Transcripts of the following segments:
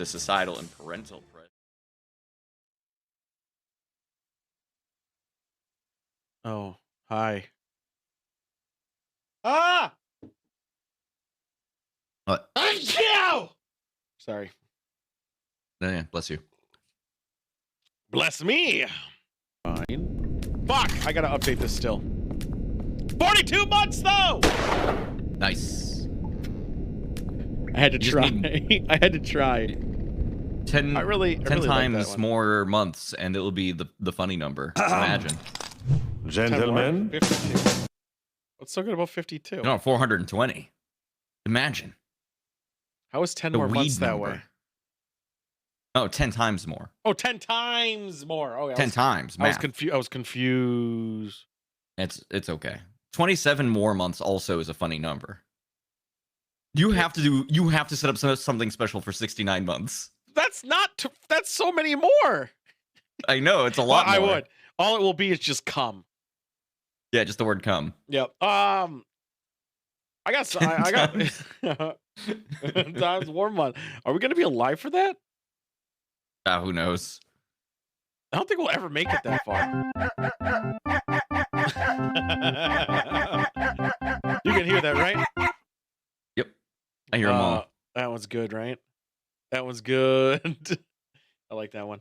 The societal and parental pressure. Oh, hi. Ah! What? Sorry. Yeah, bless you. Bless me. Fine. Fuck! I gotta update this still. 42 months though! Nice. I had to You just try. need- I had to try. 10 I really like that times one. more months, and it'll be the funny number. Imagine. 10 more? Gentlemen, 52. What's so good about 52? No, 420. Imagine. How is 10 The more weed months that number. way? Oh, 10 times more. Oh, 10 times more. Oh, yeah. 10 times. I was Math. confused. I was confused. It's okay. 27 more months also is a funny number. You have to set up something special for 69 months. That's not. That's so many more. I know, it's a lot Well, more. I would. All it will be is just come. Yeah, just the word come. Yep. I got times more month. Are we gonna be alive for that? Who knows? I don't think we'll ever make it that far. You can hear that, right? Yep. I hear them all. That one's good, right? That one's good. I like that one.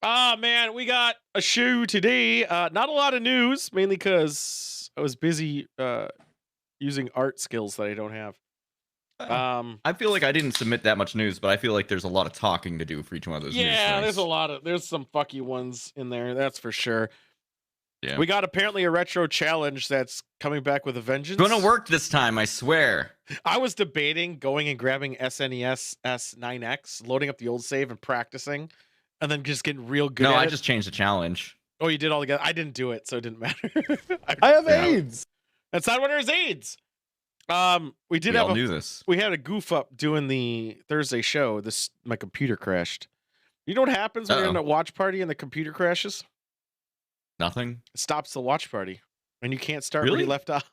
Man, we got a show today. Not a lot of news, mainly because I was busy using art skills that I don't have. I feel like I didn't submit that much news, but I feel like there's a lot of talking to do for each one of those news Yeah, things. there's some fucky ones in there, that's for sure. Yeah. We got apparently a retro challenge that's coming back with a vengeance. Gonna work this time, I swear. I was debating going and grabbing SNES S9X, loading up the old save and practicing, and then just getting real good No, at I it. just changed the challenge. Oh, you did all together? I didn't do it, so it didn't matter. I have Yeah. AIDS. That's not what there's AIDS. We did We have all knew this. we had a goof up doing the Thursday show. My computer crashed. You know what happens when you're in a watch party and the computer crashes? Nothing. It stops the watch party, and you can't start where Really? you left off.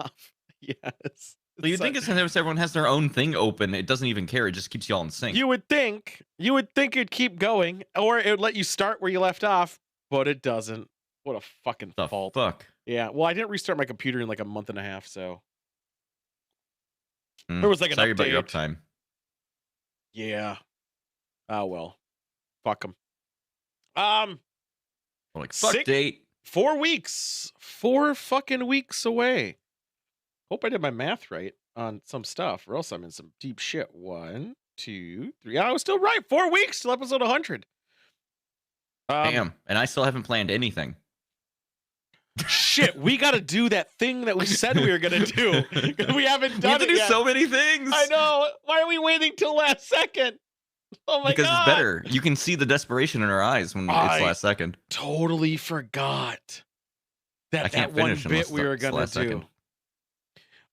Yes. Well, you think it's since everyone has their own thing open, it doesn't even care. It just keeps you all in sync. you would think it'd keep going, or it would let you start where you left off, but it doesn't. What a fucking the fault. fuck? Yeah. Well, I didn't restart my computer in like a month and a half, so Mm. there was like an Sorry about your update. uptime. Yeah. Oh well. Fuck them. Like, fuck Sick. date. 4 weeks. 4 fucking weeks away. Hope I did my math right on some stuff, or else I'm in some deep shit. 1, 2, 3. I was still right. 4 weeks till episode 100. Damn. And I still haven't planned anything. Shit, we got to do that thing that we said we were gonna do. We haven't We done have to it do yet. so many things. I know. Why are we waiting till last second? Oh my Because god! it's better. You can see the desperation in our eyes when it's last second. Totally forgot I that can't one finish bit unless we were it's gonna last do. second.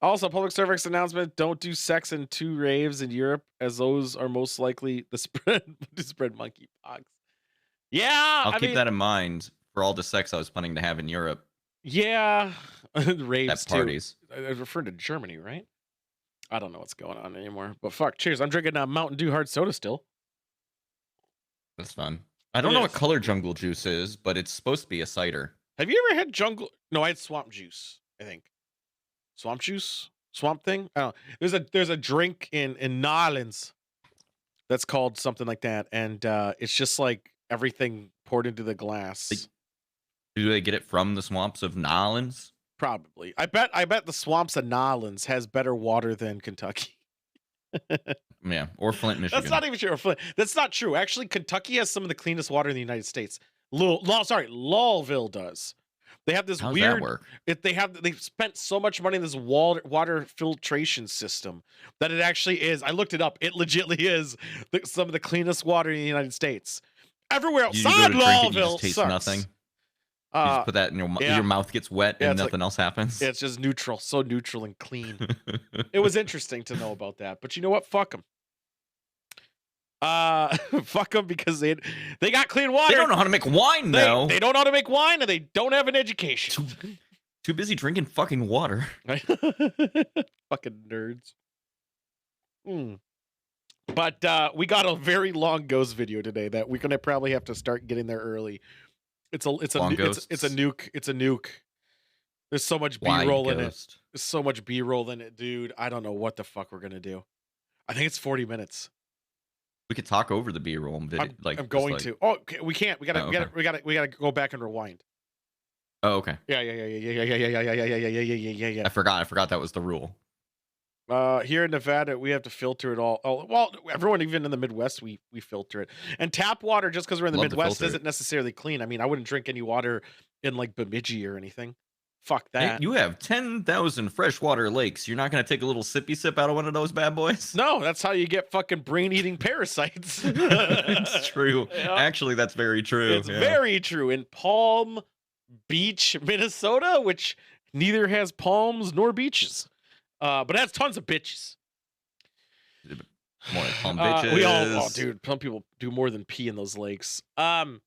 Also, public service announcement: don't do sex in 2 raves in Europe, as those are most likely to spread monkeypox. Yeah, I'll I keep mean, that in mind for all the sex I was planning to have in Europe yeah, raves at too. parties. I was referring to Germany, right? I don't know what's going on anymore. But fuck, cheers! I'm drinking Mountain Dew hard soda still. That's fun. I don't know what is. color jungle juice is, but it's supposed to be a cider. Have you ever had jungle? No, I had swamp juice. I think swamp juice, swamp thing. I don't know. There's a drink in New Orleans that's called something like that, and it's just like everything poured into the glass. Do they get it from the swamps of Nolans? Probably. I bet the swamps of New Orleans has better water than Kentucky. Yeah, or Flint, Michigan. That's not even true. That's not true. Actually, Kentucky has some of the cleanest water in the United States. Lawville does. They have this How's weird. that work? They've spent so much money in this water filtration system that it actually is. I looked it up. It legitly is some of the cleanest water in the United States. Everywhere You go outside to drink it, you Lawville just taste sucks. nothing. You just put that in your yeah. your mouth gets wet Yeah, and it's nothing else happens. Yeah, it's just neutral, so neutral and clean. It was interesting to know about that, but you know what? Fuck them. Fuck them because they got clean water. They don't know how to make wine, though. They don't know how to make wine, and they don't have an education. Too busy drinking fucking water. Fucking nerds. But we got a very long ghost video today that we're gonna probably have to start getting there early. It's a Long nuke. It's a ghosts. nuke. It's a nuke. There's so much Why B-roll in it. ghost? There's so much B-roll in it, dude. I don't know what the fuck we're gonna do. I think it's 40 minutes. We could talk over the B-roll video. I'm going to. Oh, okay, we can't. We gotta. Oh, We okay. gotta go back and rewind. Oh, okay. Yeah. I forgot that was the rule. Here in Nevada, we have to filter it all. Oh, well, everyone, even in the Midwest, we filter it. And tap water, just because we're in the Love to Midwest, filter it. isn't necessarily clean. I mean, I wouldn't drink any water in like Bemidji or anything. Fuck Hey, that. you have 10,000 freshwater lakes. You're not gonna take a little sippy sip out of one of those bad boys? No, that's how you get fucking brain-eating parasites. It's true. Yeah. Actually, that's very true. It's yeah. very true. In Palm Beach, Minnesota, which neither has palms nor beaches, but it has tons of bitches. More like palm bitches. We all, oh, dude, some people do more than pee in those lakes. No,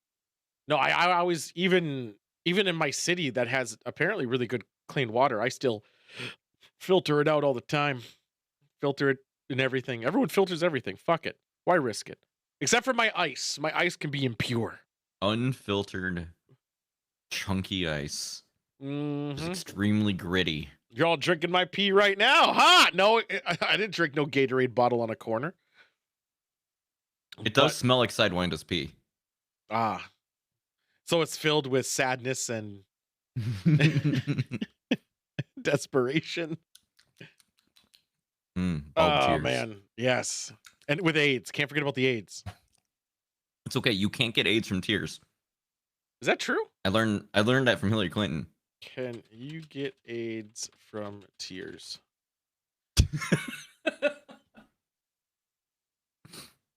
I always, even in my city that has apparently really good clean water, I still filter it out all the time. Filter it and everything. Everyone filters everything. Fuck it. Why risk it? Except for my ice. My ice can be impure. Unfiltered, chunky ice. It's Mhm. extremely gritty. You're all drinking my pee right now, huh? No, I didn't drink no Gatorade bottle on a corner. It does smell like Sidewinder's pee. So it's filled with sadness and desperation. Bald Oh tears. man, yes. And with AIDS, can't forget about the AIDS. It's okay. You can't get AIDS from tears. Is that true? I learned that from Hillary Clinton. Can you get AIDS from tears?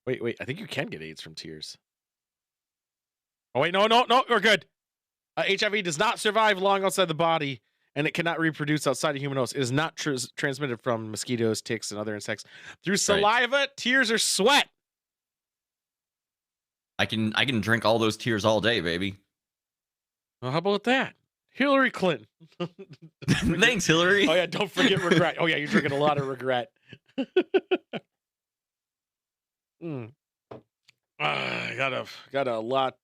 Wait. I think you can get AIDS from tears. Oh, wait. No. We're good. HIV does not survive long outside the body, and it cannot reproduce outside of human host. It is not transmitted from mosquitoes, ticks, and other insects through saliva, tears, or sweat. I can drink all those tears all day, baby. Well, how about that? Hillary Clinton. Thanks, Hillary. Oh, yeah. Don't forget regret. Oh, yeah. You're drinking a lot of regret. Got a lot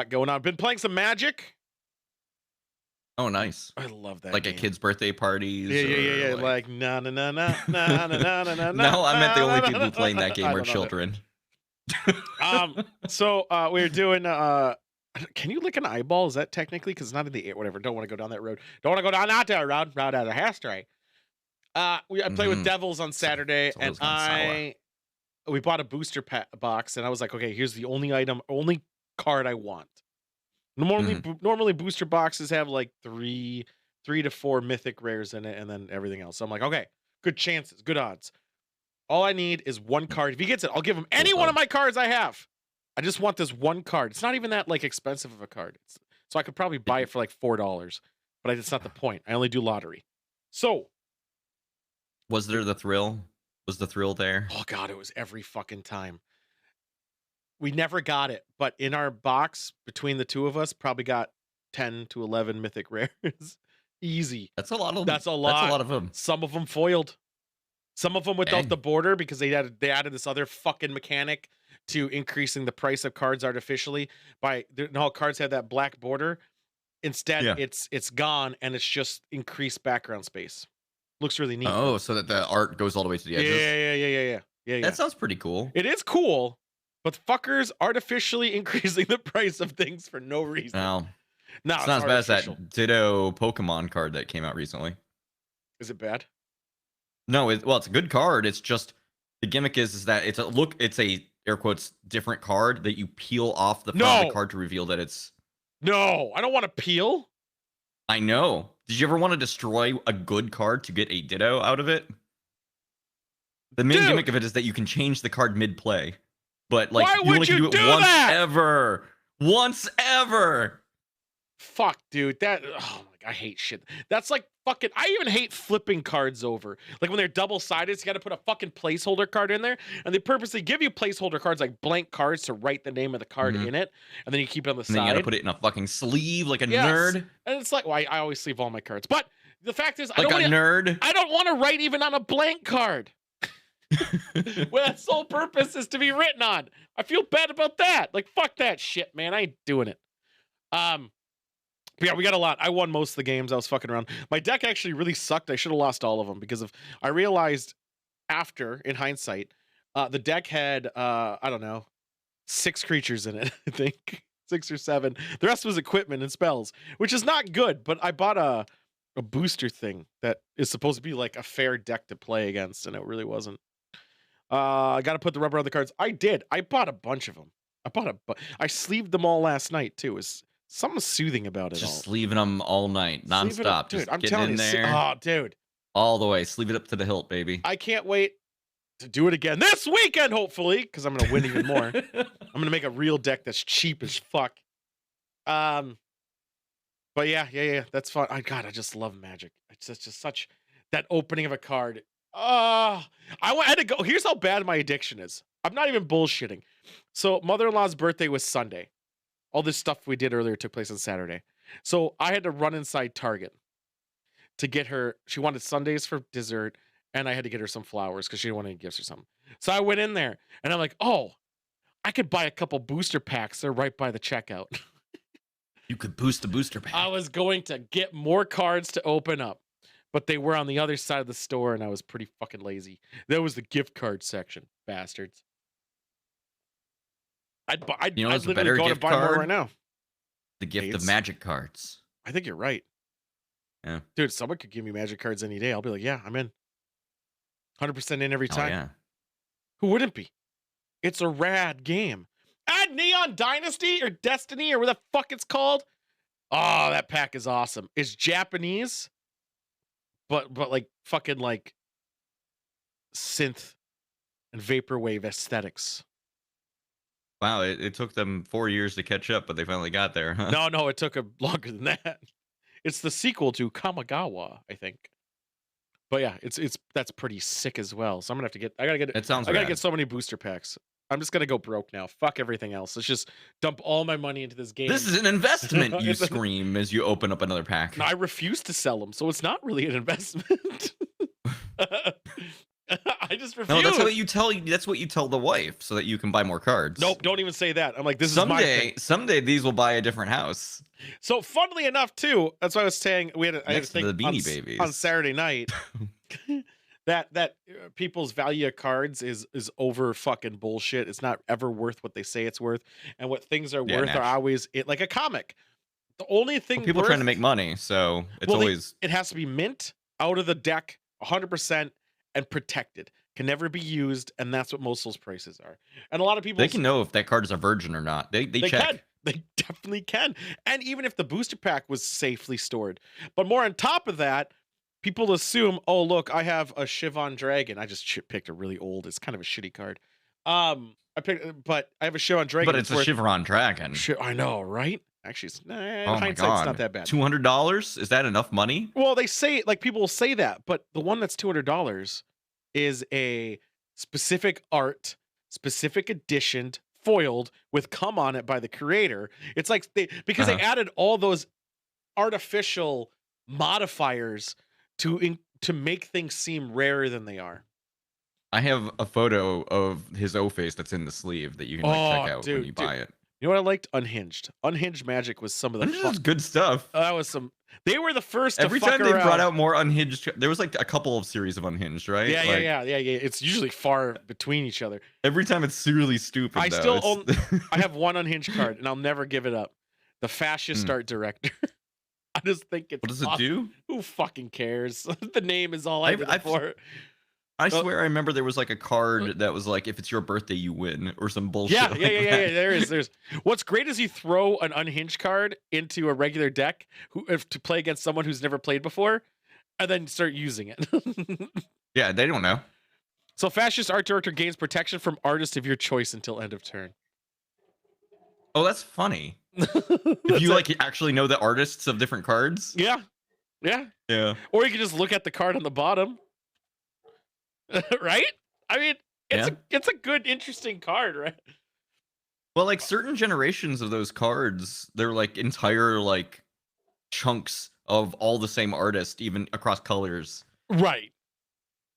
going on. Been playing some Magic. Oh, nice. I love that. Like game. at kids' birthday parties. Yeah. or Like na. No, I meant the only people playing that game are children. So we're doing. Can you lick an eyeball? Is that technically? Because it's not in the air. Whatever. Don't want to go down that road. Don't want to go down that road. Route out of history. I play with Devils on Saturday, and we bought a booster box, and I was like, okay, here's the only card I want. Normally booster boxes have like three to four mythic rares in it, and then everything else. So I'm like, okay, good chances, good odds. All I need is one card. If he gets it, I'll give him any one of my cards I have. I just want this one card. It's not even that like expensive of a card. So I could probably buy it for like $4, but it's not the point. I only do lottery. So was there the thrill? Was the thrill there? Oh God, it was every fucking time. We never got it, but in our box between the two of us, probably got 10 to 11 mythic rares. Easy. That's a lot of. That's a lot. That's a lot of them. Some of them foiled. Some of them without the border because they added this other fucking mechanic to increasing the price of cards artificially. No, cards have that black border. Instead, it's gone and it's just increased background space. Looks really neat. Oh, so that the art goes all the way to the edges. Yeah. That sounds pretty cool. It is cool, but fuckers artificially increasing the price of things for no reason. No, no, it's not as bad as that Ditto Pokemon card that came out recently. Is it bad? No, it's a good card. It's just the gimmick is that it's a air quotes different card that you peel off the front of the card to reveal that it's. No, I don't want to peel. I know. Did you ever want to destroy a good card to get a Ditto out of it? The main gimmick of it is that you can change the card mid-play. But like you only can do it once ever. Fuck, dude. Oh my God, I hate shit. That's like fucking. I even hate flipping cards over. Like when they're double-sided, so you got to put a fucking placeholder card in there, and they purposely give you placeholder cards like blank cards to write the name of the card in it, and then you keep it on the side. And then you got to put it in a fucking sleeve like a nerd. And it's like, well, I always sleeve all my cards, but The fact is, Like a nerd. I don't want to write even on a blank card. Well, its sole purpose is to be written on. I feel bad about that. Like, fuck that shit, man. I ain't doing it. But yeah, we got a lot. I won most of the games. I was fucking around. My deck actually really sucked. I should have lost all of them because I realized after, in hindsight, the deck had I don't know, 6 creatures in it. I think 6 or 7. The rest was equipment and spells, which is not good. But I bought a booster thing that is supposed to be like a fair deck to play against, and it really wasn't. I got to put the rubber on the cards. I did. I bought a bunch of them. I sleeved them all last night too. Is something soothing about it. Just sleeving them all night, nonstop. Dude, just I'm getting telling in you, there. oh, dude, all the way. Sleeve it up to the hilt, baby. I can't wait to do it again this weekend, hopefully, because I'm gonna win even more. I'm gonna make a real deck that's cheap as fuck. But yeah, that's fun. God, I just love Magic. It's just such that opening of a card. I had to go. Here's how bad my addiction is. I'm not even bullshitting. So mother-in-law's birthday was Sunday. All this stuff we did earlier took place on Saturday. So I had to run inside Target to get her. She wanted sundaes for dessert, and I had to get her some flowers because she didn't want any gifts or something. So I went in there, and I'm like, oh, I could buy a couple booster packs. They're right by the checkout. You could boost the booster pack. I was going to get more cards to open up, but they were on the other side of the store, and I was pretty fucking lazy. That was the gift card section, bastards. I'd what's a literally better go to gift buy more card? right now. The gift Aids. of magic cards. I think you're right. Yeah. Dude, someone could give me magic cards any day. I'll be like, yeah, I'm in. 100% in every time. Yeah. Who wouldn't be? It's a rad game. Add Neon Dynasty or Destiny or what the fuck it's called. Oh, that pack is awesome. It's Japanese, but like fucking like synth and vaporwave aesthetics. Wow, it took them 4 years to catch up, but they finally got there, huh? No, it took longer than that. It's the sequel to Kamigawa, I think. But yeah, that's pretty sick as well. So I'm gonna have to get. I gotta get so many booster packs. I'm just gonna go broke now. Fuck everything else. Let's just dump all my money into this game. This is an investment, you scream as you open up another pack. No, I refuse to sell them, so it's not really an investment. I just refuse. No, that's what you tell the wife so that you can buy more cards. Nope, don't even say that. I'm like, this is my thing. Someday these will buy a different house. So funnily enough, too, that's why I was saying I had a thing the Beanie Babies on Saturday night that people's value of cards is over fucking bullshit. It's not ever worth what they say it's worth, and what things are worth are always like a comic. The only thing people are trying to make money, so it's always it has to be mint out of the deck 100%. And protected, can never be used, and that's what most of those prices are. And a lot of people, they can know if that card is a virgin or not. They check. They definitely can. And even if the booster pack was safely stored. But more on top of that, people assume, oh look, I have a Shivon Dragon. I just picked a really old. It's kind of a shitty card. But I have a Shivon Dragon. But it's a Shivon Dragon. I know, right? Actually, oh hindsight's not that bad. $200? Is that enough money? Well, they say, like, people will say that, but the one that's $200 is a specific art, specific editioned, foiled with come on it by the creator. It's like they added all those artificial modifiers to make things seem rarer than they are. I have a photo of his O-Face that's in the sleeve that you can check out when you buy it. You know what I liked? Unhinged. Unhinged Magic was some of the Unhinged is good stuff. That was some. They were the first. Every time they brought out more Unhinged, there was like a couple of series of Unhinged, right? Yeah. It's usually far between each other. Every time it's really stupid. I have one Unhinged card, and I'll never give it up. The Fascist Art Director. I just think it's. What does it do? Who fucking cares? The name is all I did for. I swear I remember there was like a card that was like, if it's your birthday, you win, or some bullshit. Yeah. There's. What's great is you throw an Unhinged card into a regular deck to play against someone who's never played before, and then start using it. Yeah, they don't know. So Fascist Art Director gains protection from artist of your choice until end of turn. Oh, that's funny. If you like actually know the artists of different cards. Yeah. Or you can just look at the card on the bottom. Right? I mean, it's a good, interesting card, right? Well, like certain generations of those cards, they're like entire like chunks of all the same artist, even across colors. Right.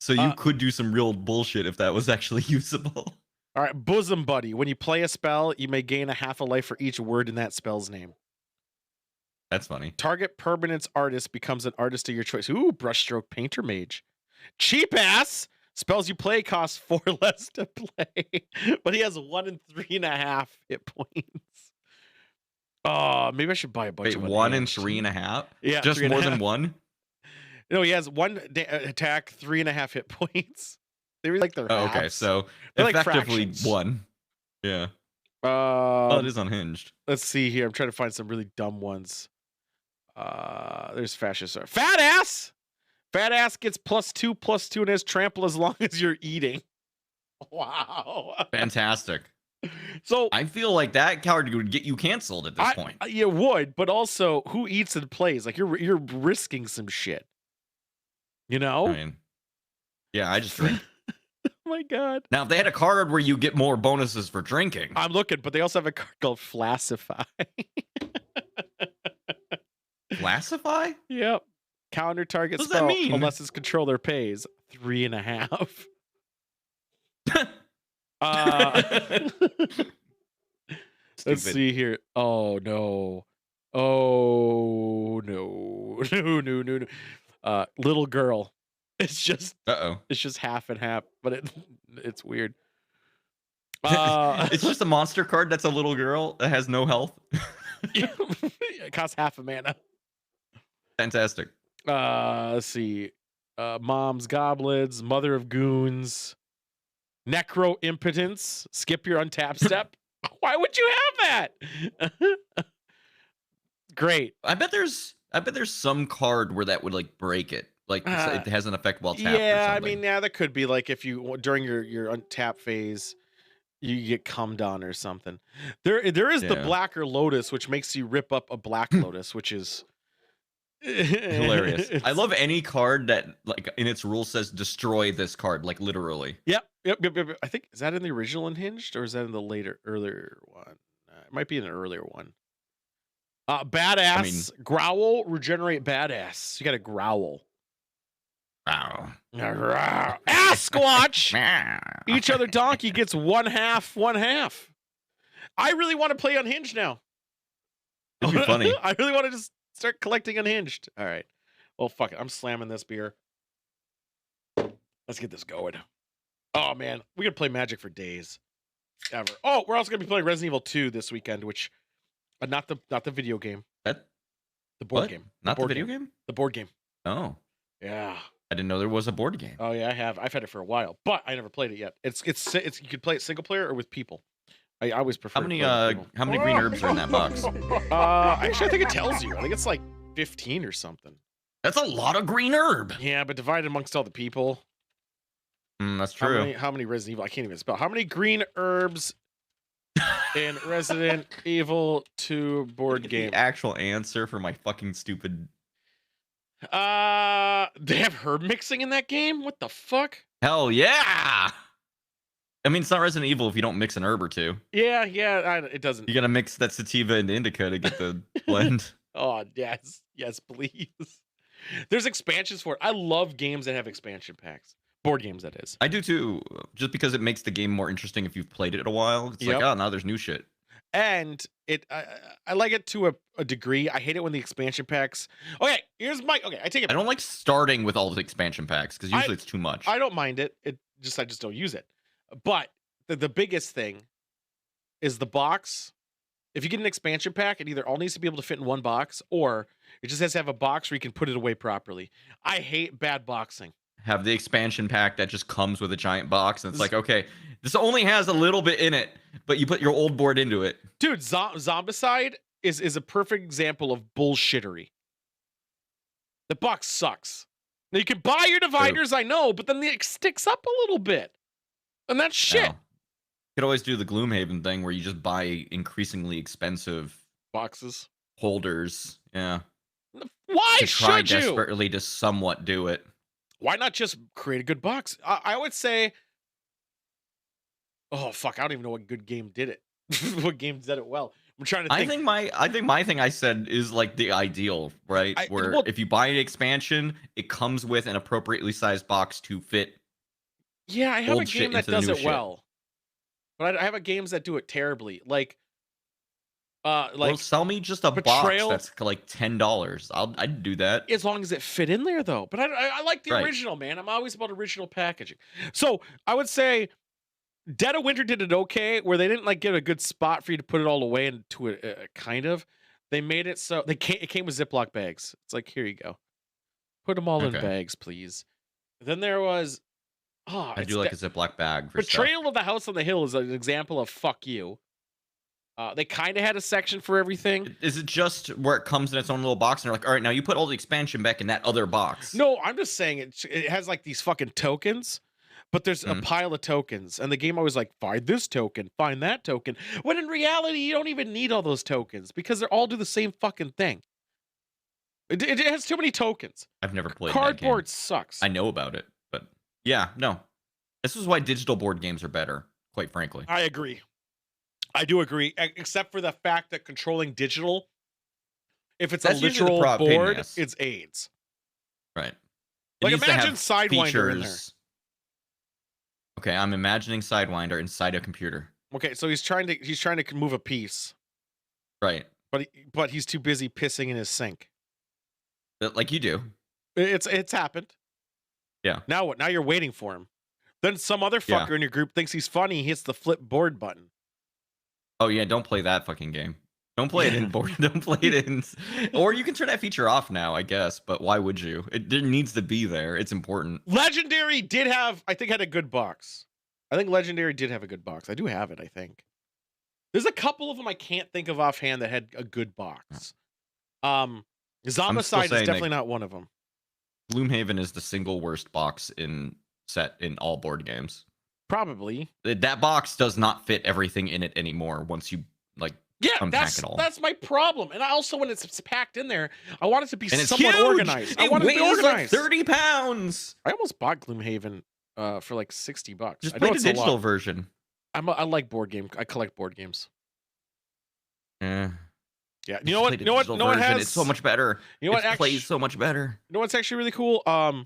So you could do some real bullshit if that was actually usable. All right, Bosom Buddy. When you play a spell, you may gain a half a life for each word in that spell's name. That's funny. Target permanence artist becomes an artist of your choice. Ooh, brushstroke painter mage. Cheap ass. Spells you play cost 4 less to play, but he has 1 and 3.5 hit points. Oh, maybe I should buy a bunch of 1 and 3.5. Yeah, just more than 1. No, he has 1 attack, 3.5 hit points. They really like their halves. Okay, so they're effectively like 1. Yeah. Well, it is unhinged. Let's see here. I'm trying to find some really dumb ones. There's fascist. Fat ass. Fat ass gets +2/+2 and has trample as long as you're eating. Wow. Fantastic. So I feel like that card would get you canceled at this point. You would, but also who eats and plays? Like you're risking some shit. You know? I mean, yeah, I just drink. Oh my god. Now, if they had a card where you get more bonuses for drinking. I'm looking, but they also have a card called Flassify. Flassify? Yep. Counter target What does spell that mean? unless its controller pays 3.5. Let's see here. Oh no. Oh no. No. Little girl. It's just it's just half and half, but it's weird. It's just a monster card that's a little girl that has no health. It costs half a mana. Fantastic. Let's see. Mom's Goblins, Mother of Goons, Necro Impotence, skip your untap step. Why would you have that? Great. I bet there's some card where that would like break it. Like it has an effect while tapped. Yeah, I mean, yeah, that could be like if you during your untap phase, you get cummed on or something. There is the Blacker Lotus, which makes you rip up a Black Lotus, which is hilarious. I love any card that like in its rule says destroy this card, like literally. Yep. I think is that in the original Unhinged or is that in the earlier one? It might be in an earlier one. Badass growl, regenerate badass. You got to growl. Wow. Ass squatch. Each other donkey gets 1/2. I really want to play Unhinged now. It'd be funny. I really want to just start collecting Unhinged. All right. Well, fuck it. I'm slamming this beer. Let's get this going. Oh man, we could play Magic for days. Ever. Oh, we're also gonna be playing Resident Evil 2 this weekend, which not the video game. The board game. Not the video game? The board game. Oh. Yeah. I didn't know there was a board game. Oh yeah, I have. I've had it for a while, but I never played it yet. It's you could play it single player or with people. I always prefer. How many green herbs are in that box? Actually, I think it tells you. I think it's like 15 or something. That's a lot of green herb. Yeah, but divided amongst all the people. That's true. How many Resident Evil? I can't even spell. How many green herbs in Resident Evil 2 board game? The actual answer for my fucking stupid. They have herb mixing in that game? What the fuck? Hell yeah! I mean, it's not Resident Evil if you don't mix an herb or two. Yeah, it doesn't. You gotta mix that sativa and indica to get the blend. Oh, yes, please. There's expansions for it. I love games that have expansion packs. Board games, that is. I do too, just because it makes the game more interesting if you've played it a while. It's like, oh, now there's new shit. And I like it to a degree. I hate it when the expansion packs. Okay, I take it. I don't like starting with all the expansion packs because usually it's too much. I don't mind it. I just don't use it. But the biggest thing is the box. If you get an expansion pack, it either all needs to be able to fit in one box, or it just has to have a box where you can put it away properly. I hate bad boxing. Have the expansion pack that just comes with a giant box, and it's like, okay, this only has a little bit in it, but you put your old board into it. Dude, Zombicide is a perfect example of bullshittery. The box sucks. Now you can buy your dividers, I know, but then it sticks up a little bit. And that's shit. You could always do the Gloomhaven thing where you just buy increasingly expensive boxes, holders. Yeah. Why should you? Desperately to somewhat do it. Why not just create a good box? I would say, oh fuck, I don't even know what good game did it. What game did it well? I'm trying to I think. think my thing I said is like the ideal, right? Where Well, if you buy an expansion, it comes with an appropriately sized box to fit yeah, I have a old shit game that into the does new it shit. well, but I have games that do it terribly. Like Well, sell me just a box Betrayal. that's like $10. I'd do that. As long as it fit in there, though. But I like the Right. original, man. I'm always about original packaging. So I would say Dead of Winter did it okay, where they didn't like get a good spot for you to put it all away into it. Kind of, they made it so it came with Ziploc bags. It's like, here you go, put them all in Okay. bags, please. Then there was I do like a Ziploc bag for Betrayal stuff. of the House on the Hill is an example of fuck you. They kind of had a section for everything. Is it just where it comes in its own little box and they're like, all right, now you put all the expansion back in that other box? No, I'm just saying it has like these fucking tokens, but there's a pile of tokens, and the game always like, find this token, find that token. When in reality, you don't even need all those tokens because they all do the same fucking thing. It has too many tokens. I've never played Cardboard that game. sucks. I know about it, but yeah, no. This is why digital board games are better, quite frankly. I agree. I do agree, except for the fact that controlling digital, if it's That's a usually the literal pain in the board, ass. it's AIDS. Right. Like, needs to imagine have Sidewinder in there. Okay, I'm imagining Sidewinder inside a computer. Okay, so he's trying to move a piece, Right. but he's too busy pissing in his sink. Like you do. It's happened. Yeah. Now what? Now you're waiting for him. Then some other fucker in your group thinks he's funny. He hits the flip board button. Oh yeah, don't play that fucking game. Don't play it in board. Don't play it in. Or you can turn that feature off now, I guess. But why would you? It needs to be there. It's important. Legendary did have, I think, had a good box. I think Legendary did have a good box. I do have it, I think. There's a couple of them I can't think of offhand that had a good box. Zombicide is definitely not one of them. Gloomhaven is the single worst box in all board games. Probably. That box does not fit everything in it anymore once you like unpack it all. That's my problem. And I also, when it's packed in there, I want it to be somewhat huge. organized. I want it to be organized. Like 30 pounds. I almost bought Gloomhaven for like $60. Just play the digital version. I like board game. I collect board games. Yeah. Yeah. You know what? It's so much better. You know what? It plays so much better. You know what's actually really cool? I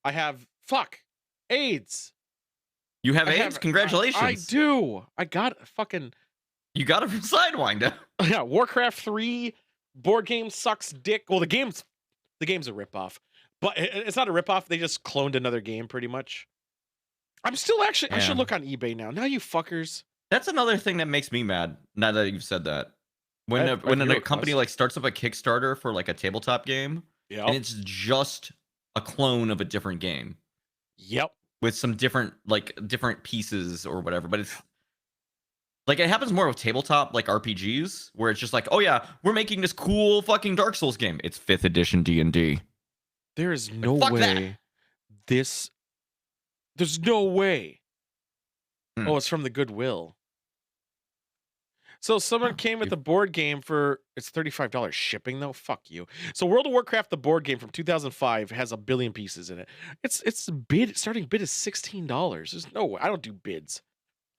have AIDS. You have AIDS? Congratulations. I do. I got fucking. You got it from Sidewinder. Yeah, Warcraft 3 board game sucks dick. Well, the game's a ripoff, but it's not a ripoff. They just cloned another game, pretty much. I'm still actually. I should look on eBay now. Now you fuckers. That's another thing that makes me mad. Now that you've said that, when a company like starts up a Kickstarter for like a tabletop game, and it's just a clone of a different game. Yep. With some different pieces or whatever, but it's like it happens more with tabletop like RPGs, where it's just like, oh yeah, we're making this cool fucking Dark Souls game. It's 5th edition D&D. There is no way. There's no way. Oh, it's from the Goodwill. So someone came with the board game for it's $35 shipping though. Fuck you. So World of Warcraft, the board game from 2005, has 1 billion pieces in it. It's starting bid is $16. There's no way. I don't do bids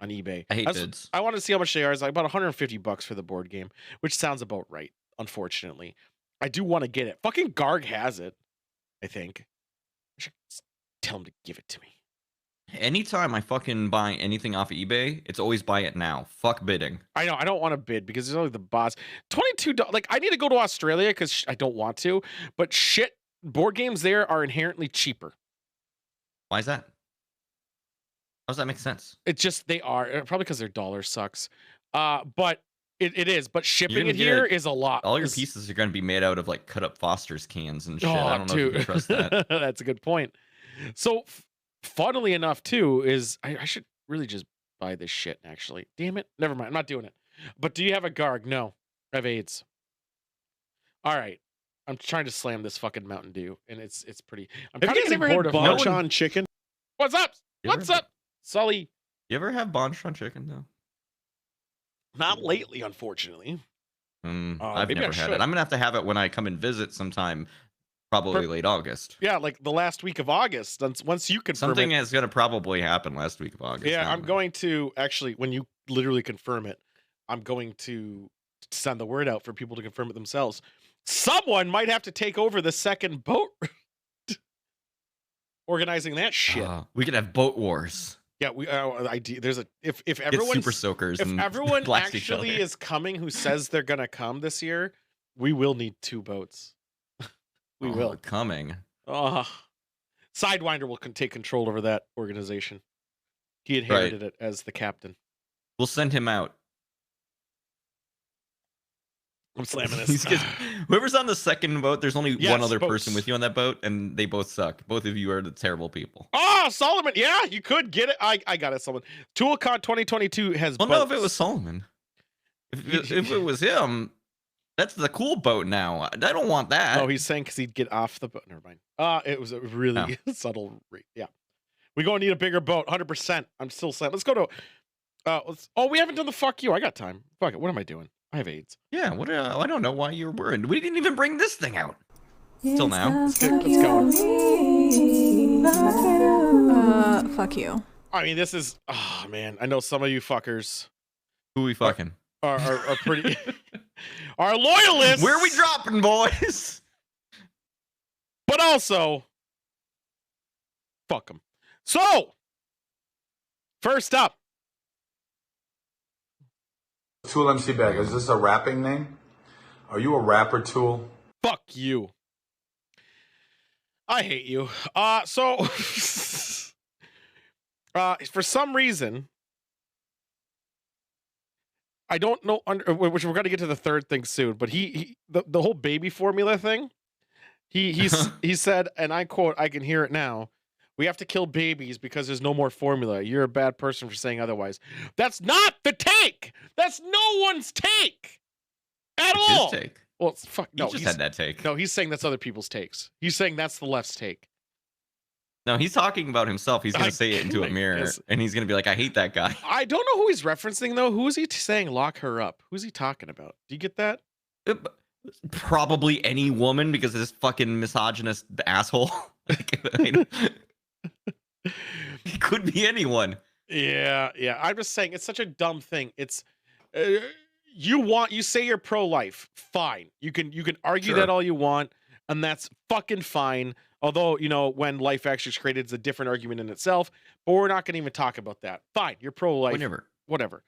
on eBay. I hate bids. I want to see how much they are. It's like about $150 for the board game, which sounds about right. Unfortunately, I do want to get it. Fucking Garg has it. I think. I should tell him to give it to me. Anytime I fucking buy anything off of eBay, it's always buy it now. Fuck bidding. I know. I don't want to bid because there's only the boss. $22. Like, I need to go to Australia because I don't want to. But shit, board games there are inherently cheaper. Why is that? How does that make sense? It's just they are. Probably because their dollar sucks. But it is. But shipping it here is a lot. All your pieces are going to be made out of like cut up Foster's cans and shit. I don't know if you can trust that. That's a good point. So, funnily enough, too, is I should really just buy this shit, actually. Damn it. Never mind. I'm not doing it. But do you have a Garg? No. I have AIDS. All right. I'm trying to slam this fucking Mountain Dew, and it's pretty. I'm kind of getting bored of Bonchon chicken. What's up? What's up, Sully? You ever have Bonchon chicken though? Not lately, unfortunately. I've never had it. I'm gonna have to have it when I come and visit sometime. Probably late August. Yeah, like the last week of August. Once you confirm something is going to probably happen last week of August. Yeah, I'm going to actually, when you literally confirm it, I'm going to send the word out for people to confirm it themselves. Someone might have to take over the second boat organizing that shit. We could have boat wars. Yeah, there's a if everyone super soakers, if everyone actually is coming who says they're gonna come this year, we will need 2 boats. We will coming. Sidewinder will take control over that organization. He inherited it as the captain. We'll send him out. I'm slamming this. Whoever's on the second boat, there's only one other person with you on that boat, and they both suck. Both of you are the terrible people. Oh, Solomon. Yeah, you could get it. I got it, Solomon. ToolCon 2022 has boats. No, if it was Solomon. If it was him, that's the cool boat now. I don't want that. Oh, he's saying because he'd get off the boat. Never mind. It was a really subtle rate. Yeah. We're going to need a bigger boat. 100%. I'm still saying. Let's go to... we haven't done the fuck you. I got time. Fuck it. What am I doing? I have AIDS. Yeah, I don't know why you're worried. We didn't even bring this thing out. Till now. Let's go. Fuck you. I mean, this is... Oh, man. I know some of you fuckers... Who we fucking? Are pretty... are loyalists! Where are we dropping, boys? But also... Fuck them. So... First up... Tool MC Bag, is this a rapping name? Are you a rapper, Tool? Fuck you. I hate you. For some reason, I don't know, which we're going to get to the third thing soon, but the whole baby formula thing, he said, and I quote, I can hear it now, we have to kill babies because there's no more formula. You're a bad person for saying otherwise. That's not the take. That's no one's take at all. His take. Well, fuck no. He just had that take. No, he's saying that's other people's takes. He's saying that's the left's take. No, he's talking about himself. He's going to say it into a mirror, and he's going to be like, I hate that guy. I don't know who he's referencing, though. Who is he saying lock her up? Who's he talking about? Do you get that? Probably any woman, because of this fucking misogynist asshole. It could be anyone. Yeah. I'm just saying it's such a dumb thing. It's you say you're pro-life, fine. You can argue that all you want, and that's fucking fine. Although, when life actually is created, it's a different argument in itself. But we're not going to even talk about that. Fine, you're pro-life. Whatever.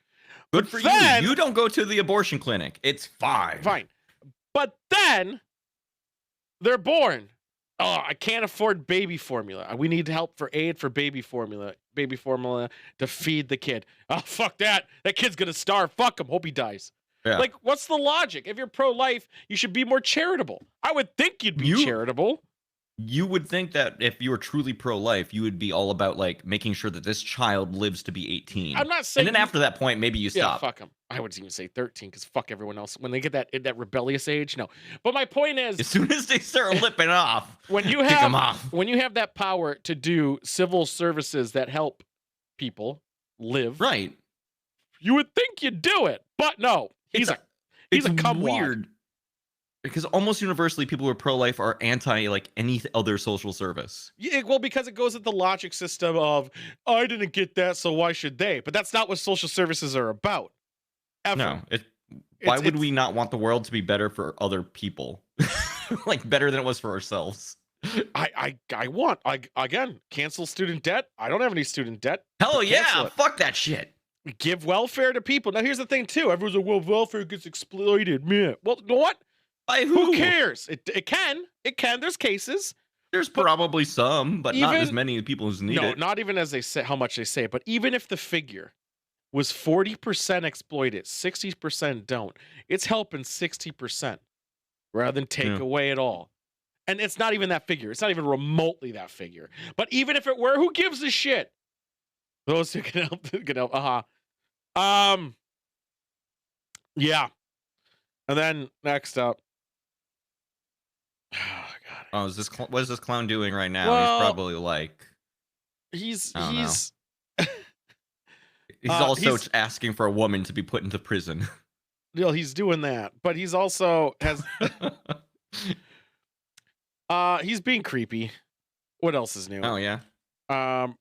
Good for you. You don't go to the abortion clinic. It's fine. Fine. But then they're born. Oh, I can't afford baby formula. We need help for aid for baby formula to feed the kid. Oh, fuck that. That kid's going to starve. Fuck him. Hope he dies. Yeah. Like, what's the logic? If you're pro-life, you should be more charitable. I would think you'd be charitable. You would think that if you were truly pro-life, you would be all about, like, making sure that this child lives to be 18. I'm not saying... And then after that point, maybe you stop. Yeah, fuck them. I would even say 13, because fuck everyone else. When they get that rebellious age, no. But my point is... As soon as they start lipping off, when you kick them off. When you have that power to do civil services that help people live... Right. You would think you'd do it. But no. He's a cumwad. Weird. Because almost universally, people who are pro-life are anti, like, any other social service. Yeah, well, because it goes with the logic system of, I didn't get that, so why should they? But that's not what social services are about. Ever. No. Why would we not want the world to be better for other people? Like, better than it was for ourselves. Again, cancel student debt. I don't have any student debt. Hell yeah, fuck that shit. Give welfare to people. Now, here's the thing, too. Everyone's like, well, welfare gets exploited. Man. Well, you know what? By who cares? It can. There's cases. There's probably some, but not as many people as need it. No, not even as they say how much they say. But even if the figure was 40% exploit it, 60% don't, it's helping 60% rather than take away it all. And it's not even that figure. It's not even remotely that figure. But even if it were, who gives a shit? Those who can help, yeah. And then next up. Oh god. Oh, what is this clown doing right now? Well, he's probably like he's also asking for a woman to be put into prison. He's doing that, but he's also has He's being creepy. What else is new? Oh yeah. And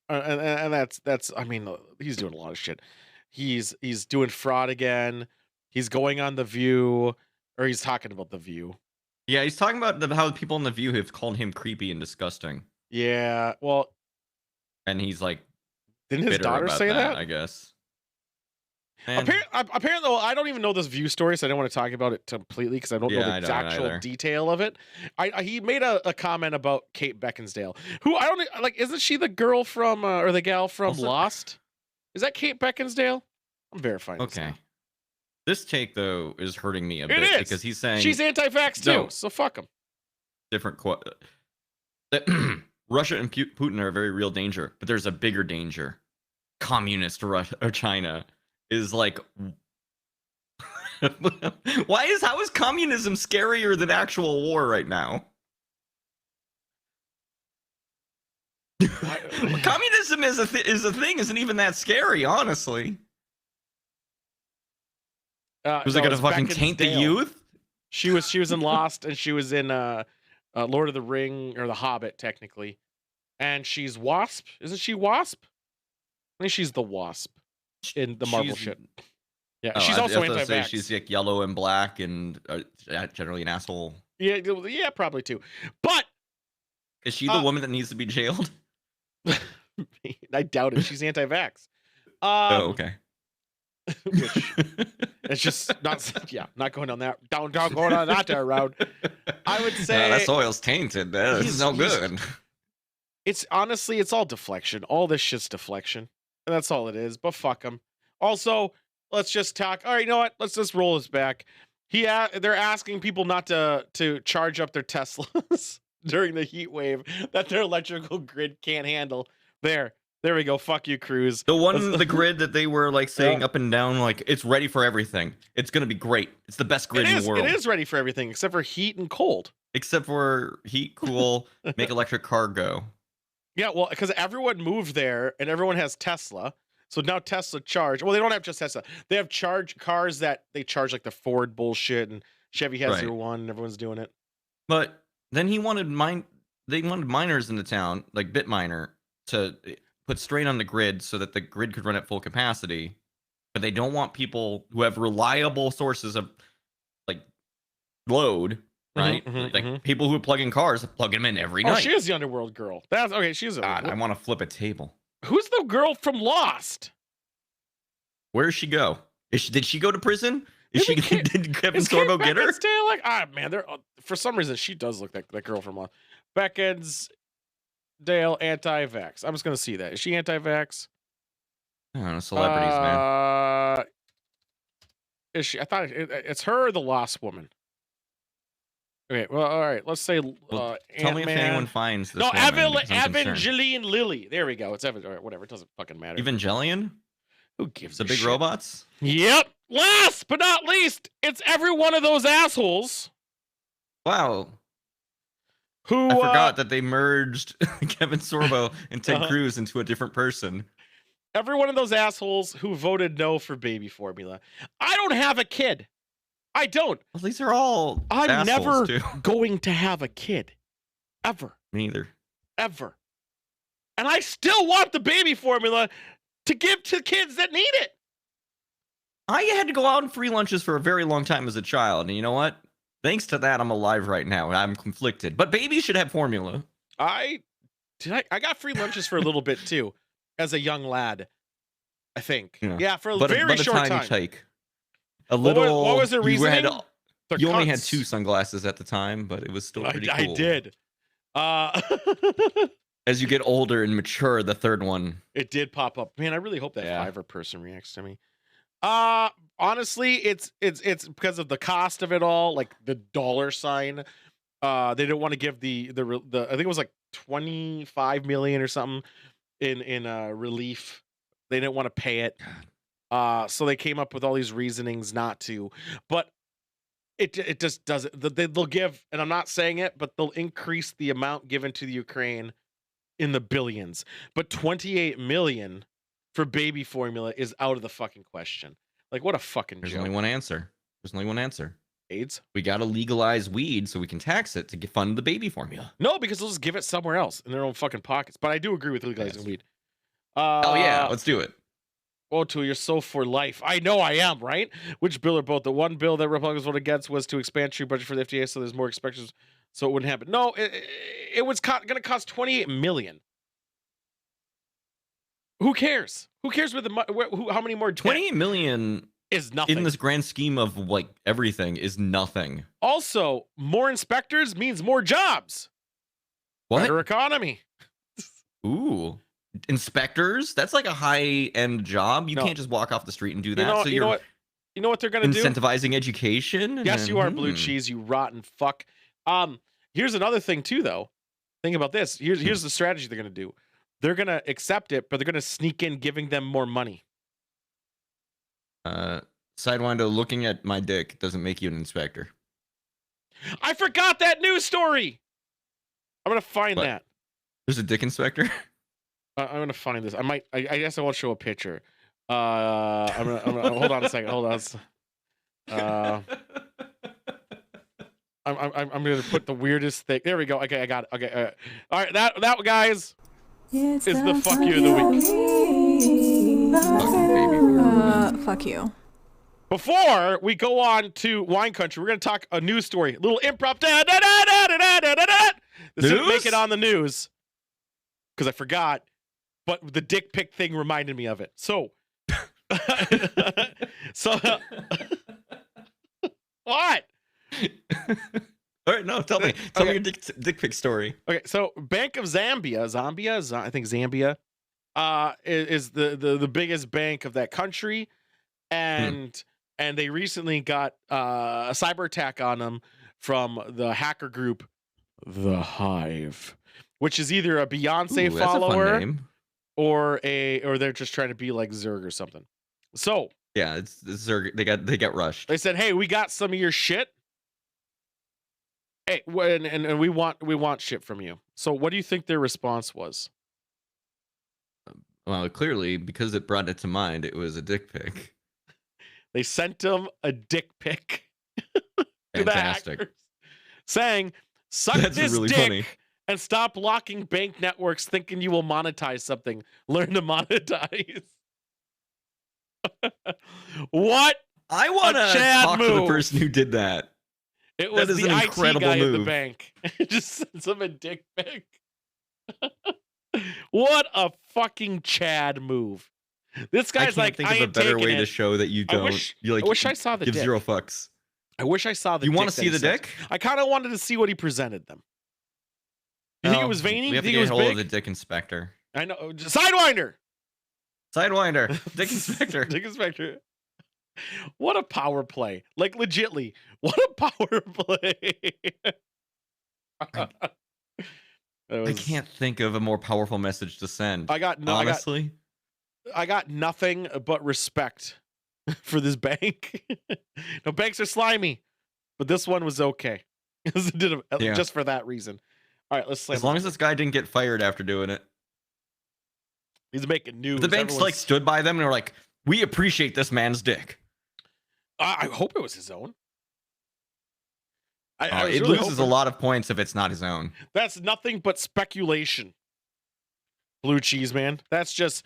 that's I mean, he's doing a lot of shit. He's doing fraud again. He's going on The View, or he's talking about The View. Yeah, he's talking about how people in The View have called him creepy and disgusting. Yeah, well, and he's like, didn't his daughter say that? I guess. Apparently, well, I don't even know this View story, so I don't want to talk about it completely because I don't know the actual detail of it. He made a comment about Kate Beckinsale, who I don't like. Isn't she the girl from or the gal from Lost? Is that Kate Beckinsale? I'm verifying. Okay. This take though is hurting me a bit because he's saying she's anti-vax too. So fuck him. Different quote. Russia and Putin are a very real danger, but there's a bigger danger. Communist Russia or China is like. How is communism scarier than actual war right now? Communism is a thing. Isn't even that scary, honestly. Was it gonna fucking taint the youth? She was in Lost, and she was in Lord of the Ring or The Hobbit, technically. And she's Wasp, isn't she? Wasp? I think she's the Wasp in the Marvel shit. Yeah, she's also anti-vax. She's like yellow and black and generally an asshole. Yeah, probably too. But is she the woman that needs to be jailed? I doubt it. She's anti-vax. Oh, okay. Which it's just not going on that going on that road. I would say that soil's tainted. It's no good. It's honestly, it's all deflection. All this shit's deflection, and that's all it is. But fuck him. Also, let's just talk. All right, you know what? Let's just roll this back. They're asking people not to charge up their Teslas during the heat wave that their electrical grid can't handle. There we go. Fuck you, Cruz. The grid that they were like saying up and down, like it's ready for everything. It's gonna be great. It's the best grid in the world. It is ready for everything except for heat and cold. Except for heat, cool, make electric car go. Yeah, well, because everyone moved there and everyone has Tesla. So now Tesla charge. Well, they don't have just Tesla. They have charge cars that they charge like the Ford bullshit, and Chevy has their one, and everyone's doing it. But then they wanted miners in the town, like Bitminer, to put strain on the grid so that the grid could run at full capacity. But they don't want people who have reliable sources of like load, right? People who plug in cars, plug them in every night. Oh, she is the underworld girl. That's okay. She's God, I want to flip a table. Who's the girl from Lost? Where does she go? Did she go to prison? Did Kevin Sorbo get her? Like, man, for some reason she does look like that girl from Lost. Beckinsale anti-vax. I'm just gonna see that. Is she anti-vax? I don't know, celebrities, man. Is she? I thought it's her or the Lost woman. Okay, well, all right. Let's say tell me if anyone finds this. No, Evangeline Lilly. There we go. It's Evan. All right, whatever. It doesn't fucking matter. Evangelion? Who gives the big shit? Robots? Yep. Last but not least, it's every one of those assholes. Wow. Who I forgot that they merged Kevin Sorbo and Ted Cruz into a different person. Every one of those assholes who voted no for baby formula. I don't have a kid. I don't. Well, these are all. I'm never going to have a kid. Ever. Me either. Ever. And I still want the baby formula to give to kids that need it. I had to go out on free lunches for a very long time as a child. And you know what? Thanks to that, I'm alive right now. And I'm conflicted. But babies should have formula. I got free lunches for a little bit too, as a young lad. I think. Yeah, for a very short time. Take. A little. What was the reasoning? You only had 2 sunglasses at the time, but it was still pretty cool. I did. As you get older and mature, the third one. It did pop up. Man, I really hope that Fiverr person reacts to me. Honestly, it's because of the cost of it all, like the dollar sign. They didn't want to give the I think it was like 25 million or something in relief. They didn't want to pay it. So they came up with all these reasonings not to, but it just doesn't. They'll give, and I'm not saying it, but they'll increase the amount given to the Ukraine in the billions. But 28 million for baby formula is out of the fucking question. Like, what a fucking joke. There's only one answer. AIDS. We got to legalize weed so we can tax it to fund the baby formula. No, because they'll just give it somewhere else in their own fucking pockets. But I do agree with legalizing weed. Oh yeah, let's do it. Wotu, you're so for life. I know I am, right? Which bill are both? The one bill that Republicans voted against was to expand true budget for the FDA, so there's more inspections, so it wouldn't happen. No, it was going to cost $28 million. Who cares? Who cares with the how many more? $28 million is nothing in this grand scheme of like everything is nothing. Also, more inspectors means more jobs. What? Better economy. Ooh. Inspectors? That's like a high-end job. You can't just walk off the street and do that. You know what they're gonna do? Incentivizing education? Yes, you are, Blue Cheese, you rotten fuck. Here's another thing too, though. Think about this. Here's the strategy they're gonna do. They're gonna accept it, but they're gonna sneak in giving them more money. Sidewinder, looking at my dick doesn't make you an inspector. I forgot that news story. I'm gonna find that. There's a dick inspector? I'm gonna find this. I guess I won't show a picture. I'm gonna hold on a second. Hold on. I'm gonna put the weirdest thing. There we go. Okay, I got it. Okay. All right. That guys is the fuck you of the week. Fuck you. Before we go on to wine country, we're gonna talk a news story. A little improv. This didn't make it on the news because I forgot. But the dick pic thing reminded me of it. So, what? All right, no, tell me. Tell me your dick pic story. Okay, so Bank of Zambia, I think Zambia, is the biggest bank of that country, and they recently got a cyber attack on them from the hacker group, The Hive, which is either a Beyonce follower. That's a fun name. Or they're just trying to be like Zerg or something. So yeah, it's Zerg. They got rushed. They said, "Hey, we got some of your shit. Hey, and we want shit from you." So what do you think their response was? Well, clearly because it brought it to mind, it was a dick pic. They sent him a dick pic. Fantastic. Saying, "Suck That's this really dick." Funny. And stop locking bank networks thinking you will monetize something. Learn to monetize. What? I want to talk to the person who did that. It was that is the an IT incredible guy move. at the bank. Just sends him a dick pic. What a fucking Chad move. This guy's like, I can't think of a better way to show that you don't. I wish I saw the give dick. Zero fucks. I wish I saw the dick. You want to see the dick? I kind of wanted to see what he presented them. You think it was veiny? We have to get get hold of the dick inspector. I know. Sidewinder! Dick inspector. Dick inspector. What a power play. Like, legitly. What a power play. I can't think of a more powerful message to send. Honestly. I got nothing but respect for this bank. No, banks are slimy. But this one was okay. Just for that reason. All right, let's slam. As long as this guy didn't get fired after doing it. He's making news. The banks like stood by them and were like, "We appreciate this man's dick." I hope it was his own. It loses a lot of points if it's not his own. That's nothing but speculation. Blue Cheese, man. That's just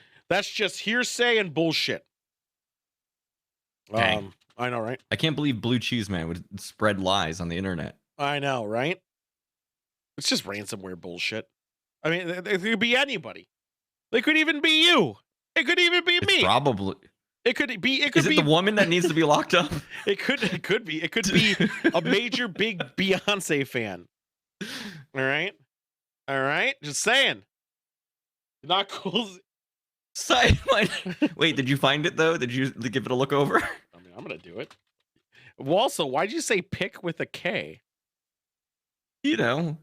hearsay and bullshit. Dang. I know, right? I can't believe Blue Cheese Man would spread lies on the internet. I know, right? It's just ransomware bullshit. I mean, it could be anybody. It could even be you. It could even be me. Probably. It could be. Is it the woman that needs to be locked up? It could be. It could be a major big Beyonce fan. All right. Just saying. Not cool. Wait, did you find it though? Did you give it a look over? I mean, I'm gonna do it. Well, also, why'd you say pick with a K? You know,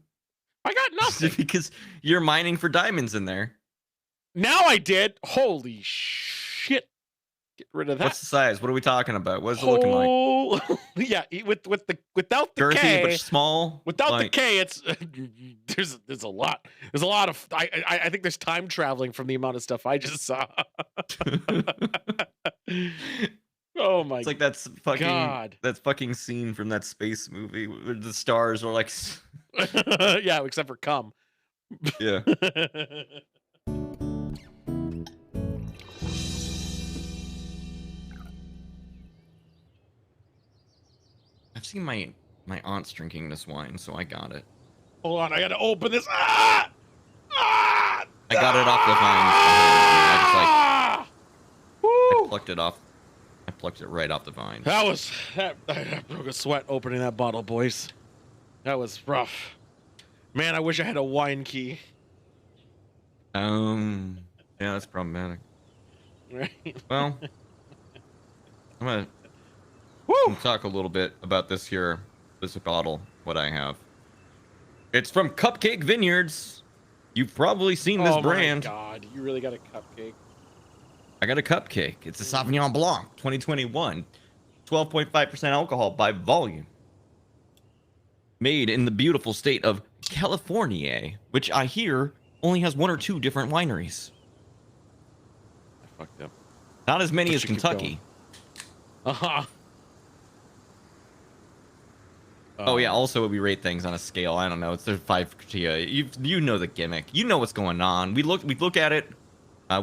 I got nothing. Because you're mining for diamonds in there. Now I did. Holy shit! Get rid of that. What's the size? What are we talking about? What's it looking like? Yeah, without the girthy, K, but small. Without the K, it's there's a lot. There's a lot of. I think there's time traveling from the amount of stuff I just saw. Oh Oh my It's like that's fucking God. that fucking scene from that space movie where the stars are like, Yeah, except for cum. yeah. I've seen my aunt's drinking this wine, so I got it. Hold on, I gotta open this. Ah! Ah! I got it off the vine. Ah! I plucked it off. I plucked it right off the vine. That broke a sweat opening that bottle, boys. That was rough. Man, I wish I had a wine key. Yeah, that's problematic. Right. Well, I'm gonna talk a little bit about this bottle, what I have. It's from Cupcake Vineyards. You've probably seen this brand. Oh my God, you really got a cupcake. I got a cupcake. It's a Sauvignon Blanc 2021. 12.5% alcohol by volume. Made in the beautiful state of California, which I hear only has 1 or 2 different wineries. I fucked up. Not as many But as you keep Kentucky. Uh-huh. Oh yeah. Also, we rate things on a scale. I don't know. It's there's 5 criteria. You know the gimmick. You know what's going on. We look at it.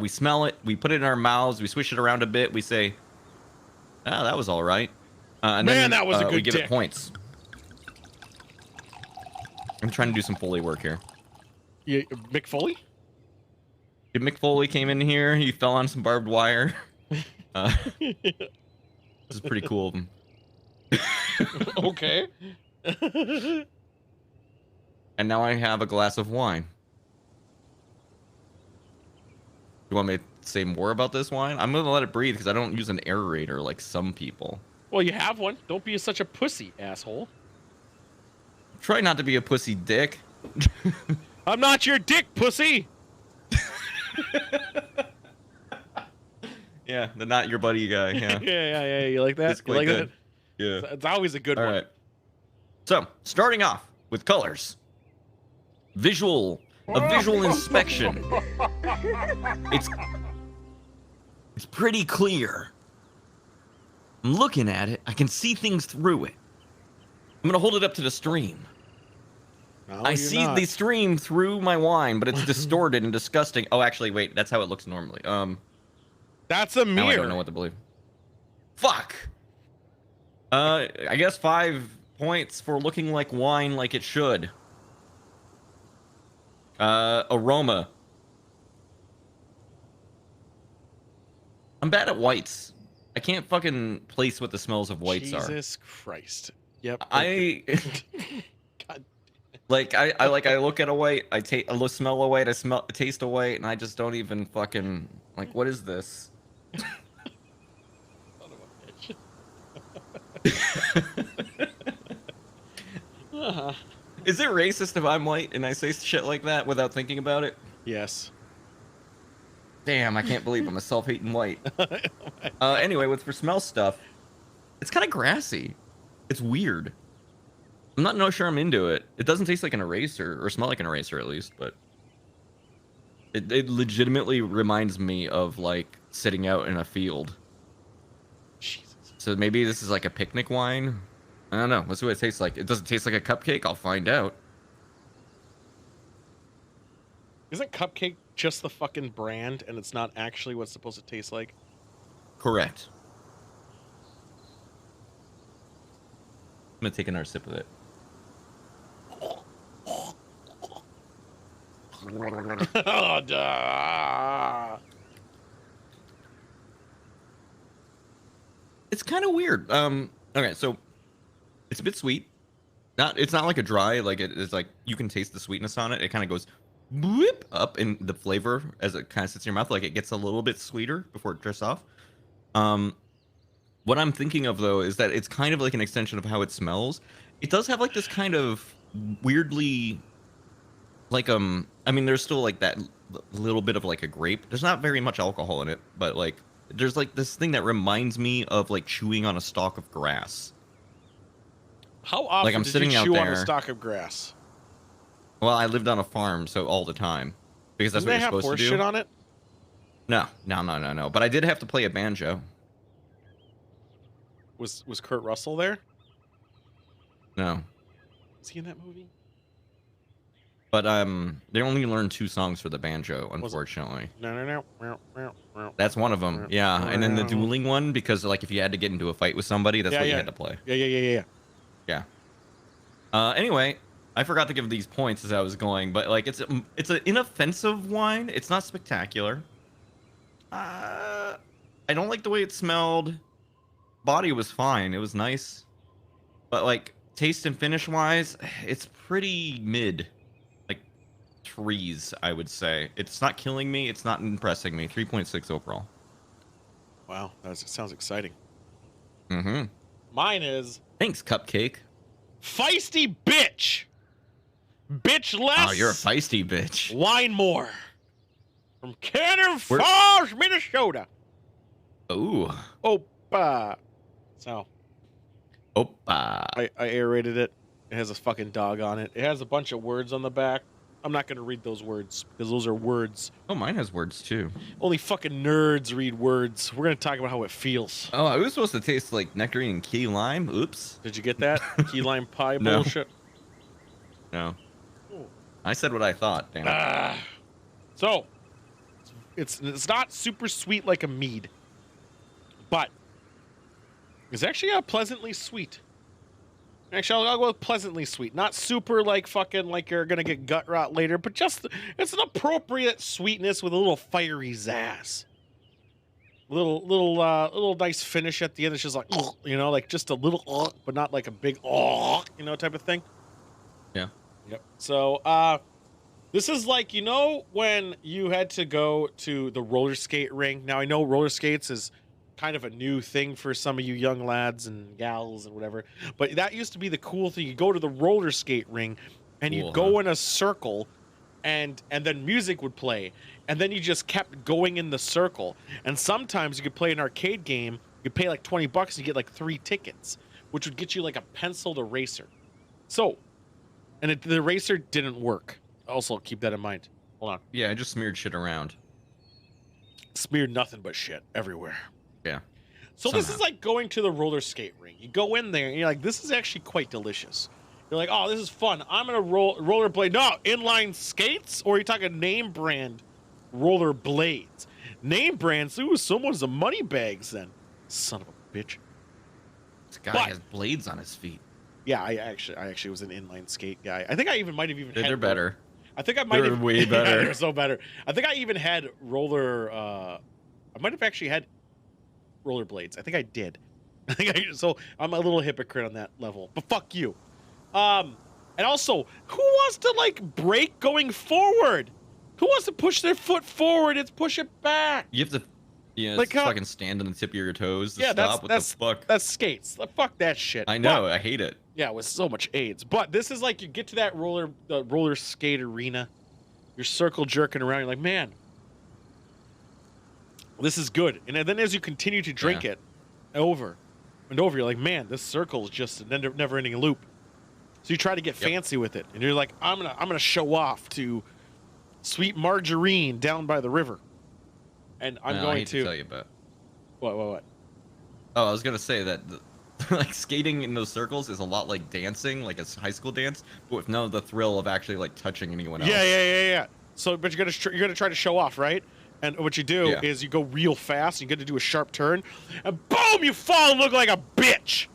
We smell it. We put it in our mouths. We swish it around a bit. We say, "Ah, that was all right." And Man, then that was a good we give dick. it points. I'm trying to do some Foley work here. Yeah, Mick Foley? Mick Foley came in here. He fell on some barbed wire. This is pretty cool of him. Okay. And now I have a glass of wine. You want me to say more about this wine? I'm gonna let it breathe because I don't use an aerator like some people. Well, you have one. Don't be such a pussy, asshole. Try not to be a pussy dick. I'm not your dick, pussy. Yeah, the not your buddy guy. Yeah. yeah. You like that? It's You quite like good. that? Yeah. It's always a good All one. right. So, starting off with colors. A visual inspection. It's pretty clear. I'm looking at it. I can see things through it. I'm gonna hold it up to the stream. No, I you're see not. the stream through my wine, but it's distorted and disgusting. Oh, actually, wait. That's how it looks normally. That's a Now I mirror. don't know what to believe. Fuck. I guess 5 points for looking like wine like it should. Aroma. I'm bad at whites. I can't fucking place what the smells of whites are. Jesus Christ. Yep. I God. I look at a white, I smell a white, I taste a white, and I just don't even fucking like, what is this? Son of a bitch. Is it racist if I'm white and I say shit like that without thinking about it? Yes. Damn, I can't believe I'm a self-hating white. Anyway, for smell stuff, it's kind of grassy. It's weird. I'm not sure I'm into it. It doesn't taste like an eraser, or smell like an eraser at least, but it legitimately reminds me of like sitting out in a field. Jesus. So maybe this is like a picnic wine. I don't know. Let's see what it tastes like. It doesn't taste like a cupcake. I'll find out. Isn't Cupcake just the fucking brand and it's not actually what's supposed to taste like? Correct. I'm gonna take another sip of it. Oh, duh. It's kind of weird. Okay, so it's a bit sweet. It's not like a dry, like it's like you can taste the sweetness on it. It kind of goes whip up in the flavor as it kind of sits in your mouth. Like it gets a little bit sweeter before it drifts off. What I'm thinking of though is that it's kind of like an extension of how it smells. It does have like this kind of weirdly, like I mean, there's still like that little bit of like a grape. There's not very much alcohol in it, but like there's like this thing that reminds me of like chewing on a stalk of grass. How often Like I'm did sitting you out chew on there. a stalk of grass? Well, I lived on a farm, so all the time because that's Doesn't what they you're have supposed horse to do. shit on it? No. But I did have to play a banjo. Was Kurt Russell there? No. Was he in that movie? But they only learned 2 songs for the banjo, unfortunately. No. That's one of them. Yeah, and then the dueling one, because like if you had to get into a fight with somebody, that's what you had to play. Yeah. Anyway, I forgot to give these points as I was going, but like it's an inoffensive wine. It's not spectacular. I don't like the way it smelled. Body was fine. It was nice, but like taste and finish wise, it's pretty mid. Like 3s, I would say. It's not killing me. It's not impressing me. 3.6 overall. Wow, that sounds exciting. Mm-hmm. Mine is Thanks, Cupcake. feisty bitch. Bitch less. Oh, you're a feisty bitch. Wine more. From Cannon Falls, Minnesota. Ooh. Opa. So. Opa. I aerated it. It has a fucking dog on it. It has a bunch of words on the back. I'm not going to read those words because those are words. Oh, mine has words too. Only fucking nerds read words. We're going to talk about how it feels. Oh, I was supposed to taste like nectarine and key lime. Oops. Did you get that? Key lime pie No. bullshit? No. I said what I thought. Damn it. So, it's not super sweet like a mead, but it's actually pleasantly sweet. Actually, I'll go with pleasantly sweet. Not super like fucking like you're gonna get gut rot later, but just it's an appropriate sweetness with a little fiery zazz. Little nice finish at the end. It's just like like just a little but not like a big type of thing. Yeah. Yep. So this is like when you had to go to the roller skate rink. Now I know roller skates is kind of a new thing for some of you young lads and gals and whatever, but that used to be the cool thing. You go to the roller skate ring and you go in a circle and then music would play and then you just kept going in the circle, and sometimes you could play an arcade game. You could pay like $20 and you get like 3 tickets, which would get you like a penciled eraser. So and the eraser didn't work. Also keep that in mind. Hold on. Yeah, I just smeared shit around. Smeared nothing but shit everywhere. Yeah. So this is like going to the roller skate ring. You go in there and you're like, this is actually quite delicious. You're like, oh, this is fun. I'm gonna rollerblade. No, inline skates, or are you talking name brand roller blades? Name brands. Ooh, someone's a money bags then. Son of a bitch. This guy has blades on his feet. Yeah, I actually was an inline skate guy. I think I might have even. They're better. I think I might have way better. Yeah, they're so better. I think I even had roller. I might have actually had rollerblades. I think I did. So I'm a little hypocrite on that level. But fuck you. And also, who wants to like brake going forward? Who wants to push their foot forward? It's push it back. You have to, like fucking stand on the tip of your toes to stop. What the fuck? That's skates. Fuck that shit. I know. I hate it. Yeah, with so much AIDS. But this is like you get to that roller skate arena. You're circle jerking around. You're like, man, this is good. And then as you continue to drink it over and over, you're like, man, this circle is just a never-ending loop. So you try to get fancy with it, and you're like, I'm gonna show off to Sweet Margarine down by the river, and I'm going I hate to tell you about. What? Oh, I was gonna say that like skating in those circles is a lot like dancing, like a high school dance, but with none of the thrill of actually like touching anyone else. Yeah. So, but you're gonna try to show off, right? And what you do is you go real fast. You get to do a sharp turn, and boom, you fall and look like a bitch.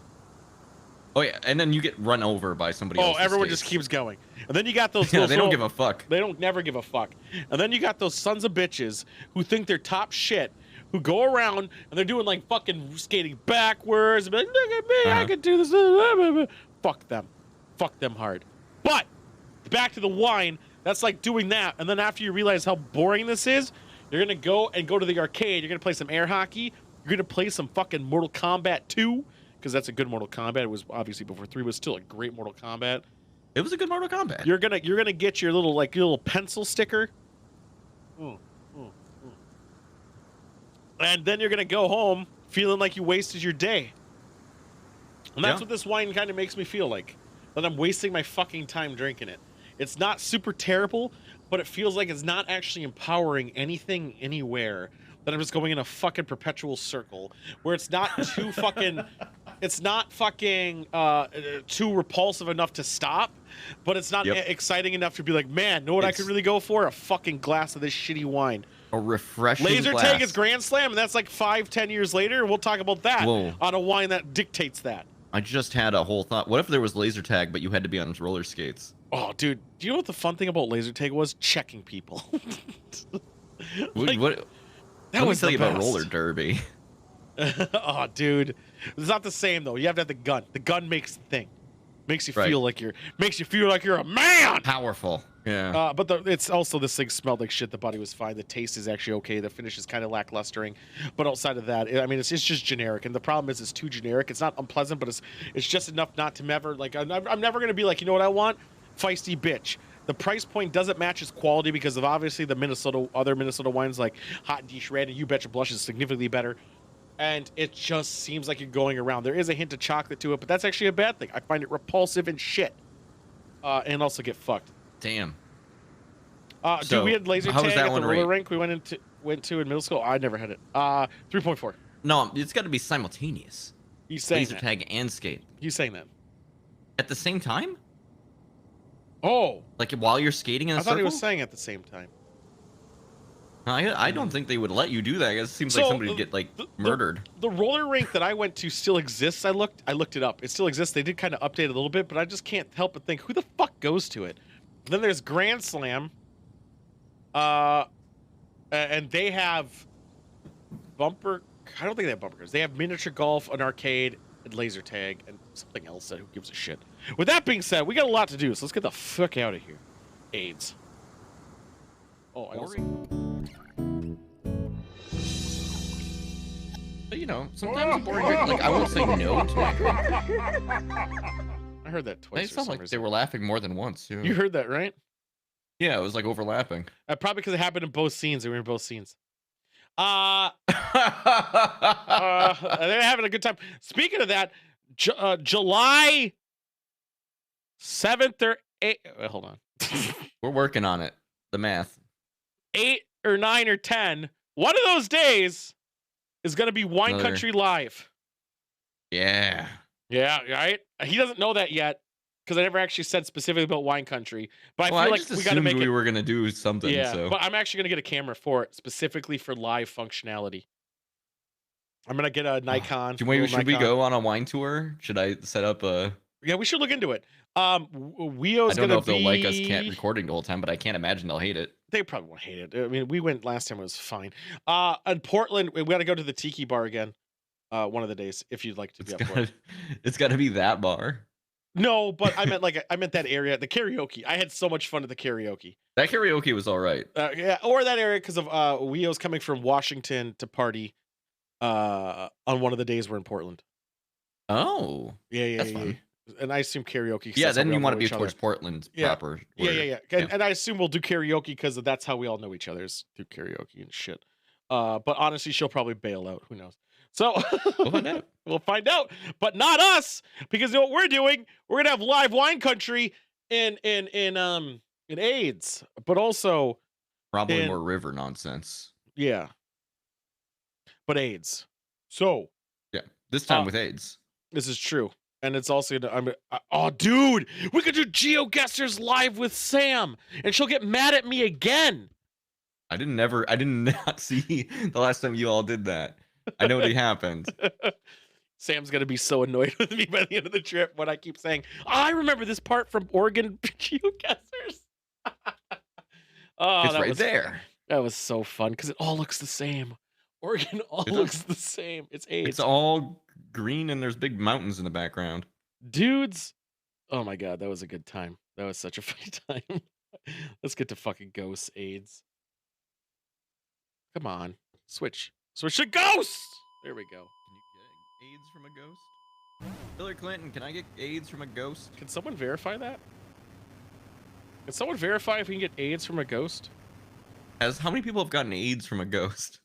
Oh yeah, and then you get run over by somebody else. Oh, everyone just keeps going. And then you got those. They don't give a fuck. They don't never give a fuck. And then you got those sons of bitches who think they're top shit, who go around and they're doing like fucking skating backwards and be like, look at me, I can do this. Fuck them. Fuck them hard. But back to the wine, that's like doing that. And then after you realize how boring this is, you're going to go to the arcade. You're going to play some air hockey. You're going to play some fucking Mortal Kombat 2. Because that's a good Mortal Kombat. It was obviously before 3, but still a great Mortal Kombat. It was a good Mortal Kombat. You're gonna get your little pencil sticker. And then you're gonna go home feeling like you wasted your day. And that's what this wine kind of makes me feel like. That I'm wasting my fucking time drinking it. It's not super terrible, but it feels like it's not actually empowering anything anywhere. That I'm just going in a fucking perpetual circle where it's not too fucking It's not fucking too repulsive enough to stop, but it's not exciting enough to be like, man, know what I could really go for? A fucking glass of this shitty wine. A refreshing Laser glass. tag is Grand Slam, and that's like 5-10 years later. We'll talk about that on a wine that dictates that. I just had a whole thought. What if there was laser tag, but you had to be on roller skates? Oh, dude, do you know what the fun thing about laser tag was? Checking people. Like, what? That was tell you the about best. roller derby. Oh, dude, it's not the same though. You have to have the gun. The gun makes the thing. Makes you feel like you're a man. Powerful. Yeah. But it's also this thing smelled like shit. The body was fine. The taste is actually okay. The finish is kind of lacklustering. But outside of that, I mean, it's just generic. And the problem is, it's too generic. It's not unpleasant, but it's just enough not to never like. I'm never gonna be like, you know what I want? Feisty bitch. The price point doesn't match its quality because of obviously the other Minnesota wines like Hot Dish Red and You Betcha Blush is significantly better. And it just seems like you're going around. There is a hint of chocolate to it, but that's actually a bad thing. I find it repulsive and shit. And also get fucked. Damn. Dude, we had laser tag at the roller rate? rink we went to in middle school. I never had it. 3.4. No, it's got to be simultaneous. He's saying Laser that. tag and skate He's saying that. at the same time. Oh, Like while you're skating in a I thought circle? he was saying at the same time. I don't think they would let you do that. It seems like somebody would get like murdered. The roller rink that I went to still exists. I looked it up. It still exists. They did kind of update it a little bit, but I just can't help but think, who the fuck goes to it? Then there's Grand Slam. And they have bumper. I don't think they have bumper cars. They have miniature golf, an arcade, and laser tag, and something else that who gives a shit. With that being said, we got a lot to do, so let's get the fuck out of here. AIDS. Oh, I also... But, you know, sometimes a boring drink, like I won't say no to my drink. I heard that twice. They sound like they were laughing more than once. Too. You heard that, right? Yeah, it was like overlapping. Probably because it happened in both scenes. They were in both scenes. They're having a good time. Speaking of that, July 7th or 8th. Wait, hold on. We're working on it. The math. 8 or 9 or 10. One of those days is going to be Wine Country Live. Yeah. Yeah, right? He doesn't know that yet because I never actually said specifically about Wine Country. But I feel like we got to make it. We were going to do something. Yeah, so. but I'm actually going to get a camera for it specifically for live functionality. I'm going to get a Nikon. Should we go on a wine tour? Should I set up a... Yeah, we should look into it. I Wio's don't know if they'll they'll like us recording the whole time, but I can't imagine they'll hate it. They probably won't hate it. I mean, we went last time; it was fine. In Portland, we got to go to the Tiki Bar again. One of the days, if you'd like to be up for it. It's got to be that bar. No, but I meant that area, the karaoke. I had so much fun at the karaoke. That karaoke was all right. Yeah, or that area because of Wio's coming from Washington to party on one of the days we're in Portland. Oh, yeah. Fun. And I assume karaoke. Yeah, then you want to be towards Portland proper. Yeah. And I assume we'll do karaoke because that's how we all know each other is through karaoke and shit. But honestly, she'll probably bail out. Who knows? So we'll find out. We'll find out, but not us, because you know what we're doing? We're gonna have live Wine Country in AIDS, but also probably more river nonsense. Yeah, but AIDS. So yeah, this time with AIDS. This is true. And it's also, oh, dude, we could do GeoGuessrs live with Sam, and she'll get mad at me again. I did not see the last time you all did that. I know it happened. Sam's going to be so annoyed with me by the end of the trip when I keep saying, I remember this part from Oregon GeoGuessrs. It's right there. That was so fun because it all looks the same. Oregon looks the same. It's AIDS. It's all green and there's big mountains in the background. Dudes. Oh my God, that was a good time. That was such a funny time. Let's get to fucking ghosts, AIDS. Come on. Switch to ghosts! There we go. Can you get AIDS from a ghost? Hillary Clinton, can I get AIDS from a ghost? Can someone verify that? Can someone verify if we can get AIDS from a ghost? How many people have gotten AIDS from a ghost?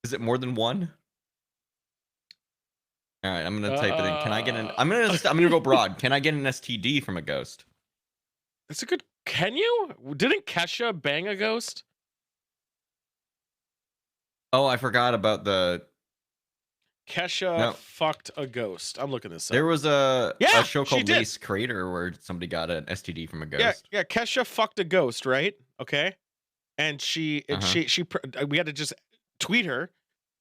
Is it more than one? All right, I'm gonna type it in. Can I get an? I'm gonna go broad. Can I get an STD from a ghost? That's a good. Can you? Didn't Kesha bang a ghost? Oh, I forgot about the. Kesha fucked a ghost. I'm looking this up. There was a show called did. Lace Crater where somebody got an STD from a Yeah, ghost. yeah. Kesha fucked a ghost, right? Okay, and she we had to just tweet her.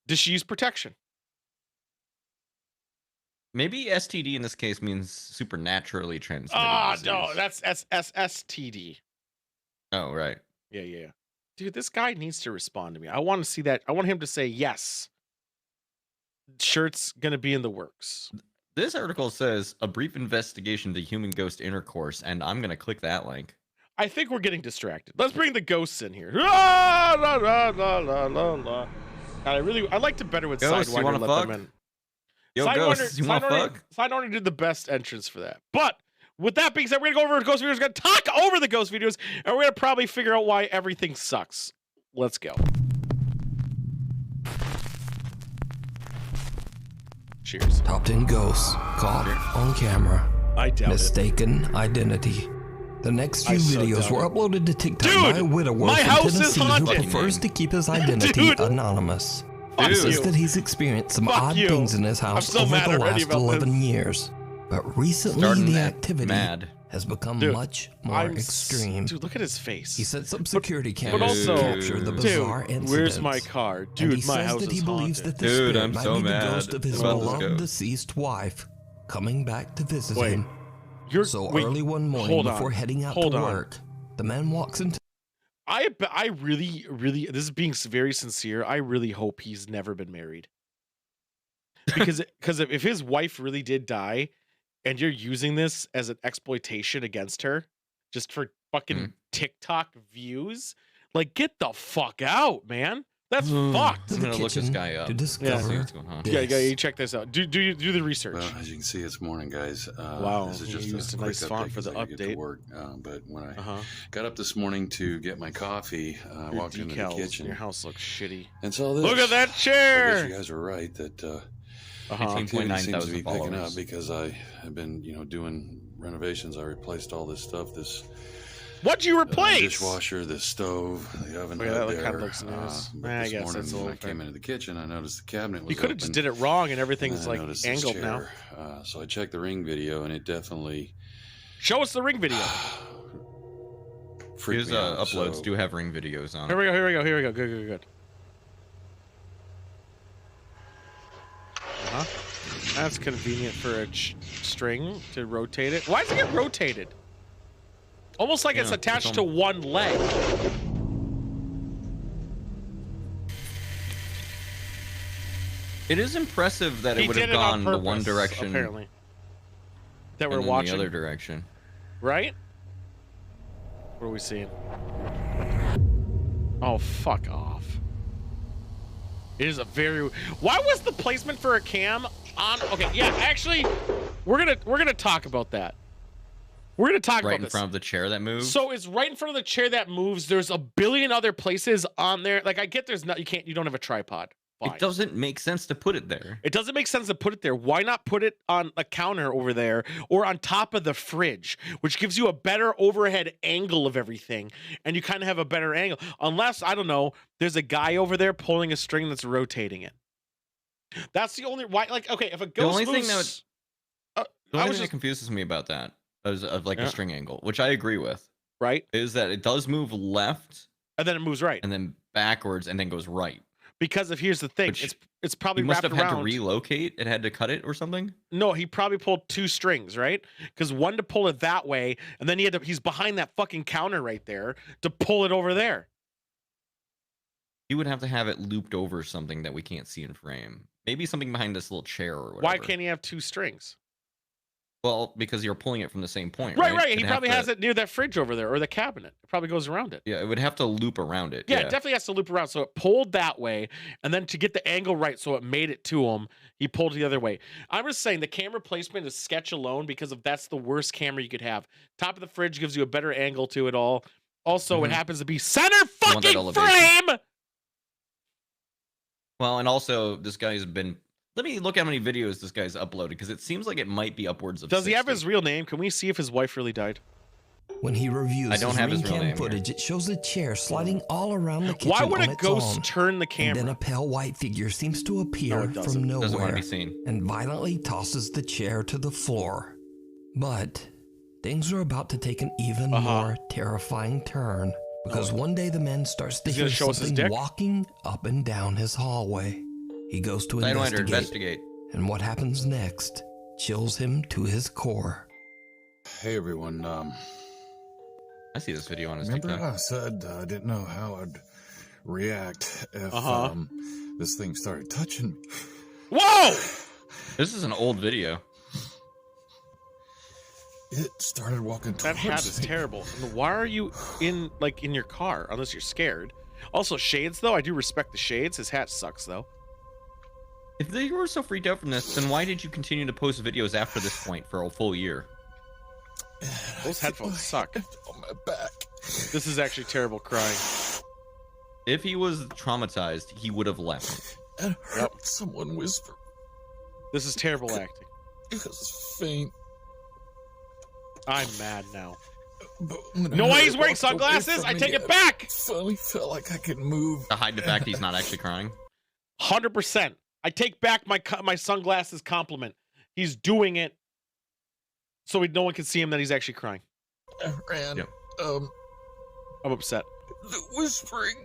Does she use protection? Maybe STD in this case means supernaturally transmitted. Ah, disease. no, that's SSTD. Oh, right. Yeah. Dude, this guy needs to respond to me. I want to see that. I want him to say yes. Shirt's gonna be in the works. This article says a brief investigation into human ghost intercourse, and I'm gonna click that link. I think we're getting distracted. Let's bring the ghosts in here. La, la, la, la, la, la, la. I liked it better with Ghosts, you Sidewinder wanna let fuck? them in. Yo, ghosts, you want to fuck? Sidewinder did the best entrance for that. But with that being said, we're gonna go over to ghost videos. We're gonna talk over the ghost videos, and we're gonna probably figure out why everything sucks. Let's go. Cheers. Top 10 ghosts caught on camera. I doubt Mistaken identity. The next few videos were uploaded to TikTok by a widower my from house is Tennessee who haunted. prefers to keep his identity anonymous. He says that he's experienced some odd things in his house so over mad the already last about 11 this. years. But recently Starting the that activity mad. has become Dude, much more extreme. Dude, look at his face. He set some security cameras also- to capture the bizarre incidents. Where's my car? And Dude, he my says house that he is believes haunted. that the Dude, spirit I'm might so be the mad ghost of his about this beloved ghost. deceased wife coming back to visit Wait, him. So wait, early one morning hold on, before heading out hold to on. work, the man walks into I really, this is being very sincere. I really hope he's never been married. Because if his wife really did die and you're using this as an exploitation against her just for fucking TikTok views, like get the fuck out, man. That's fucked. to I'm the gonna look this kitchen guy up. to See discover what's going on. Yeah, this. you check this out. Do the research. Well, as you can see, it's morning, guys. Wow, this is you just used a quick nice font update for the 'cause I gotta get update. to work. But when I Uh-huh. got up this morning to get my coffee, I Your walked into the decals in kitchen your house looks shitty. and saw this. Look at that I guess chair. you guys were right that Uh-huh. 18.9 activity seems to be thousand picking up followers. because I have been, doing renovations. I replaced all this stuff. This What'd you replace? dishwasher, the stove, the oven Oh, yeah, hood that there. kind of looks nice. But I this guess morning that's a when I little came fair. into the kitchen, I noticed the cabinet was You could have just open. did it wrong and And everything's then I like noticed this angled now. chair. So I checked the Ring video, and it definitely Show us the Ring video. freaked His me out. uploads So- do have Ring videos on. Here we go. Good. Uh-huh. That's convenient for a string to rotate it. Why does it get rotated? Almost like it's Yeah, attached it's to one leg. It is impressive that He it would did have it on gone the purpose, one direction apparently. That and we're then watching, the other direction. right? What are we seeing? Oh, fuck off. It is a very... Why was the placement for a cam on... Okay, yeah, actually, we're gonna talk about that. We're gonna talk Right about in this. front of the chair that moves. So it's right in front of the chair that moves. There's a billion other places on there. Like I get there's not you don't have a tripod. Fine. It doesn't make sense to put it there. It doesn't make sense to put it there. Why not put it on a counter over there or on top of the fridge, which gives you a better overhead angle of everything, and you kind of have a better angle. Unless, I don't know, there's a guy over there pulling a string that's rotating it. That's the only why. Like, okay, if a ghost only thing moves, that The I only was thing just that confuses me about that is of like Yeah. a string angle, which I agree with, right, is that it does move left and then it moves right. and then backwards and then goes right. Because here's the thing, Which it's probably He must wrapped have had around. to relocate. It had to cut it or something. No, he probably pulled two strings, right? Because one to pull it that way, and then he's behind that fucking counter right there to pull it over there. He would have to have it looped over something that we can't see in frame. Maybe something behind this little chair or whatever. Why can't he have two strings? Well, because you're pulling it from the same point, Right. right? He It'd probably have has to- it near that fridge over there or the cabinet. It probably goes around it. Yeah, it would have to loop around it. Yeah, it definitely has to loop around. So it pulled that way, and then to get the angle right so it made it to him, he pulled the other way. I'm just saying the camera placement is sketch alone because that's the worst camera you could have. Top of the fridge gives you a better angle to it all. Also, it happens to be center want that fucking elevation. frame! Well, and also this guy's been. Let me look how many videos this guy's uploaded because it seems like it might be upwards of. Does he have 60. his real name? Can we see if his wife really died? When he reviews I don't his have his ring real cam name footage, it shows a chair sliding all around the kitchen. Why would on a its ghost own. turn the And camera? then a pale white figure seems to appear it doesn't. from Doesn't want to nowhere be seen. and violently tosses the chair to the floor. But things are about to take an even more terrifying turn, because one day the man starts to He's gonna hear show us his something dick? walking up and down his hallway. He goes to Sidewinder, investigate, and what happens next chills him to his core. Hey everyone, I see this video on his remember TikTok. I said I didn't know how I'd react if this thing started touching me. Whoa! This is an old video. It started walking That towards hat is me. terrible. And why are you in your car? Unless you're scared. Also, shades though. I do respect the shades. His hat sucks though. If they were so freaked out from this, then why did you continue to post videos after this point for a full year? Those headphones suck. On my back. This is actually terrible crying. If he was traumatized, he would have left. And I heard someone whisper. This is terrible acting. It was faint. I'm mad now. But when I No, why heard he's it wearing walked away sunglasses? from I me, take it back. Finally felt like I could move. To hide the fact he's not actually crying. 100%. I take back my sunglasses compliment. He's doing it so no one can see him that he's actually crying. I ran. Yep. I'm upset. The whispering.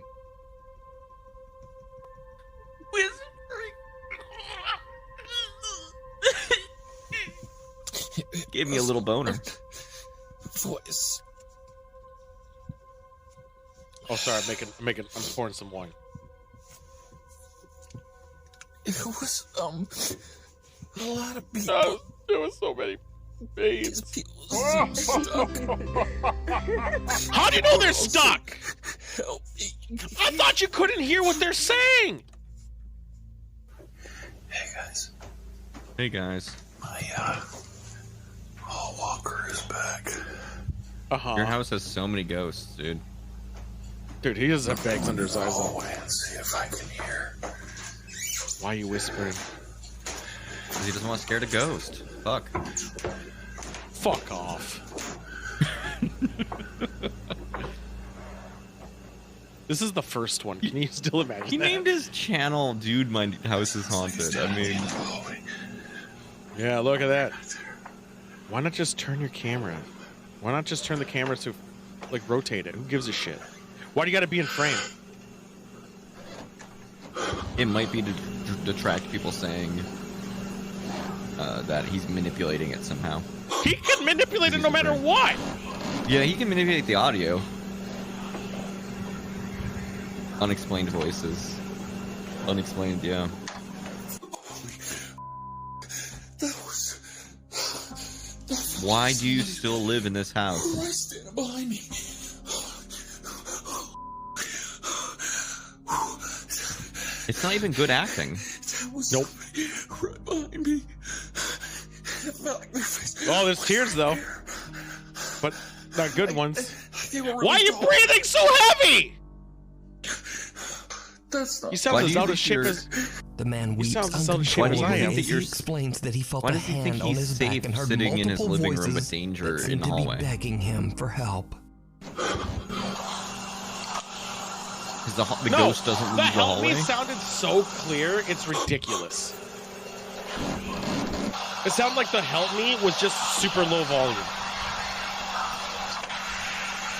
Gave me a little boner. Voice. Oh, sorry. I'm pouring some wine. It was a lot of people. There was so many These babes. people seem stuck. How do you know they're stuck? Help me. I thought you couldn't hear what they're saying. Hey guys, Hey guys, my hall walker is back. your house has so many ghosts, dude. Dude, he doesn't have bags under his eyes. Though. Hallway and see if I can hear. Why are you whispering? 'Cause he doesn't want to scare the ghost. Fuck. Fuck off. This is the first one. Can you still imagine He that? named his channel "Dude, My House is Haunted." I mean, Yeah, look at that. Why not just turn your camera? Why not just turn the camera to, like, rotate it? Who gives a shit? Why do you got to be in frame? it might be to detract people saying that he's manipulating it somehow. He can manipulate it no matter what. Yeah, he can manipulate the audio. Unexplained voices. Unexplained, yeah. That was. Why do you still live in this house? Right standing behind me. It's not even good acting. That was Nope. right behind me. It felt like their face. Oh, there's tears though, but not good ones. They were Why are you really breathing so heavy? That's not. You Why sound do as you out of think shape you're- as. The man weeps sound as out of shape as I uncontrollably am. as That he you're- explains that he felt Why a does he think hand on he's his back safe and heard sitting in his multiple living room with voices danger that in seemed the to be hallway? begging him for help. Because the No, ghost doesn't the leave the help me hallway? sounded so clear, it's ridiculous. It sounded like the help me was just super low volume.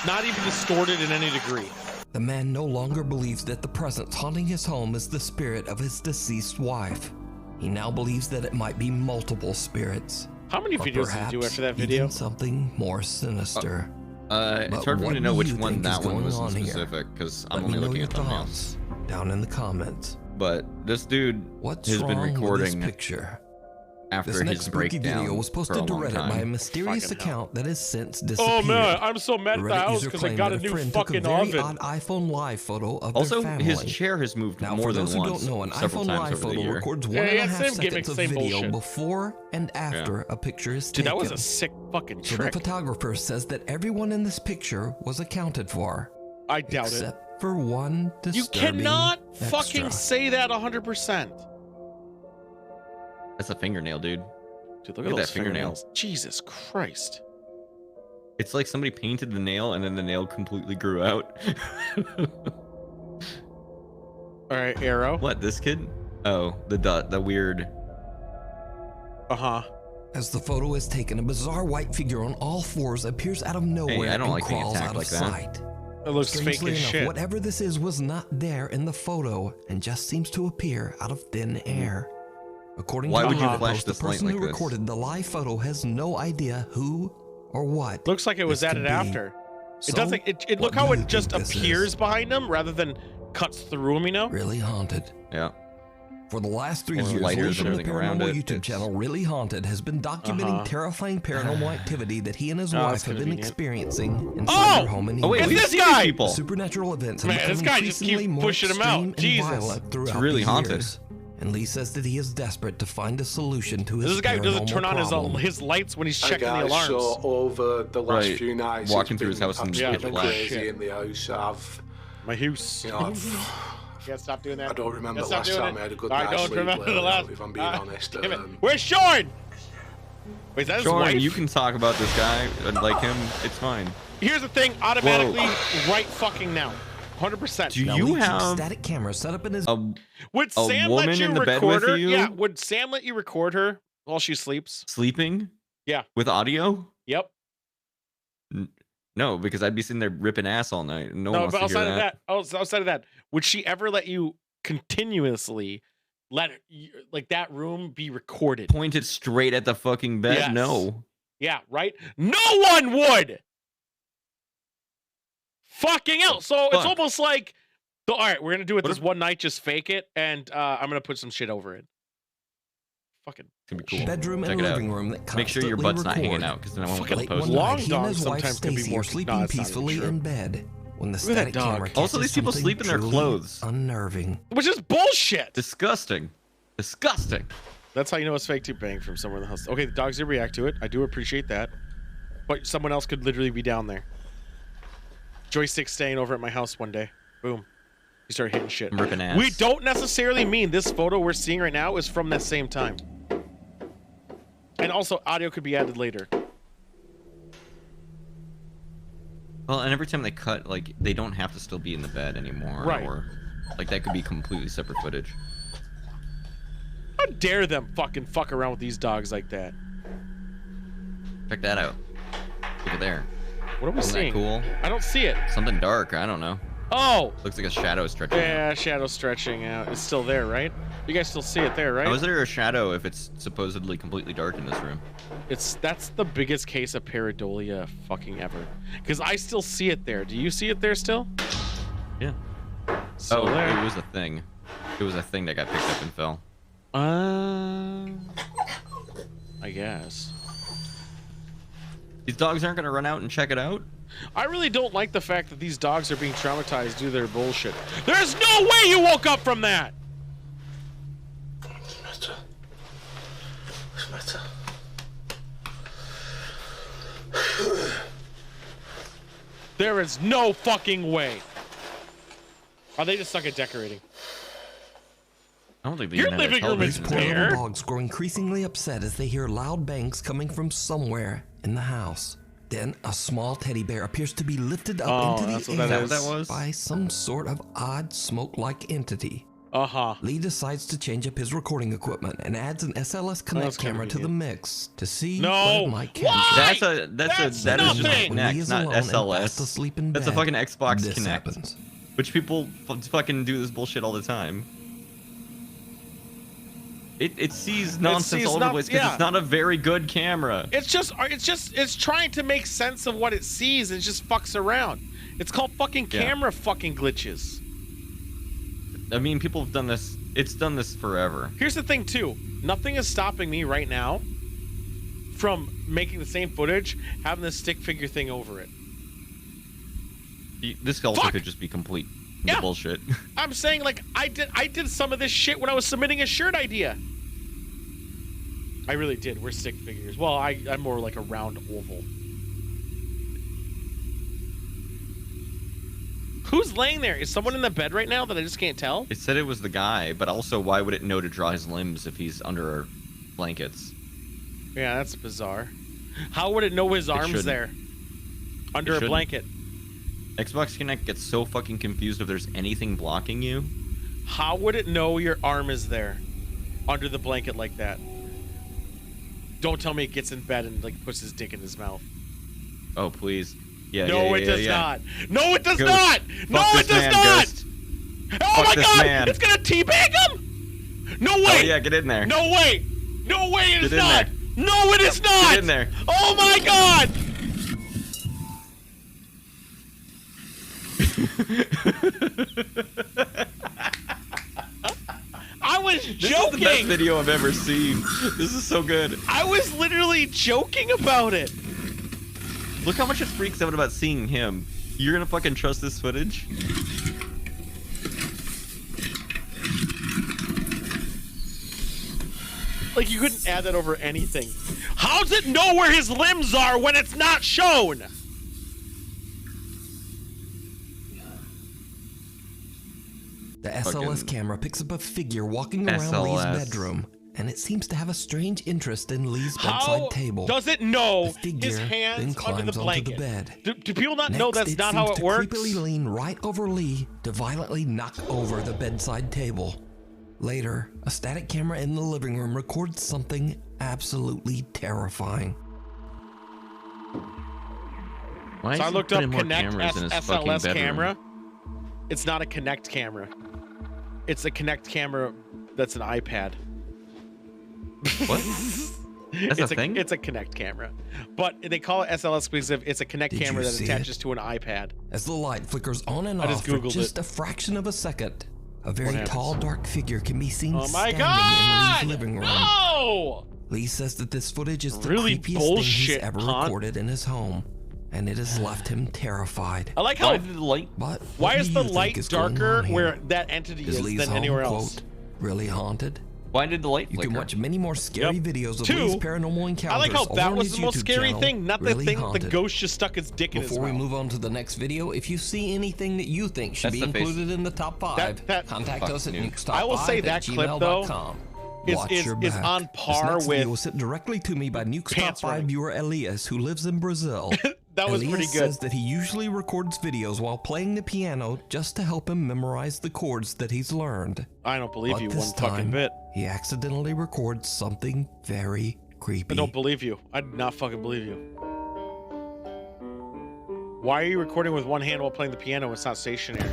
Not even distorted in any degree. The man no longer believes that the presence haunting his home is the spirit of his deceased wife. He now believes that it might be multiple spirits. How many Or videos did you do after that even video? something more sinister. It's But hard for me what to know do which you one think is that one going was in on here? specific, because I'm Let only me know looking your at thumbnails. thoughts down in the comments. But this dude What's has been wrong with recording this picture? after This his next spooky breakdown video was for a posted to long Reddit by a time. mysterious Fucking hell. account that has since disappeared. Oh man, I'm so mad The at the Reddit house user because I claimed got that a new friend took fucking very oven. odd iPhone live photo of Also, their family. his chair has moved Now, more for than those who once, don't know, an several iPhone times live over the photo year. records Yeah, 1.5 same seconds gimmick, of same video bullshit. before and after a picture is Dude, taken. that was a sick fucking So the trick. photographer says that everyone in this picture was accounted for, I doubt it. except for one You disturbing cannot fucking extra. say that 100%. That's a fingernail, dude. Dude, look Look at at those that fingernail. fingernails. Jesus Christ. It's like somebody painted the nail and then the nail completely grew out. All right, arrow. What, this kid? Oh, the weird. Uh-huh. As the photo is taken, a bizarre white figure on all fours appears out of nowhere I don't and like being crawls attacked out of like that. sight. It looks fake Strangely as enough, shit. whatever this is was not there in the photo and just seems to appear out of thin air. According Why to would the you post, flash the this light person like who this? recorded the live photo has no idea who or what. Looks like it was this added could be. after. So, It doesn't. It look what how do it you just think this appears is? behind him rather than cuts through him. You know. Really Haunted. Yeah. For the last 3 All the years, lighters Lee and from the everything around paranormal it, YouTube it's- channel Really Haunted has been documenting terrifying paranormal activity that he and his Oh, wife that's have been convenient. experiencing inside their home in Oh wait, England. we've this seen guy! these people. Supernatural events have Man, become this guy just increasingly keep more pushing him extreme out. and Jesus. violent throughout It's really the haunted. years. And Lee says that he is desperate to find a solution to his This guy doesn't paranormal turn on problem. his lights when he's Hey checking the guys, alarms. so over the last Right. few nights, Walking it's through his been house in Yeah, absolutely pitch black. crazy Shit. in the house. My house. You know, Yeah, stop doing that. I don't remember Yeah, the stop last doing time it. I had a good I night's don't sleep remember the lately, last. if I'm being honest. Damn it. Where's Sean? Wait, is that his Sean, wife? you can talk about this guy and like him. It's fine. Here's the thing, automatically, right fucking now. 100%. Do Now, you Lee keeps have static cameras set up in his a Would a Sam woman let you in the bed record with her? you? Yeah, would Sam let you record her while she sleeps? sleeping? Yeah. With audio? Yep. No, because I'd be sitting there ripping ass all night. No one No, wants but to outside hear of that. that, outside of that, would she ever let you continuously let like that room be recorded? Point it straight at the fucking bed? Yes. No. Yeah, right? No one would. Fucking hell. So it's Fuck. almost like, all right, we're gonna do it What this if- one night, just fake it, and I'm gonna put some shit over it. Fucking It's gonna be cool. bedroom Check and it out. living room that Make sure your constantly butt's not hanging record. out, because then I won't Fucking get Late posted. one Long night, he and dogs his wife sometimes can be Stacy more- are sleeping no, it's not even peacefully true. in bed when the Look at that static dog. camera Also, catches these people something sleep in their truly clothes. Unnerving. which is bullshit. Disgusting. Disgusting. That's how you know it's fake too. Bang from somewhere in the house. Okay, the dogs did react to it. I do appreciate that. But someone else could literally be down there. Joystick staying over at my house one day. Boom. He started hitting shit. I'm ripping ass. We don't necessarily mean this photo we're seeing right now is from that same time. And also, audio could be added later. Well, and every time they cut, like, they don't have to still be in the bed anymore. Right. Or, like, that could be completely separate footage. How dare them fucking fuck around with these dogs like that? Check that out. Over there. What are we Isn't seeing? that cool? I don't see it. Something dark. I don't know. Oh! Looks like a shadow stretching out. Yeah, shadow stretching out. It's still there, right? You guys still see it there, right? How is there a shadow if it's supposedly completely dark in this room? That's the biggest case of pareidolia fucking ever. Because I still see it there. Do you see it there still? Yeah. So Oh, there. it was a thing. It was a thing that got picked up and fell. I guess. These dogs aren't gonna run out and check it out? I really don't like the fact that these dogs are being traumatized due to their bullshit. There's no way you woke up from that! What's the matter? What's the matter? There is no fucking way. Are they just suck at decorating? I don't think they Your even have a living room is television. Poor bare. little dogs grow increasingly upset as they hear loud bangs coming from somewhere in the house. Then a small teddy bear appears to be lifted up Oh, into that's the what that air is. That was? by some sort of odd smoke-like entity. Uh-huh. Lee decides to change up his recording equipment and adds an SLS Connect that's camera to the convenient. mix to see No! what it might capture. Why? That is nothing! just When Lee Kinect, is not alone and fast SLS. asleep in That's a bed, fucking Xbox this Kinect. happens. Which people fucking do this bullshit all the time. It sees nonsense sees all over the place because yeah. it's not a very good camera. It's trying to make sense of what it sees and it just fucks around. It's called fucking Yeah. camera fucking glitches. I mean, people have done this. It's done this forever. Here's the thing too. Nothing is stopping me right now from making the same footage, having this stick figure thing over it. This also Fuck! could just be complete Yeah. bullshit. I'm saying like I did some of this shit when I was submitting a shirt idea. I really did. We're stick figures. Well, I'm more like a round oval. Who's laying there? Is someone in the bed right now that I just can't tell? It said it was the guy, but also why would it know to draw his limbs if he's under blankets? Yeah, that's bizarre. How would it know his arms shouldn't. there? Under a blanket. Xbox Connect gets so fucking confused if there's anything blocking you. How would it know your arm is there under the blanket like that? Don't tell me it gets in bed and like puts his dick in his mouth. Oh, please. Yeah, no, it does not. No, it does not. No, it does not. Ghost. Oh Fuck my God! man. It's gonna teabag him. No way. Oh yeah, get in there. No way. No way. It is Get in not. there. No, it is not. Get in there. Oh my God. I was joking. This is the best video I've ever seen. This is so good. I was literally joking about it. Look how much it freaks out about seeing him. You're gonna fucking trust this footage? Like, you couldn't add that over anything. How does it know where his limbs are when it's not shown? The SLS camera picks up a figure walking around Lee's bedroom, and it seems to have a strange interest in Lee's bedside table. Does it know the figure his hands then climbs under the blanket? onto the bed. Do people not Next, know that's not how it works? Creepily lean right over Lee to violently knock over the bedside table. Later, a static camera in the living room records something absolutely terrifying. Why So is I he looked up putting more Connect cameras in his fucking SLS bedroom? camera. It's not a Connect camera. It's a Connect camera that's an iPad. What? That's it's a thing? It's a Connect camera. But they call it SLS because it's a Connect Did camera you that see attaches it? to an iPad. As the light flickers on and I just off for Googled just it. a fraction of a second, a very happens? tall, dark figure can be seen Oh my standing God! in Lee's living room. No! Lee says that this footage is the Really creepiest thing he's bullshit, ever huh? recorded in his home, and it has left him terrified. I like Why how. did the light? But Why what is do the you think light is going darker on here? where that entity Is is Lee's than home, anywhere else? quote, really haunted? Why did the light You flicker? can watch many more scary Yep. videos of Two, Lee's paranormal encounters I like how over that on was his the most YouTube scary channel, thing, not the Really thing that the Haunted. ghost just stuck its dick in his Before we mouth. move on to the next video, if you see anything that you think should That's be the face. included in the top 5, That- contact us at Fuck nukestop5 I will say that clip, though, Watch is your is back. on par this next with video was sent directly to me by Nukes Top pants 5 running. viewer Elias, who lives in Brazil. That was Elias pretty good. says that he usually records videos while playing the piano just to help him memorize the chords that he's learned. I don't believe But you this one fucking time, bit. he accidentally records something very creepy. I don't believe you. I do not fucking believe you. Why are you recording with one hand while playing the piano? It's not stationary.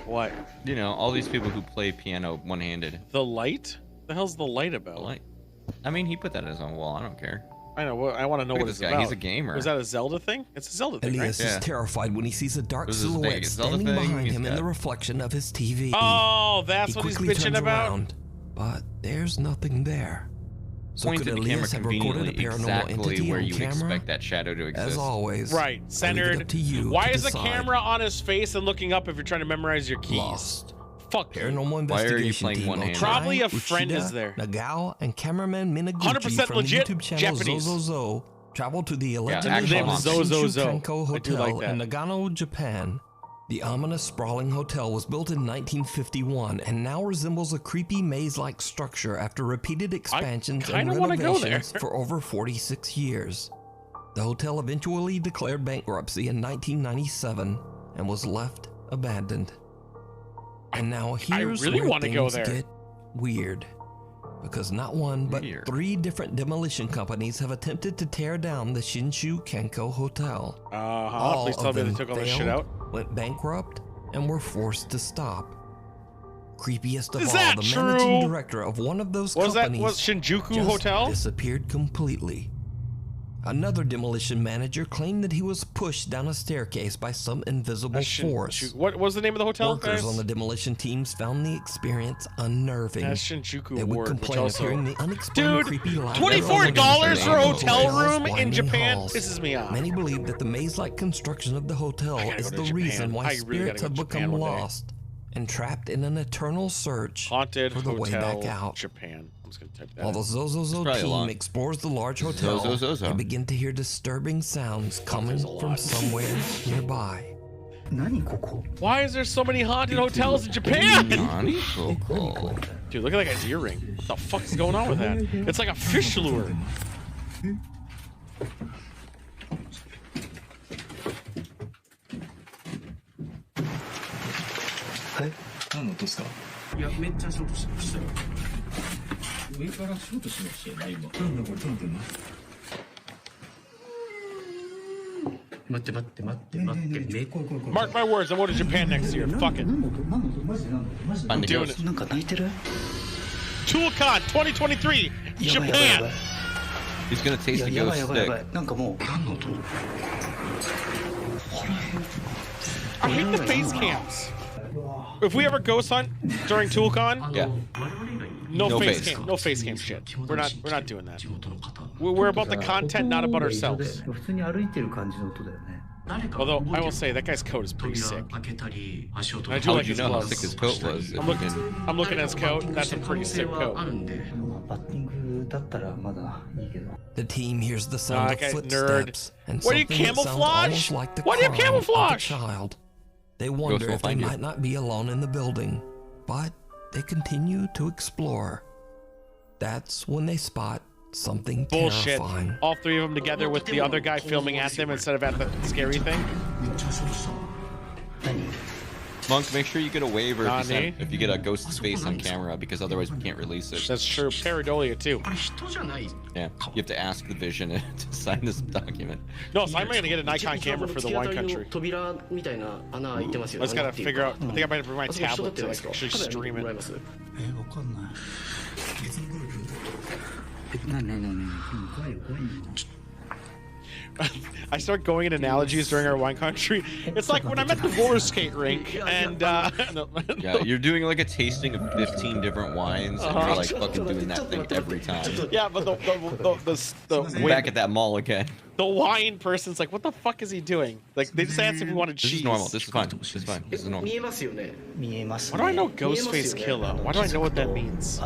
What? You know, all these people who play piano one-handed. The light? The hell's the light about? The light. I mean, he put that on his own wall. I don't care. I know. I want to know Look at what this it's guy. about. He's a gamer. Was that a Zelda thing? It's a Zelda thing, Elias right? Yeah. is terrified when he sees a dark This is his silhouette thing. It's Zelda standing thing. behind He's him in got- the reflection of his TV. Oh, that's he what he's quickly bitching turns about. around, but there's nothing there. So Point could to the camera Elias have recorded a conveniently paranormal exactly entity where on you would camera? expect that shadow to exist. As always, Right, I leave it centered. up to you Why to is the decide. camera on his face and looking up if you're trying to memorize your keys? Lost? Fuck you. Paranormal Why are you investigation playing team one-handed? Otai, Probably a friend Uchida, is there. Nagao and cameraman Minaguchi 100% from legit the YouTube channel Japanese. Zozozo traveled to the allegedly actual haunted monster. Zozozo. Shinjuku I do Hotel like that. in Nagano, Japan. The ominous, sprawling hotel was built in 1951 and now resembles a creepy maze-like structure after repeated expansions and kinda wanna go there. renovations for over 46 years. The hotel eventually declared bankruptcy in 1997 and was left abandoned. And now here's really where wanna go things there. get weird. Because not one, but Weird. 3 different demolition companies have attempted to tear down the Shinshu Kenko Hotel. All Please tell of me they them took all this failed, shit out. went bankrupt, and were forced to stop. Creepiest of Is all, that the true? managing director of one of those Was companies Shinjuku just Hotel? disappeared completely. Another demolition manager claimed that he was pushed down a staircase by some invisible force. What was the name of the hotel, Workers guys? on the demolition teams found the experience unnerving. That's Shinjuku They would Ward, which complain of also... hearing the unexplained Dude, creepy loud $24 for a rumble hotel in the room in winding Japan halls. pisses me off. Many believe that the maze-like construction of the hotel gotta is go the to reason Japan. why I really spirits gotta go have to Japan become one day. lost and trapped in an eternal search Haunted for the way Hotel back out. Japan. I'm just gonna type that. While the in. Zozozo probably a team lot. explores the large hotel, Zozozo. they begin to hear disturbing sounds coming there's a from lot. somewhere nearby. Why is there so many haunted hotels in Japan? Nani? Cool. Dude, look at that guy's earring. What the fuck is going on with that? It's like a fish lure. ですか？いや、めっちゃショートしたよ。上からショートしましたよね、今。なんだこれ、ちょっと待って待って待って待って。Mark my words, I'm going to Japan next year. Fuck it. I'm doing it. なんか泣いてる？ ToolCon 2023 Japan. He's gonna taste the ghost stick. なんかもう何の音？ I hate the face cams. If we ever ghost hunt during ToolCon, Yeah. no face cam, no face cam shit. We're not doing that. We're about the content, not about ourselves. 普通に歩いてる感じの音だよね。 Although I will say that guy's coat is pretty sick. I do How like would you his know how gloves. sick his coat was? If you can... I'm looking at his coat. That's a pretty sick coat. バッティングだったらまだいいけど。 The team hears the sound of that guy's footsteps and Why do you something that sounds camouflage? almost like the Why do you crying of a camouflage? child. They wonder will if they find you. might not be alone in the building, but they continue to explore. That's when they spot something Bullshit. terrifying. All three of them together with the other guy filming at them instead of at the scary thing. Monk, make sure you get a waiver Nani? if you get a ghost's face on camera, because otherwise we can't release it. That's true. Pareidolia too. Yeah, you have to ask the Vision to sign this document. No, so I'm gonna get a Nikon camera for the wine country. I just gotta figure out. I think I might have to bring my tablet to like actually stream it. わかんない。何怖いよ怖いよ。 I start going in analogies during our wine country. It's like when I'm at the roller skate rink and Yeah, you're doing like a tasting of 15 different wines, and you're like fucking doing that thing every time. yeah, but the Back at that mall again. the wine person's like, what the fuck is he doing? Like they just asked if we wanted This cheese. is normal. This is fine. This is fine. This is normal. 見えますね。 Why do I know Ghostface Killer? Why do I know what that means?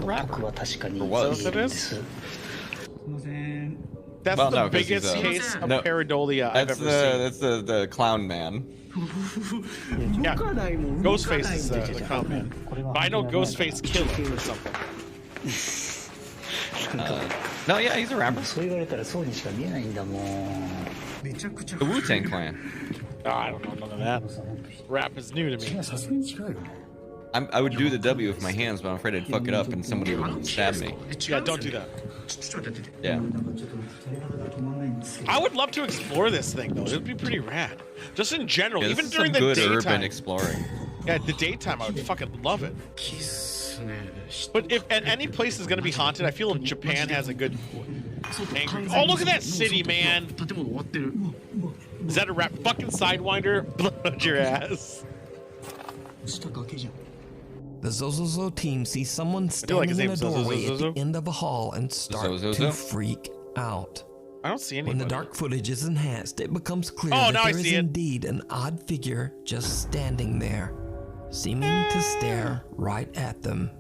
僕は確かに For what? 見えるんです。 That's Well, the no, 'cause biggest he's, case of no, pareidolia I've That's ever seen. that's the clown man. Yeah, Ghostface is the clown man. But I know Ghostface Killer or something. No, yeah, he's a rapper. そう言われたらそうにしか見えないんだもん。 The Wu-Tang Clan. Oh, I don't know none of that. Rap is new to me. さすがに近いよね。 I would do the W with my hands, but I'm afraid I'd fuck it up and somebody would stab me. Yeah, don't do that. Yeah. I would love to explore this thing though. It would be pretty rad. Just in general, Yeah, even this is some during the good urban daytime. exploring. Yeah, the daytime I would fucking love it. But if at any place is gonna be haunted, I feel Japan has a good angry. Oh, look at that city, man! Is that a rap fucking sidewinder? Blood your ass. The Zozozo team sees someone do like his standing in a name, doorway at Zozozo. the end of a hall and start to Zozozo? freak out. I don't see When anybody. the dark footage is enhanced, it becomes clear Oh, that now I there is see it. indeed an odd figure just standing there, seeming to stare right at them.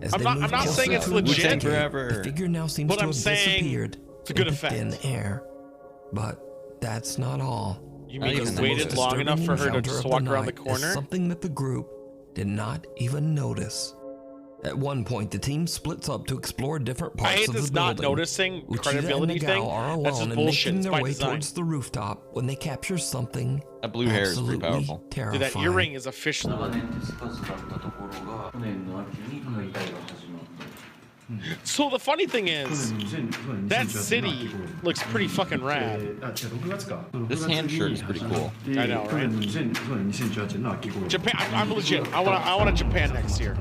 As I'm they not- move I'm not closer saying it's to legit. investigate, Wu-Tang forever. The figure now seems But to I'm have saying disappeared it's a good into effect. thin air. But that's not all. You Not mean even you the waited most long enough for her to Encounter just of walk the around the night is corner? something that the group did not even notice. At one point, the team splits up to explore different I parts hate of this the not building. noticing Uchida credibility and thing. Nagao are That's just alone and bullshit. making It's their by way design. towards the rooftop when they capture something That blue hair is pretty absolutely powerful. Dude, terrifying. that earring is officially. So the funny thing is, that city looks pretty fucking rad. This hand shirt is pretty cool. I know, right? Japan, I'm legit. I want a Japan next year.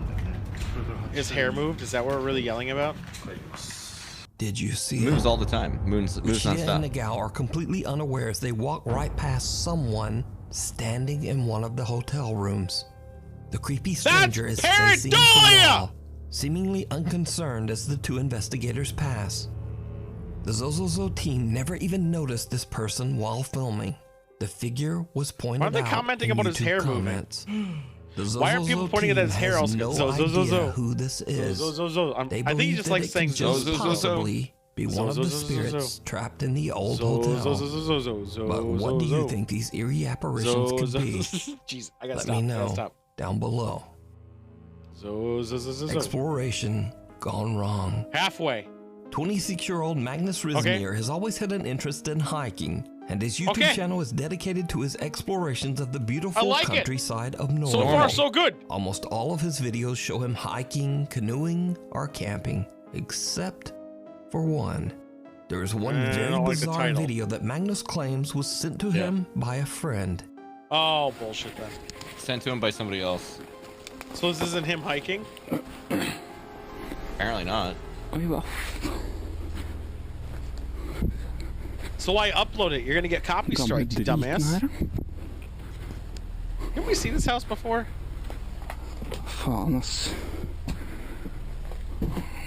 His hair moved. Is that what we're really yelling about? Did you see Moves it? all the time. Moves Uchida and nonstop. Nagao are completely unaware as they walk right past someone standing in one of the hotel rooms. The creepy stranger is facing the pareidolia! wall, seemingly unconcerned as the two investigators pass. The Zozozo team never even noticed this person while filming. The figure was pointed out. Why are they commenting in about his YouTube hair comments. The Why are people Zozozo pointing at team his hair? has Also, no zo, zo, zo, idea zo. who this is. They I think he believe just that likes it saying could zo, just zo, zo, zo. possibly be one of Zo, the zo, zo, zo, zo. spirits trapped in the old Zo, hotel. zo, zo, zo, zo, zo, But what do you zo. think these eerie apparitions Zo, could zo, be? Jeez, I gotta Let stop. me I know gotta stop. down below. Zo, zo, zo, zo, zo. Exploration gone wrong. Halfway. 26-year-old Magnus Rizmir has always had an interest in hiking and his YouTube channel is dedicated to his explorations of the beautiful countryside of Norway. So far, so good. Almost all of his videos show him hiking, canoeing, or camping, except for one. There is one very bizarre video that Magnus claims was sent to him by a friend. Oh, bullshit then. Sent to him by somebody else. So this isn't him hiking? Apparently not. So why upload it? You're gonna get copy strikes, you dumbass. Haven't we seen this house before?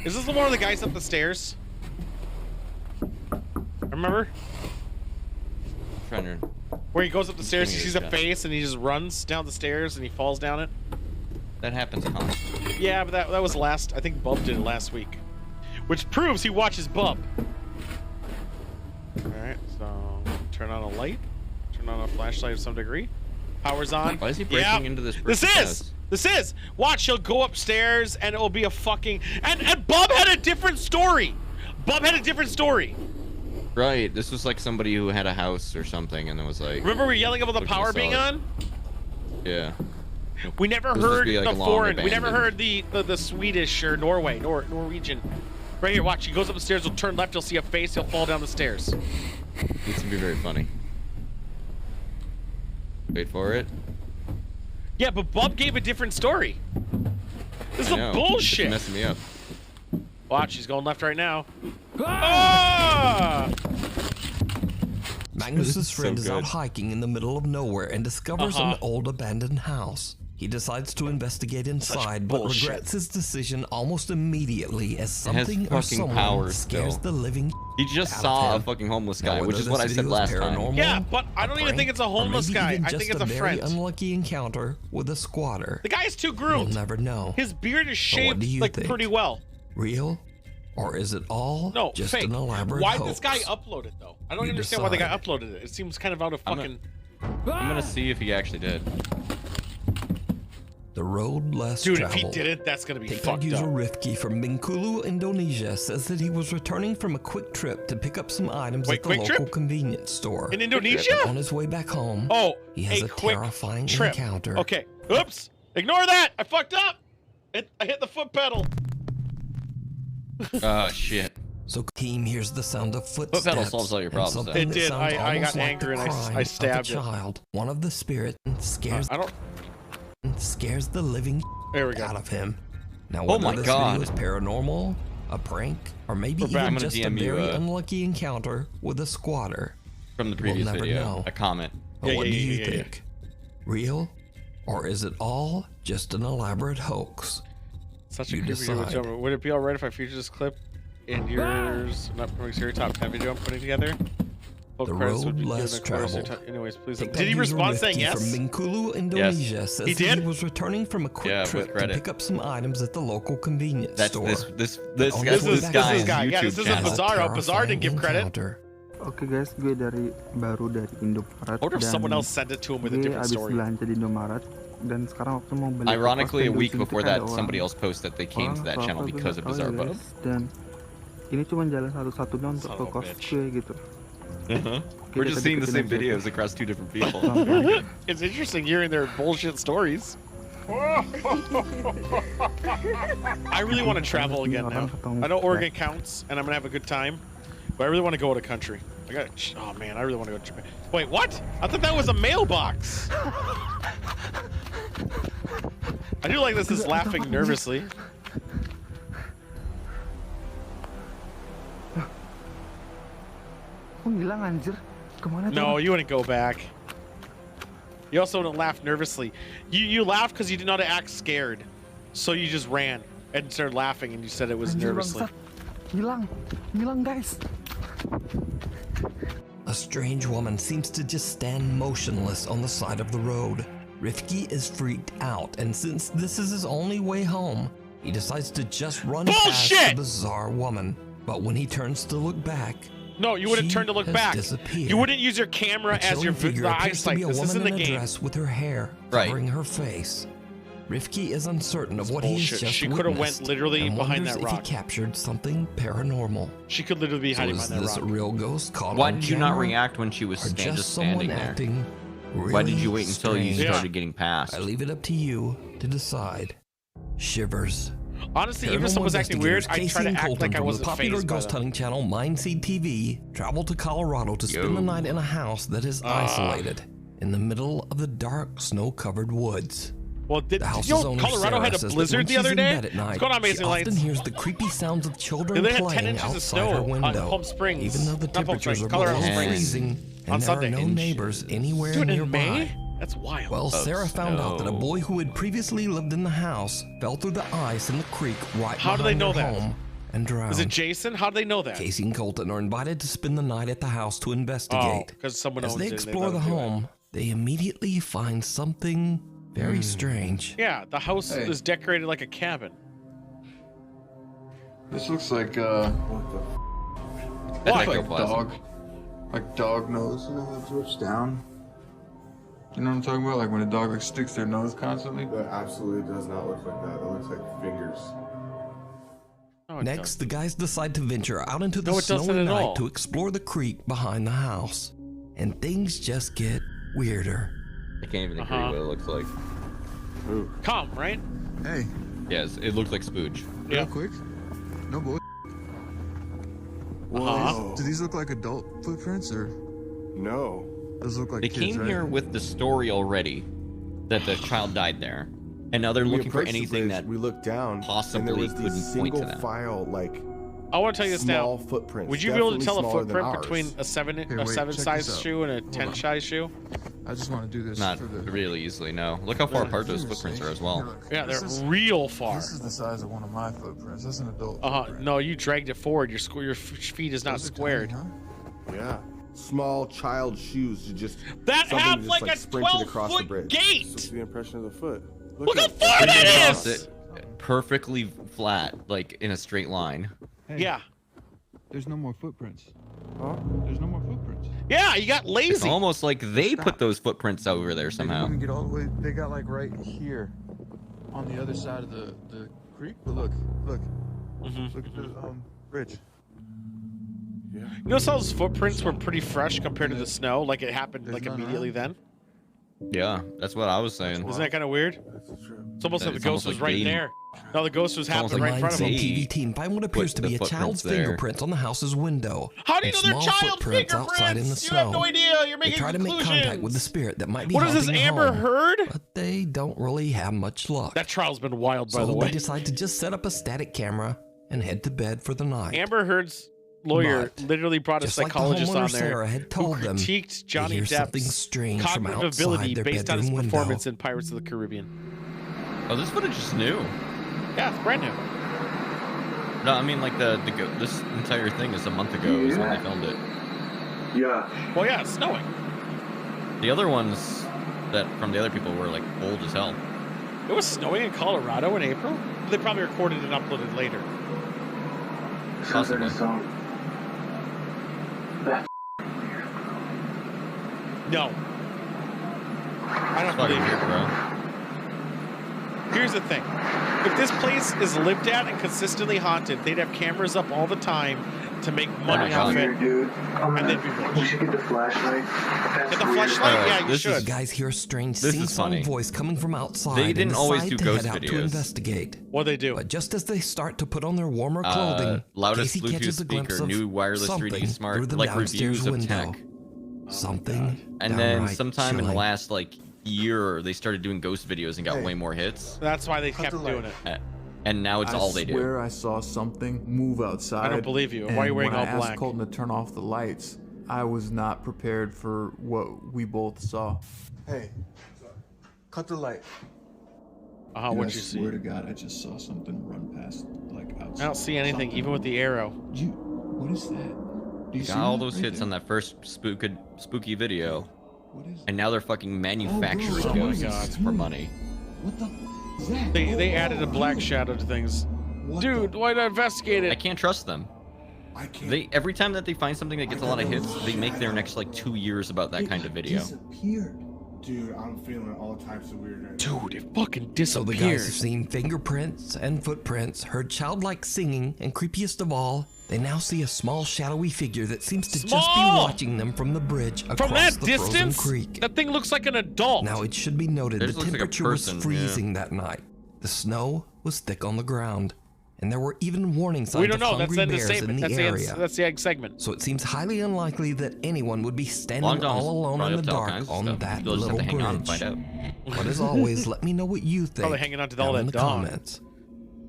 Is this the one of the guys up the stairs? Remember? Where he goes up the stairs, he sees a face, and he just runs down the stairs, and he falls down it. That happens constantly. Yeah, but that was last. I think Bub did it last week, which proves he watches Bub. All right, so turn on a light, turn on a flashlight of some degree. Power's on. Why is he breaking into this? This is. Watch, he'll go upstairs, and it will be a fucking. And Bub had a different story. Right, this was like somebody who had a house or something, and it was like. Remember we were yelling about the power being on? Yeah. We never heard the foreign. We never heard the Swedish or Norwegian. Right here, watch. He goes up the stairs. He'll turn left. He'll see a face. He'll fall down the stairs. Needs to be very funny. Wait for it. Yeah, but Bub gave a different story. This is bullshit. It's messing me up. Watch, he's going left right now. Ah! Magnus's friend is out hiking in the middle of nowhere and discovers an old abandoned house. He decides to investigate inside, but regrets his decision almost immediately as something or someone scares the living. He just saw a fucking homeless guy, which is what I said last time. Yeah, but I don't even think it's a homeless guy. I think it's a friend. Very unlucky encounter with a squatter. The guy is too groomed. We'll never know. His beard is shaved like pretty well. Real? Or is it all just fake. an elaborate Why'd hoax? this guy upload it though? I don't understand why the guy uploaded it. It seems kind of out of fucking. I'm gonna see if he actually did. The road less Dude, traveled. if he did it, that's gonna be TikTok fucked user up. Rifki from Bengkulu, Indonesia, says that he was returning from a quick trip to pick up some items at the local convenience store. In Indonesia? On his way back home, he has a terrifying encounter. Okay, oops, ignore that. I fucked up. I hit the foot pedal. Oh shit. So team hears the sound of footsteps. Foot pedal solves all your problems. It did. I got angry and I stabbed it. Child. One of the spirits scares. Scares the living out of him. Now, whether this video is paranormal, a prank, or maybe even just a very unlucky encounter with a squatter, from the previous video, know. a comment. But what do you think? Real, or is it all just an elaborate hoax? Such a creepy video. Would it be alright if I feature this clip in yours? Not promoting series top 10 video I'm putting together. The road less traveled. Anyways, please. Did he respond saying yes? From Bengkulu, Indonesia, says he did. He was returning from a quick trip to pick up some items at the local convenience store. This guy. Yeah, this is a Bizarro. Bizarro didn't give credit. Oke guys, gue baru dari Indomaret. What if someone else sent it to him with a different story? Belanja di Indomaret dan sekarang waktu mau beli. Ironically, a week before that, somebody else posted that they came to that channel because of Bizarre Bub. Dan ini cuma jalan satu-satunya untuk ke kos gue gitu. We're just seeing the same videos across two different people. It's interesting hearing their bullshit stories. I really want to travel again now. I know Oregon counts, and I'm gonna have a good time, but I really want to go out of country. Oh man, I really want to go to Japan. Wait, what? I thought that was a mailbox. I do like this is laughing nervously. No, you wouldn't go back. You also wouldn't laugh nervously. You laughed because you did not act scared. So you just ran and started laughing and you said it was nervously. Hilang guys. A strange woman seems to just stand motionless on the side of the road. Rifki is freaked out, and since this is his only way home, he decides to just run past the bizarre woman. But when he turns to look back, no, you wouldn't turn to look back. You wouldn't use your camera as your eyesight. This isn't the game. Dress with her hair covering her face. Rifki is uncertain of what he's just She could have witnessed went literally and behind wonders that if he rock. captured something paranormal. She could literally be hiding So is behind that this rock. a real ghost caught Why on did you not camera? react when she was Or just standing there? acting Why did you really wait until you strange? started getting past? I leave it up to you to decide. Shivers. Honestly, even if Paranormal someone's acting weird, investigators I try Casey to and act Colton like I from the wasn't popular phased by ghost them. hunting channel Mindseed TV travel to Colorado to spend the night in a house that is isolated in the middle of the dark, snow-covered woods. Well, did The you house's know owner, Colorado Sarah, had a says that blizzard when the she's other in day? bed at night, What's going on, she Amazing often Lights? hears the creepy sounds of children They had 10 playing inches of outside snow her on window, Palm Springs. even though the Not Palm temperatures Springs, are Colorado below Springs. freezing On and there are Sunday. no neighbors anywhere Dude, in nearby. May? That's wild. Well, Sarah found out that a snow. boy who had previously lived in the house fell through the ice in the creek right How do behind they know their that? home and drowned. Is it Jason? How do they know that? Casey and Colton are invited to spend the night at the house to investigate. because someone As owns they it and explore let the them do it. home, they immediately find something very strange. Yeah, the house Hey. is decorated like a cabin. This looks like That's Why? ectoplasm. like dog nose. You know how it drips down. You know what I'm talking about? Like when a dog like sticks their nose constantly. That absolutely does not look like that. That looks like fingers. No, it Next, the guys decide to venture out into the No, it doesn't snowy at night all. to explore the creek behind the house. And things just get weirder. I can't even agree what it looks like. doesn't. Come, right? Hey, Yes, it looks like spooge. Yeah. real quick. No boy. Uh-huh. Do these look like adult footprints or No. does it look like They kids, came right? here with the story already that the child died there, and now they're We looking for approached the anything bridge, that we looked down, possibly and there was couldn't these point to single that. file, like I want to tell you this small now. footprints. Would you be able to definitely tell a smaller than footprint ours. between a wait, seven check size this out. shoe and a Hold 10 on. size shoe? I just want to do this not for the really easily. No, look how far apart those footprints are as well. Yeah, they're This is- real far. This is the size of one of my footprints. That's an adult. Uh-huh. No, you dragged it forward. Your feet is not Those are squared. tiny, huh? Yeah. Small child shoes. You just That something have just, like a sprinted across the 12-foot bridge. gate. It's the impression of the foot. Look how at it. far that Across is! it perfectly flat, like in a straight line. Hey, Yeah. There's no more footprints. Huh? There's no more footprints. Yeah, you got It's lazy. almost like they put those footprints over there They somehow. didn't even get all the way. They got like right here, on the other side of the creek. But look, look at the bridge. Yeah. You notice how those footprints were pretty fresh compared to the snow? Like it happened There's like none immediately around. then? Yeah, that's what I was saying. Isn't that kind of weird? That's true. It's almost like the It's ghost almost was like right they- there. No, the ghost was almost happening like right in front of Mindset him. they TV team find what appears put to be the a footprints child's there. fingerprints on the house's window. How do you and know they're small child's footprints outside in the fingerprints? You have no snow. idea. You're They making try to make conclusions. contact with the spirit that might be What is this, haunting the Amber home, Heard? but they don't really have much luck. That trial's been wild, by So the they way. decide to just set up a static camera and head to bed for the night. Amber Heard's lawyer But literally brought a just like the psychologist homeowner on there Sarah had told who them, critiqued Johnny they hear something Depp's strange from cognitive outside ability their based on his bedroom window. performance in Pirates of the Caribbean. Oh, this footage is new. Yeah, it's brand new. No, I mean like this entire thing is a month ago is when they filmed it. Yeah. Well, yeah, it's snowing. The other ones that from the other people were like old as hell. It was snowing in Colorado in April. They probably recorded and uploaded later. Possibly. No. I don't Fucking believe weird, you. bro. Here's the thing. If this place is lived at and consistently haunted, they'd have cameras up all the time to make money off it, and they'd be rich. We should get the flashlight. Get the flashlight? Alright, Yeah, you this should. is- Guys hear a strange This is sing-song funny. voice coming from outside. They didn't and always decide do to ghost head out to videos. investigate. What they do? But just as they start to put on their warmer clothing, Loudest Casey catches Bluetooth a glimpse speaker, of new wireless something 3D smart, through the like downstairs reviews of window. tech. Something. And then downright sometime in the chilling. last like year, they started doing ghost videos and got way more hits. That's why they kept doing it. And now it's all they do. I swear I saw something move outside. I don't believe you. Why are you wearing when all I asked black? Colton to turn off the lights, I was not prepared for what we both saw. Hey, cut the light. What'd you see? I swear to God, I just saw something run past, like outside. I don't see anything, even with the arrow. What is that? Do you see Got all that those right hits there? on that first spooky video, What is and now they're fucking manufacturing Oh my ghosts God. for money. What the? Is that? They added a black shadow to things. Dude, why not investigate I it? can't trust them. I can't. They every time that they find something that gets a lot of hits, they make their next like 2 years about that kind of video. Disappeared. Dude, I'm feeling all types of weird right now. Dude, it fucking So the disappeared. guys have seen fingerprints and footprints, heard childlike singing, and creepiest of all, they now see a small shadowy figure that seems to just be watching them from the bridge across From that the frozen distance, creek. that thing looks like an adult. Now it should be noted It the just looks like a temperature person, was freezing that night. The snow was thick on the ground, and there were even warning signs We don't of know. That's hungry in the bears in statement. the area. That's the egg segment. So it seems highly unlikely that anyone would be Long standing Tom's all alone brought in up the to all dark kinds of on stuff. that You'll just have little to hang on and bridge. find out. But as always, let me know what you think Probably hanging on to all down in that the dong. comments.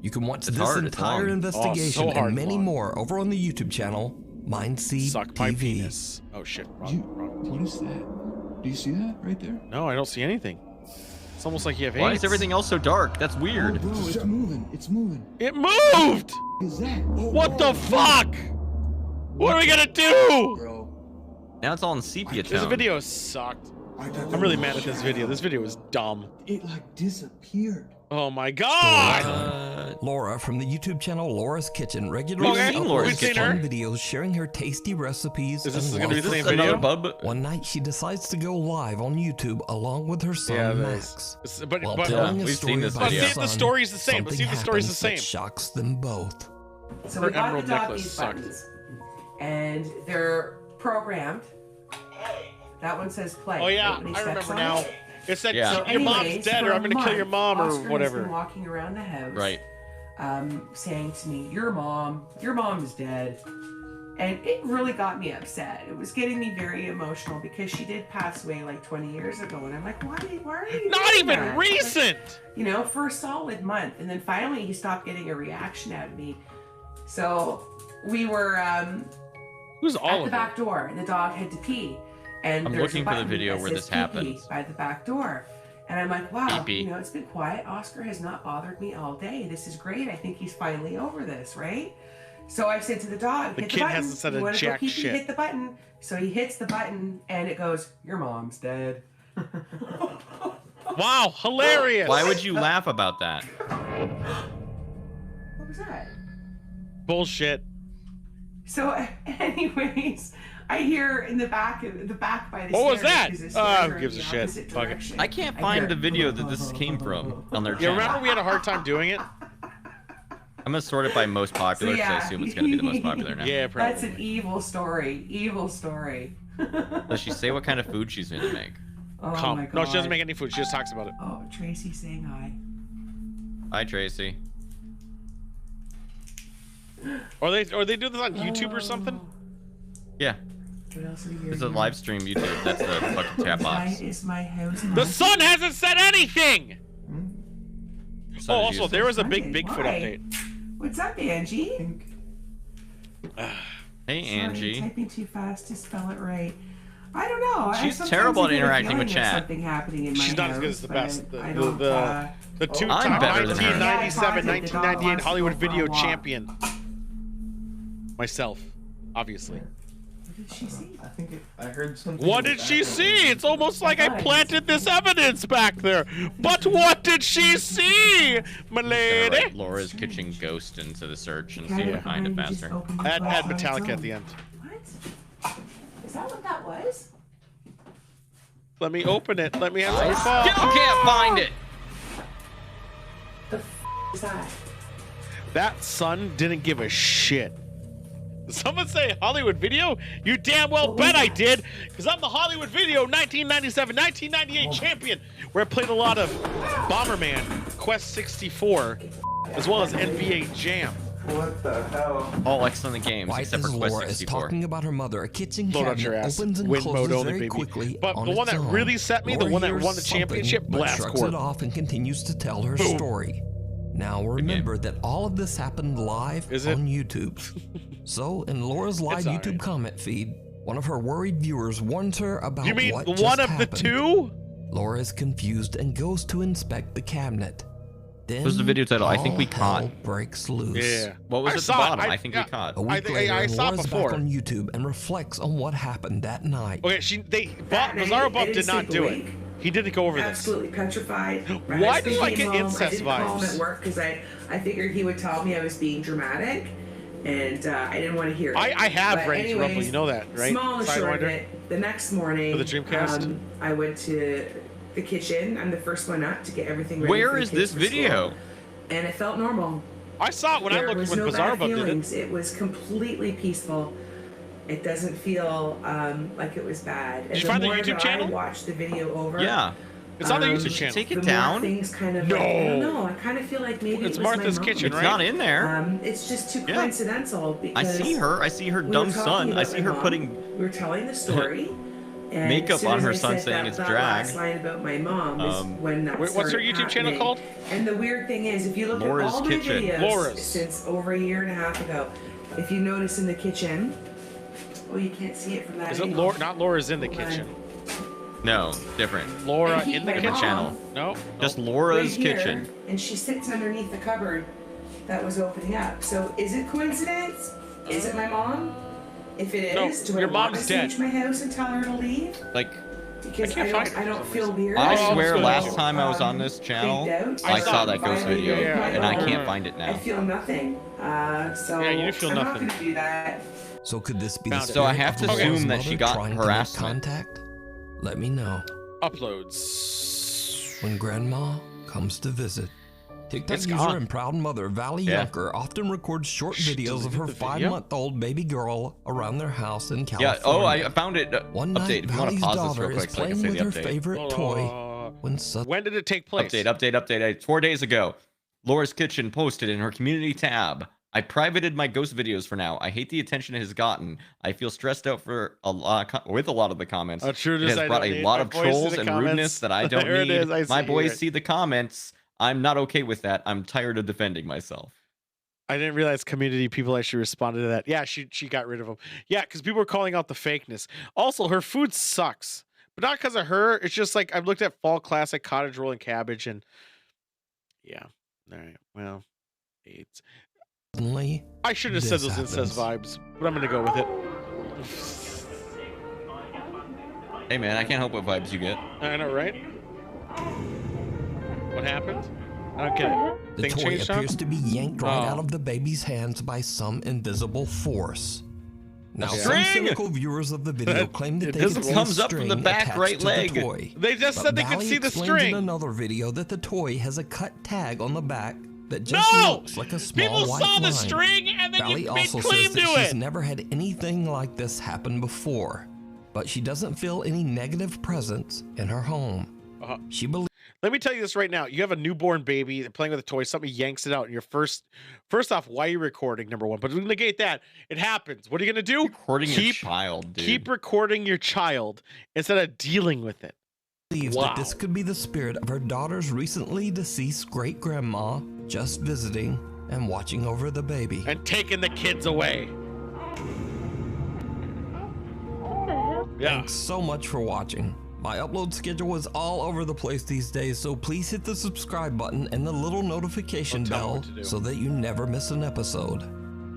You can watch It's this hard, it's entire long. investigation Oh, so hard and many long. more over on the YouTube channel Mindseed Suck my TV. penis. Oh shit. Wrong. What is that? Do you see that right there? No, I don't see anything. It's almost like you have Why AIDS. is everything else so dark? That's weird. Bro, it's moving. It's moving. It moved! What is that? What the fuck? What are we gonna do? Bro. Now it's all in sepia This tone. video sucked. I thought I'm really mad at this video. This video is dumb. It like disappeared. Oh my god! Laura from the YouTube channel Laura's Kitchen regularly Okay, seen Laura's uploads Kitchen. fun videos sharing her tasty recipes. Is this and gonna be the love same for video? food. Another bub. One night she decides to go live on YouTube along with her son Yeah, Max. But While but telling a we've story seen this about see video. her if the son, story's the same. Let's see if the something story's the happens that same. shocks them both. So Her we bought emerald the dog necklace these sucked. buttons, and they're programmed. That one says play. Oh yeah, right, when he I steps remember on now. it. It said Yeah. So your mom's anyways, dead, for or a I'm gonna kill your month, mom, or Oscar has whatever. been walking around the house, Right. saying to me, your mom is dead. And it really got me upset. It was getting me very emotional because she did pass away like 20 years ago. And I'm like, why are you Not doing even that? recent. Like, you know, for a solid month. And then finally he stopped getting a reaction out of me. So we were Who's at all the of back door and the dog had to pee. And I'm there's looking a for the button video that where says this pee-pee happens. by the back door. And I'm like, wow, Pee-pee. you know, it's been quiet. Oscar has not bothered me all day. This is great. I think he's finally over this, right? So I said to the dog, The hit kid the button. hasn't said You a wanna go jack pee-pee? shit. Hit the button. So he hits the button and it goes, your mom's dead. Wow, hilarious. Why would you laugh about that? What was that? Bullshit. So anyways, I hear in the back by the What was stairs, that? 'cause the Oh, stairs who are in gives the a shit? opposite Fuck it. direction. I can't I find hear, the video that this came from on their You channel. remember we had a hard time doing it? I'm gonna sort it by most popular So, because I yeah. assume it's gonna be the most popular now. Yeah, That's an probably. evil story. Evil story. Does she say what kind of food she's gonna make? Oh my Come. god. No, she doesn't make any food. She just talks about it. Oh, Tracy saying hi. Hi, Tracy. Or they do this on YouTube or something? Yeah, What else are we it's a live stream YouTube. That's the fucking chat box. Is my house The sun hasn't said anything. Sun Oh, is also useless. there was a big Sunday. Bigfoot Why? update. What's up, Angie? Hey, Sorry, Angie. typing too fast to spell it right. I don't know. She's sometimes terrible I at get a interacting with feeling there's chat. Something happening in my She's not as good house, as the but best. I don't, The two I'm time better than her. 1997, Yeah, I paused it. The dog 1998 wants to Hollywood go for a video walk. champion. Myself, obviously. What did she see? I think I heard something. What did she see? It's almost like I planted this evidence back there. But what did she see, my Gonna lady? write Laura's Kitchen Ghost into the search and see if I find it faster. Add Metallica at the end. What? Is that what that was? Let me open it. Let me have some I fun. still can't find it. The is that? That son didn't give a shit. Someone say Hollywood Video? You damn well bet I did, because I'm the Hollywood Video 1997, 1998 champion, where I played a lot of Bomberman, Quest 64, as well as NBA Jam. What the hell? All excellent games Right except for as Quest Laura is 64. talking about her mother, a kitchen Load up your cabinet ass. opens and Wind mode closes only, very baby. quickly But on the one its that own. really set me, the Laura one that hears won the something, championship, but Blast shrugs Corp. it off and continues to tell her Boom. story. Now remember that all of this happened live Is it? on YouTube. So in Laura's live It's all YouTube right. comment feed, one of her worried viewers warns her about You mean what one just of the happened. two? Laura is confused and goes to inspect the cabinet. Then What was the video title? I think we all hell caught. breaks loose. Yeah. What was I at the saw it. bottom? I think yeah. we caught. A week later, I saw it Laura's before. back on YouTube and reflects on what happened that night. Okay, That night, Bizarro I Bob didn't did not sleep do a it. week. He didn't go over this. Absolutely petrified. My Why husband do I came get home. incest I didn't call him vibes? at work because I figured he would tell me I was being dramatic. and I didn't want to hear it. I have But Ready to Rumble, you know that, right? Small and short of it, the next morning, For the Dreamcast? I went to the kitchen. I'm the first one up to get everything ready. Where for the is kids this for video? school. And it felt normal. I saw it when I There looked was when no Bizarre bad Bub did it. feelings. It was completely peaceful. It doesn't feel like it was bad. Did you find the more YouTube that channel? I watched the video over. Yeah. It's on the YouTube channel. Take the it more down? Things kind of No. like, I don't know. I kind of feel like maybe It's it was Martha's my mom. Kitchen, It's right? not in there. It's just too Yeah. coincidental I because see her. I see her we were dumb talking son. I about see my her mom. putting We were telling the story. And makeup as soon on as her I son said saying that, it's that drag. last line about my mom is when that Wait, what's her started YouTube channel happening. called? And the weird thing is, if you look Laura's at all Kitchen. my videos Laura's. since over a year and a half ago, if you notice in the kitchen, oh, you can't see it from that Is it angle. Laura? Not Laura's in the Hold on. kitchen. No, different. Laura And in the my kitchen. mom, No. Just right Laura's here, kitchen. and she sits underneath the cupboard that was opening up. So is it coincidence? Is it my mom? If it No, is, do I your want mom's to dead. stage my house and tell her to leave? Like, Because I can't find it I for don't some feel reason. weird. I Oh, swear I'm last sorry. time I was on this channel, creeped out. I saw that ghost Violated video, Yeah. and I my can't law. find it I now. feel nothing. So Yeah, you do feel I'm nothing. not gonna do that. So could this be Found the it. So I spirit have of to Laura's assume that mother she got trying to make harassment. contact? Let me know Uploads. when Grandma comes to visit. TikTok It's user gone. and proud mother Valley Yeah. Yunker often records short She videos of her deleted the video? 5-month-old baby girl around their house in Yeah. California. Oh, I found it. One night, Update. If you want to Valley's pause this daughter real is quick so I can playing say with the her update. favorite toy when suddenly When did it take place? Update. It's 4 days ago. Laura's Kitchen posted in her community tab. I privated my ghost videos for now. I hate the attention it has gotten. I feel stressed out for with a lot of the comments. Sure It does. has brought a lot of trolls and rudeness that I don't There it need. is. I see My it boys here. see the comments. I'm not okay with that. I'm tired of defending myself. I didn't realize community people actually responded to that. Yeah, she got rid of them. Yeah, because people were calling out the fakeness. Also, her food sucks, but not because of her. It's just like I've looked at Fall Classic cottage roll and cabbage, and yeah. All right. Well, it's. I should have said this those incest vibes, but I'm gonna go with it. Hey man, I can't help what vibes you get. I know, right? What happened? I don't get it. the Thing toy changed, Tom? appears to be yanked right Oh. out of the baby's hands by some invisible force. Now, some String! cynical viewers of the video claim that they Invisible. can see Comes up from the string back attached right to leg. the toy. They just But said they could Valley see the explains string. in another video that the toy has a cut tag on the back that just No! looks like a small People white saw the line. string and then Valley you made also claim says that to she's it. never had anything like this happen before, but she doesn't feel any negative presence in her home. She believes. Let me tell you this right now. You have a newborn baby playing with a toy, somebody yanks it out, and you're first off, why are you recording, number one? But to negate that, it happens. What are you gonna do? Recording your child, dude. Keep recording your child instead of dealing with it. Believes that this could be the spirit of her daughter's recently deceased great grandma just visiting and watching over the baby. And taking the kids away. Yeah. Thanks so much for watching. My upload schedule is all over the place these days, so please hit the subscribe button and the little notification bell so that you never miss an episode.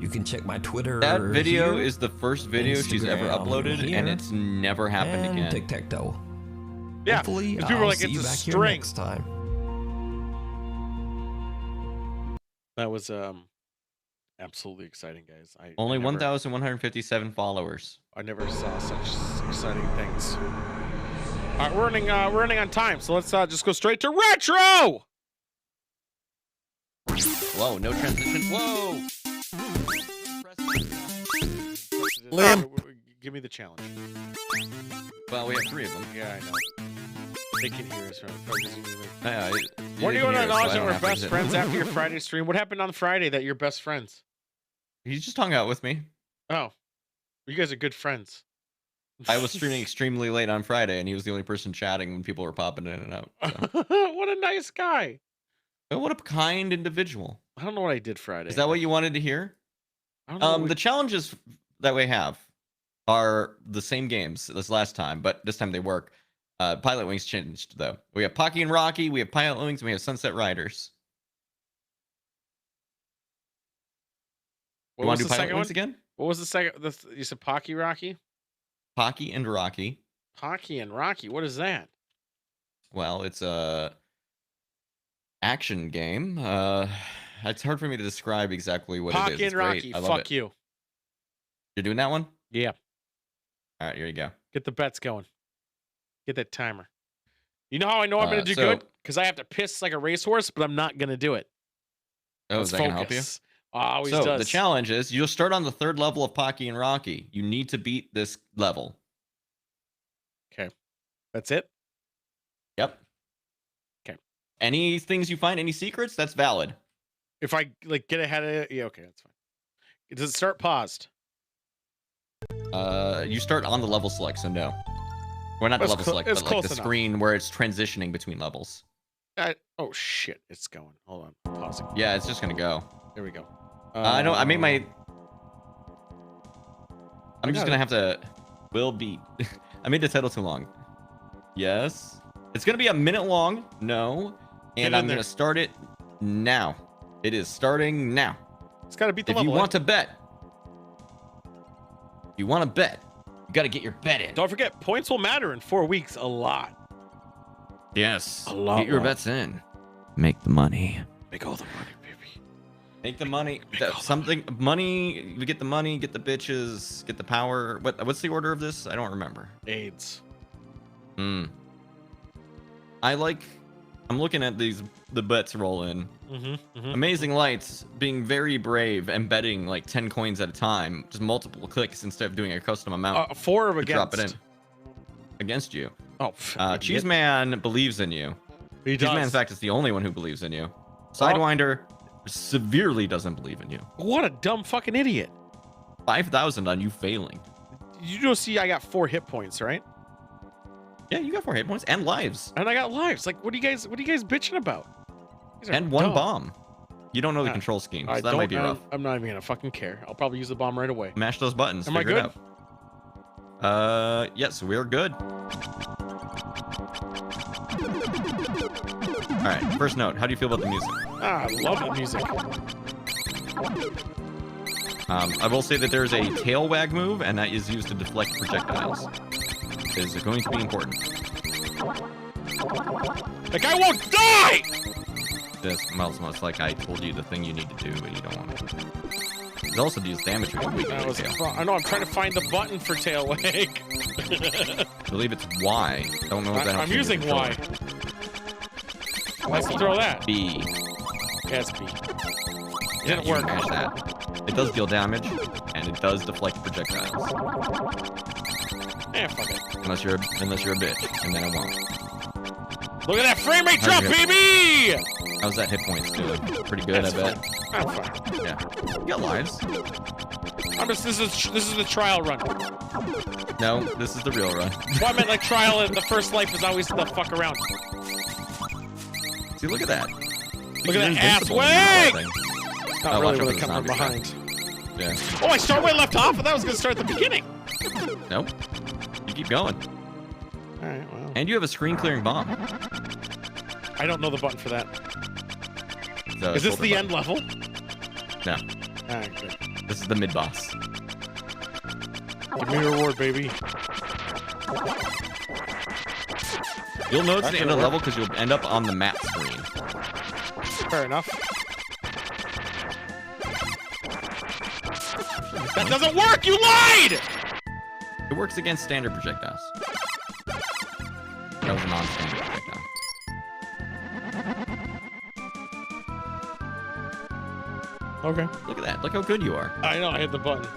You can check my Twitter. That video here, is the first video she's ever Instagram uploaded, here, and it's never happened and again. Tic-tac-toe. Yeah. Hopefully, People were I'll like, see you it's a back here string. next time. That was absolutely exciting, guys. Only I never, 1,157 followers. I never saw such exciting things. All right, we're running on time, so let's just go straight to retro. Whoa, no transition. Whoa. Liam, give me the challenge. Well, we have 3 of them. Yeah, I know. They can hear us. Yeah, What do you want to acknowledge that we're have best to- friends after your Friday stream? What happened on Friday that you're best friends? He just hung out with me. Oh, you guys are good friends. I was streaming extremely late on Friday, and he was the only person chatting when people were popping in and out. So. What a nice guy. Oh, what a kind individual. I don't know what I did Friday. Is that what you wanted to hear? I don't know what we- The challenges that we have are the same games as last time, but this time they work. Pilot Wings changed, though. We have Pocky and Rocky, we have Pilot Wings, and we have Sunset Riders. What You want was to do the Pilot second Wings one? again? What was the second? You said Pocky Rocky? Pocky and Rocky. Pocky and Rocky. What is that? Well, it's a action game. I It's hard for me to describe exactly what Pocky it is. It's and Rocky, great. I love fuck it. you. You're doing that one? Yeah. All right, here you go. Get the bets going. Get that timer. You know how I know I'm going to do good? Because I have to piss like a racehorse, but I'm not going to do it. Oh, is that going to help you? Always so does. the challenge is you'll start on the 3rd level of Pocky and Rocky. You need to beat this level. Okay. That's it? Yep. Okay. Any things you find, any secrets, that's valid. If I like get ahead of it, yeah, okay, that's fine. Does it start paused? You start on the level select, so no. Well, not the level select, but like the screen where it's transitioning between levels. Oh shit, it's going. Hold on, pausing. Yeah, it's just gonna go. There we go. I know. I made my. I'm just gonna have to. Will be. I made the title too long. Yes. It's gonna be a minute long. No. And I'm gonna start it now. It is starting now. It's gotta beat the level. If you want to bet. You want to bet. You gotta get your bet in. Don't forget, points will matter in 4 weeks a lot. Yes. A lot. Get your bets in. Make the money. Make all the money, baby. Make the money. Money. We get the money. Get the bitches. Get the power. What's the order of this? I don't remember. AIDS. I'm looking at the bets roll in. Amazing Lights being very brave and betting like 10 coins at a time, just multiple clicks instead of doing a custom amount. 4 of drop it in against you. Oh, Cheeseman believes in you. He does. Cheeseman, in fact, is the only one who believes in you. Sidewinder severely doesn't believe in you. What a dumb fucking idiot. 5,000 on you failing. You don't see I got 4 hit points, right? Yeah, you got 4 hit points and lives. And I got lives. Like, what are you guys bitching about? And 1 bomb. You don't know the control scheme, so that might be rough. I'm not even gonna fucking care. I'll probably use the bomb right away. Mash those buttons. Am I Figure good? It out. Yes, we're good. All right, first note. How do you feel about the music? I love the music. I will say that there's a tail wag move, and that is used to deflect projectiles. Is going to be important. The guy won't die! This smells most like I told you the thing you need to do, but you don't want to. It also deals damage when you weaken the tail. I know, I'm trying to find the button for tail wag. I believe it's Y. Don't know if that helps. I'm using Y. Let's throw that. B. Yeah, it's B. Yeah, Didn't work. Mash that. It does deal damage, and it does deflect projectiles. Yeah, fuck it. Unless you're a bitch, and then it won't. Look at that frame rate drop, baby! How's that hit points doing? Pretty good, I bet. I'm fine. Yeah. You got lives. This is the trial run. No, this is the real run. Well, I meant like trial, and the first life is always the fuck around. See, look at that. Look at that ass wag! Not really watch really coming from behind. Yeah. Oh, I start where I left off, and that was gonna start at the beginning. Nope. You keep going. All right, well. And you have a screen clearing bomb. I don't know the button for that. So is this the end level? No. All right, good. This is the mid boss. Give me a reward, baby. You'll know it's the end of the level because you'll end up on the map screen. Fair enough. That doesn't work! You lied! It works against standard projectiles. That was a non-standard projectile. Okay. Look at that. Look how good you are. I know, I hit the button.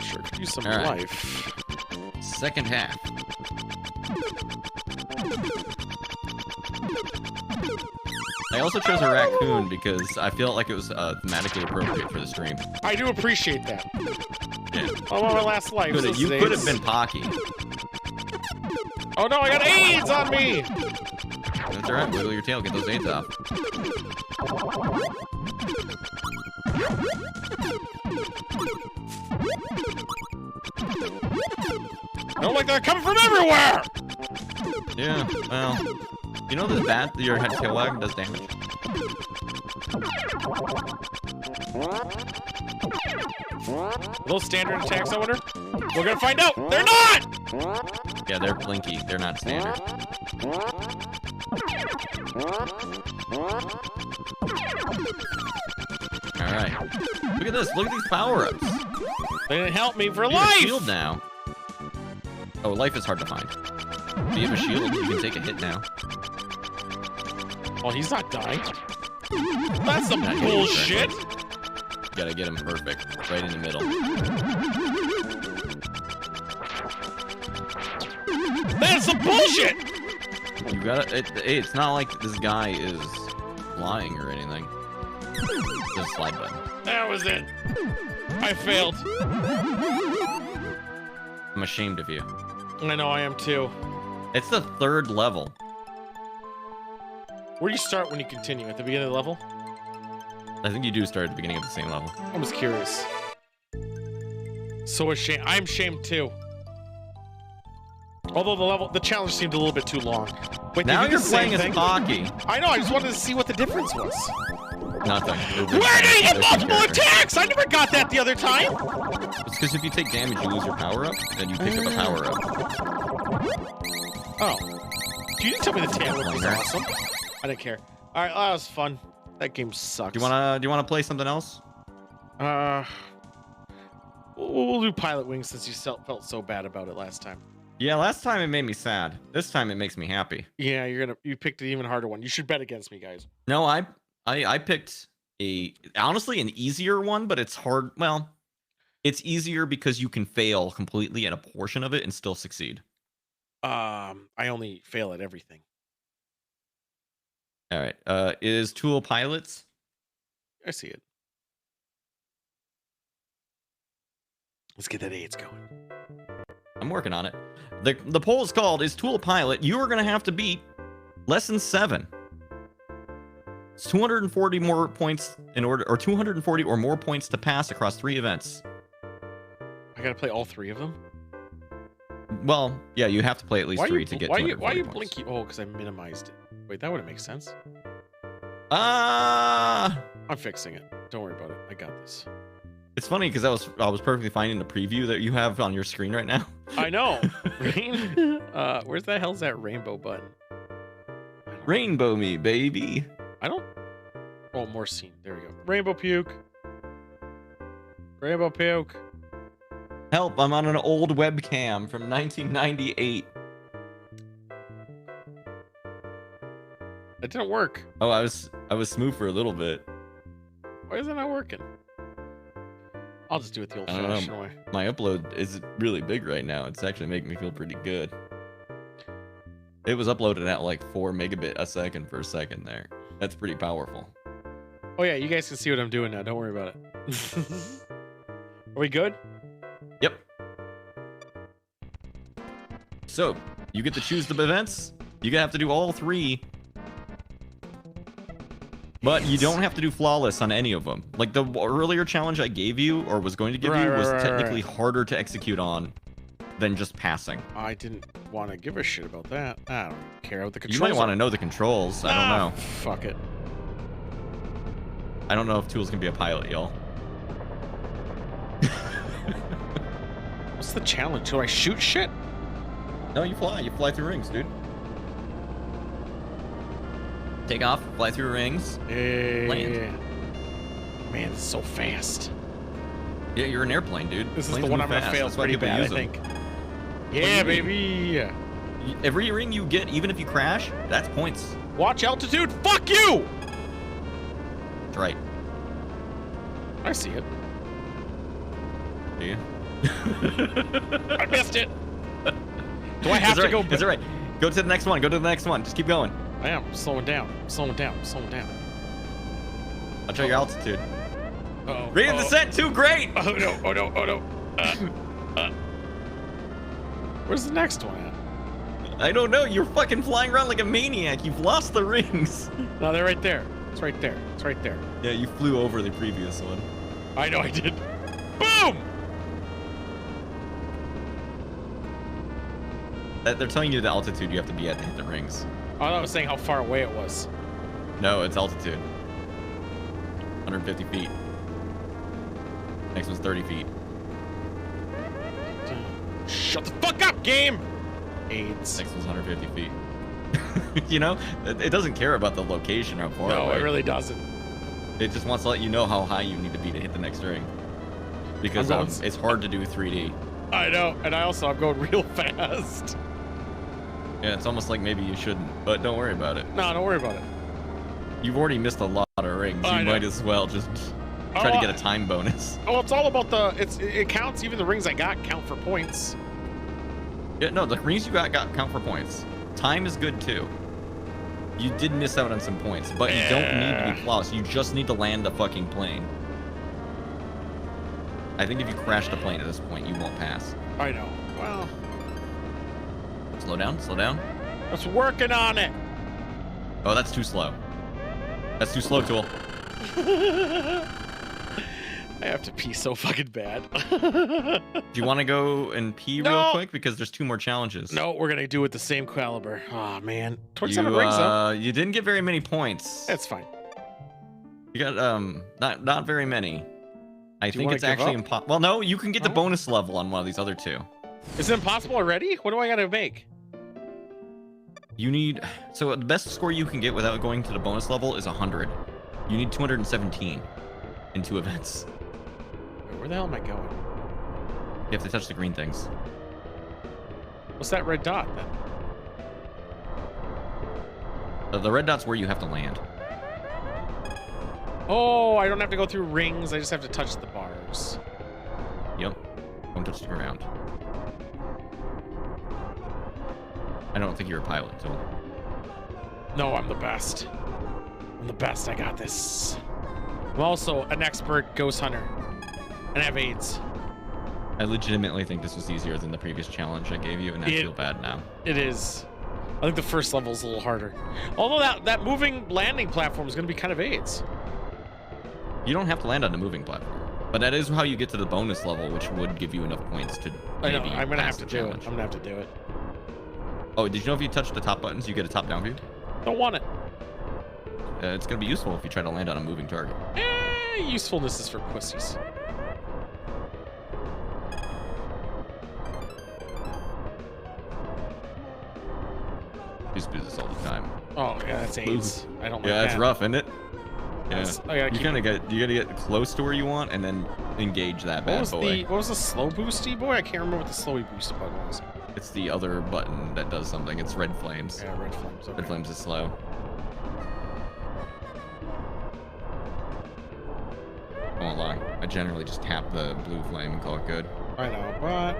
Sure could use some life. Second half. I also chose a raccoon because I feel like it was thematically appropriate for the stream. I do appreciate that. Yeah. Oh, my last life. You could have been Pocky. Oh no, I got AIDS on me! That's alright, wiggle your tail, get those AIDS off. I don't like that coming from everywhere! Yeah, well, you know this bat, your head tail wag does damage. Are those standard attacks, I wonder? We're gonna find out! They're not! Yeah, they're blinky, they're not standard. All right. Look at this. Look at these power-ups. They didn't help me for You have life. a shield now. Oh, life is hard to find. Do you have a shield? You can take a hit now. Oh, he's not dying. That's some bullshit. Gotta get him perfect. Right in the middle. That's some bullshit. You gotta. It's not like this guy is lying or anything. Just a slide button. That was it. I failed. I'm ashamed of you. I know I am too. It's the 3rd level. Where do you start when you continue? At the beginning of the level? I think you do start at the beginning of the same level. I was curious. So ashamed. I'm shamed too. Although the challenge seemed a little bit too long. Wait, now they do you're the same playing as thing? hockey. I know. I just wanted to see what the difference was. Nothing. Where did he get multiple attacks? I never got that the other time. It's because if you take damage, you lose your power up, and you pick up a power up. Oh. You didn't tell me the tail whip was awesome. I didn't care. All right, that was fun. That game sucks. Do you wanna play something else? We'll do Pilot Wings since you felt so bad about it last time. Yeah, last time it made me sad. This time it makes me happy. Yeah, you picked an even harder one. You should bet against me, guys. No, I picked honestly an easier one, but it's hard. Well, it's easier because you can fail completely in a portion of it and still succeed. I only fail at everything. All right. Is Tool Pilots? I see it. Let's get that AIDS going. I'm working on it. The poll is called, is Tool a pilot? You are going to have to beat Lesson 7. It's 240 more points in order, or 240 or more points to pass across 3 events. I got to play all 3 of them? Well, yeah, you have to play at least 3 to get 240 Why are you points. blinking? Oh, because I minimized it. Wait, that wouldn't make sense. I'm fixing it. Don't worry about it. I got this. It's funny because I was perfectly fine in the preview that you have on your screen right now. I know. Where's the hell's that rainbow button? Rainbow me, baby. I don't. Oh, more scene. There we go. Rainbow puke. Rainbow puke. Help! I'm on an old webcam from 1998. It didn't work. Oh, I was smooth for a little bit. Why is it not working? I'll just do it the old-fashioned way. My upload is really big right now. It's actually making me feel pretty good. It was uploaded at like 4 megabit a second per second there. That's pretty powerful. Oh yeah, you guys can see what I'm doing now. Don't worry about it. Are we good? Yep. So, you get to choose the events. You're gonna have to do all 3. But you don't have to do flawless on any of them. Like the earlier challenge I gave you, or was going to give you, was technically harder to execute on than just passing. I didn't want to give a shit about that. I don't care what the controls You might want to know the controls. I don't know. Fuck it. I don't know if Tools can be a pilot, y'all. What's the challenge? Do I shoot shit? No, you fly. You fly through rings, dude. Take off, fly through rings, land. Man, it's so fast. Yeah, you're an airplane, dude. This Planes is the one move I'm gonna fast. fail That's why pretty people bad, I use them. think. Yeah, baby. Every ring you get, even if you crash, that's points. Watch altitude. Fuck you. That's right. I see it. Do you? I missed it. Do I have to go? Is it right? Go to the next one. Go to the next one. Just keep going. I am. I'm slowing down. I'm slowing down. I'm slowing down. I'll try your altitude. Uh-oh. Rate of descent too great. Oh no! Oh no! Oh no! Where's the next one at? I don't know. You're fucking flying around like a maniac. You've lost the rings. No, they're right there. It's right there. It's right there. Yeah, you flew over the previous one. I know I did. Boom! They're telling you the altitude you have to be at to hit the rings. I thought I was saying how far away it was. No, it's altitude. 150 feet. Next one's 30 feet. Shut the fuck up, game! AIDS. Next one's 150 feet. You know, it doesn't care about the location or how far No, away. it really doesn't. It just wants to let you know how high you need to be to hit the next ring. Because it's hard to do 3D. I know, and I'm going real fast. Yeah, it's almost like maybe you shouldn't, but don't worry about it. No, don't worry about it. You've already missed a lot of rings. You might as well just try to get a time bonus. Oh, it's all about it counts. Even the rings I got count for points. Yeah, no, the rings you got count for points. Time is good too. You did miss out on some points, but you don't need to be flawless. You just need to land the fucking plane. I think if you crash the plane at this point, you won't pass. I know. Well, slow down, slow down. I was working on it. Oh, that's too slow. That's too slow, Tool. I have to pee so fucking bad. Do you want to go and pee real quick? Because there's 2 more challenges. No, we're going to do it the same caliber. Oh, man. 27 rings, though. You didn't get very many points. That's fine. You got, not very many. I think it's actually impossible. Well, no, you can get the bonus level on one of these other 2. Is it impossible already? What do I got to make? You need... So the best score you can get without going to the bonus level is 100. You need 217 in 2 events. Where the hell am I going? You have to touch the green things. What's that red dot, then? The red dot's where you have to land. Oh, I don't have to go through rings. I just have to touch the bars. Yep. Don't touch the ground. I don't think you're a pilot, Tool. No, I'm the best. I'm the best. I got this. I'm also an expert ghost hunter. And I have AIDS. I legitimately think this was easier than the previous challenge I gave you, and I feel bad now. It is. I think the first level is a little harder. Although that moving landing platform is going to be kind of AIDS. You don't have to land on a moving platform. But that is how you get to the bonus level, which would give you enough points to maybe I'm going to have to do it. challenge. I'm going to have to do it. Oh, did you know if you touch the top buttons, you get a top-down view? Don't want it. It's going to be useful if you try to land on a moving target. Usefulness is for pussies. Used to do this all the time. Oh, yeah, that's AIDS. I don't like Yeah, that. that's rough, isn't it? Yeah. You gotta gotta get close to where you want and then engage that bad boy. What was the slow boosty boy? I can't remember what the slowy boosty button was. It's the other button that does something. It's red flames. Yeah, red flames. Okay. Red flames is slow. I won't lie. I generally just tap the blue flame and call it good. I know, but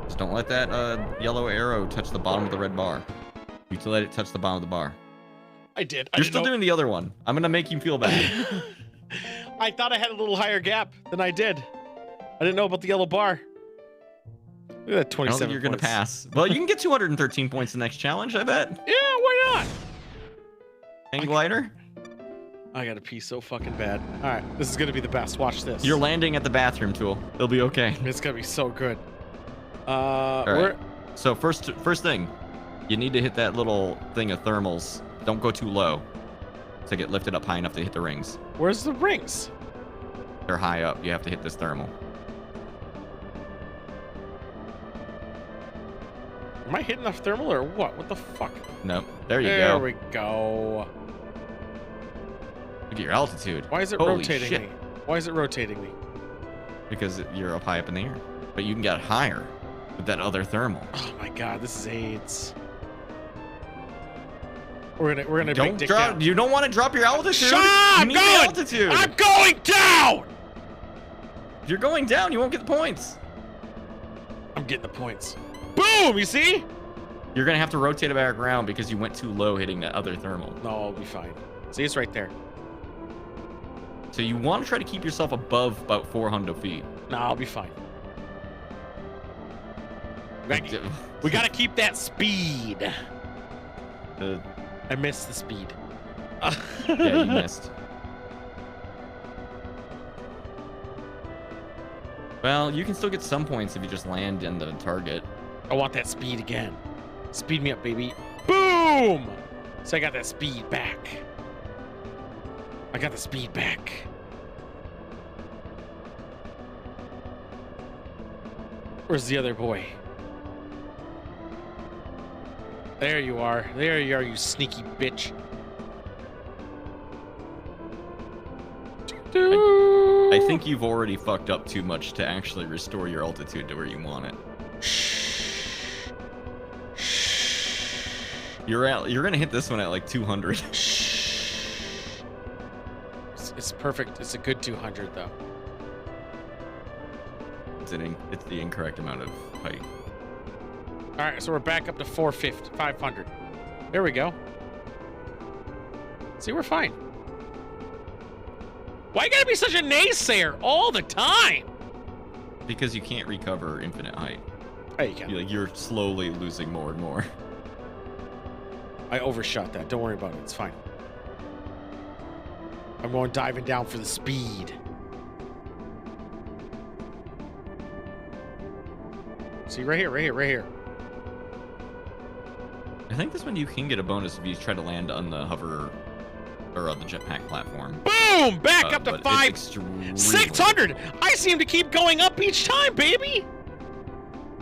just don't let that yellow arrow touch the bottom of the red bar. You to let it touch the bottom of the bar. I did. You're still doing the other one. I'm gonna make you feel bad. I thought I had a little higher gap than I did. I didn't know about the yellow bar. Look at that 27 I don't think you're gonna pass. Well, you can get 213 points the next challenge, I bet. Yeah, why not? Hang glider. I gotta pee so fucking bad. All right, this is gonna be the best. Watch this. You're landing at the bathroom, Tool. It'll be okay. It's gonna be so good. All right. So first thing, you need to hit that little thing of thermals. Don't go too low to get lifted up high enough to hit the rings. Where's the rings? They're high up. You have to hit this thermal. Am I hitting the thermal or what? What the fuck? Nope. There you go. There we go. Look at your altitude. Why is it Holy rotating shit. me? Why is it rotating me? Because you're up high up in the air. But you can get higher with that other thermal. Oh my god, this is AIDS. We're gonna don't drop. You don't want to drop your altitude. Shut up! You need the altitude. I'm going down. If you're going down, you won't get the points. I'm getting the points. Boom! You see? You're gonna have to rotate it back around because you went too low hitting that other thermal. No, I'll be fine. See, it's right there. So you want to try to keep yourself above about 400 feet. No, I'll be fine. We gotta keep that speed. I missed the speed. Yeah, you missed. Well, you can still get some points if you just land in the target. I want that speed again. Speed me up, baby. Boom! So I got that speed back. I got the speed back. Where's the other boy? There you are. There you are, you sneaky bitch. I think you've already fucked up too much to actually restore your altitude to where you want it. You're gonna hit this one at like 200. It's perfect. It's a good 200 though. It's the incorrect amount of height. All right, so we're back up to 450, 500. There we go. See, we're fine. Why you gotta be such a naysayer all the time? Because you can't recover infinite height. Oh, you can. You're slowly losing more and more. I overshot that. Don't worry about it. It's fine. I'm going diving down for the speed. See, right here, right here, right here. I think this one you can get a bonus if you try to land on the hover or on the jetpack platform. Boom! Back up to 600! I seem to keep going up each time, baby!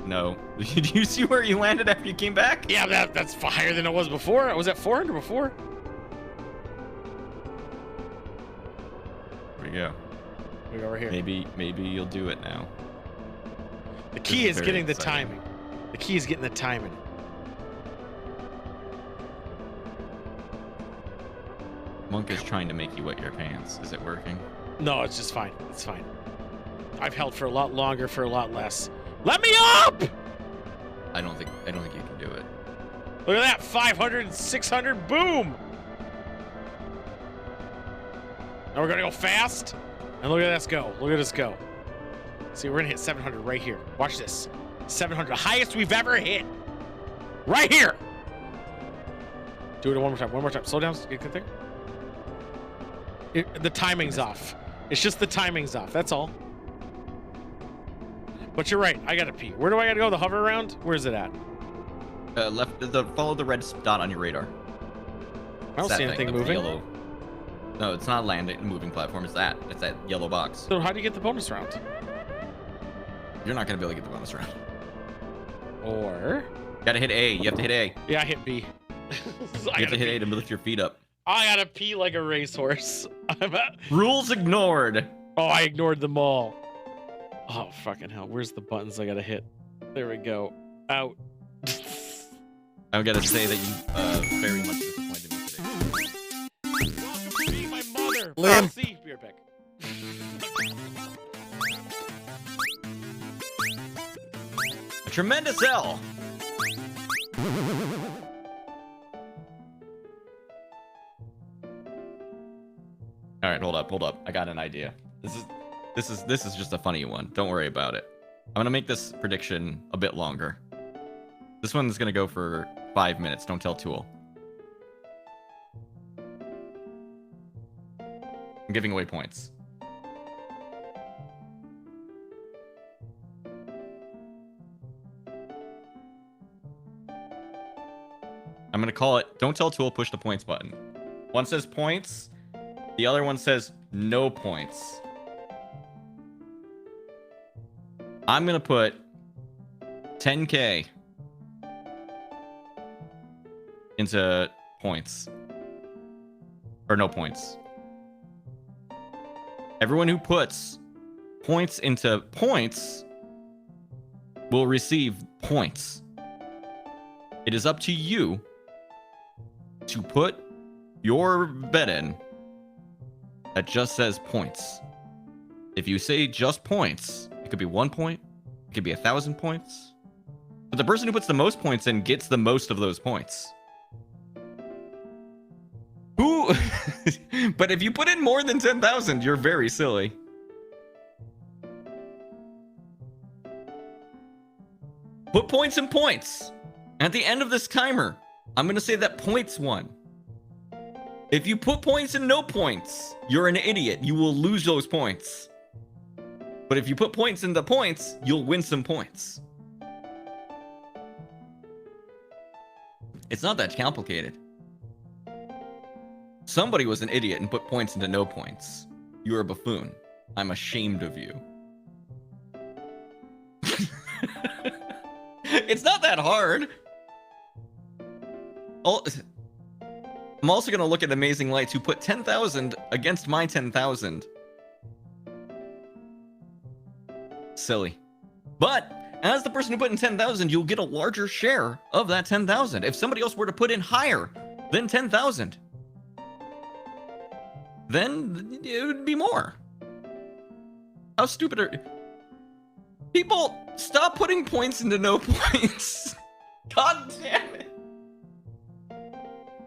No. Did you see where you landed after you came back? Yeah, that's higher than it was before. I was at 400 before. There we go. We go over here. Maybe you'll do it now. The key is getting the timing. The key is getting the timing. Monk is trying to make you wet your pants. Is it working? No, it's just fine. It's fine. I've held for a lot longer for a lot less. Let me up! I don't think you can do it. Look at that, 500 and 600, boom! Now we're gonna go fast, and look at us go. Look at us go. See, we're gonna hit 700 right here. Watch this. 700, the highest we've ever hit. Right here. Do it one more time. One more time. Slow down. Get there. The timing's off. It's just the timing's off. That's all. But you're right. I gotta pee. Where do I gotta go? The hover around? Where's it at? Left. Follow the red dot on your radar. I don't see anything moving. Yellow. No, it's not landing moving platform. It's that yellow box. So how do you get the bonus round? You're not gonna be able to get the bonus round. Or gotta hit A. You have to hit A. Yeah, I hit B. You have to hit A to lift your feet up. I gotta pee like a racehorse. Rules ignored. Oh, I ignored them all. Oh, fucking hell. Where's the buttons I gotta hit? There we go. Out. I've gotta say that you very much disappointed me today. Welcome to be my mother. Liam. See, beer pick. A tremendous L. All right, hold up. I got an idea. This is just a funny one. Don't worry about it. I'm gonna make this prediction a bit longer. This one's gonna go for 5 minutes. Don't tell Tool. I'm giving away points. I'm gonna call it, don't tell Tool, push the points button. One says points, the other one says no points. I'm gonna put 10K into points. Or no points. Everyone who puts points into points will receive points. It is up to you to put your bet in that just says points. If you say just points, it could be 1 point, it could be 1,000 points. But the person who puts the most points in gets the most of those points. Who? But if you put in more than 10,000, you're very silly. Put points in points. At the end of this timer, I'm going to say that points won. If you put points in no points, you're an idiot. You will lose those points. But if you put points in the points, you'll win some points. It's not that complicated. Somebody was an idiot and put points into no points. You're a buffoon. I'm ashamed of you. It's not that hard. I'm also gonna look at Amazing Lights, who put 10,000 against my 10,000. Silly. But as the person who put in 10,000, you'll get a larger share of that 10,000. If somebody else were to put in higher than 10,000, then it would be more. How stupid are people? Stop putting points into no points. God damn it.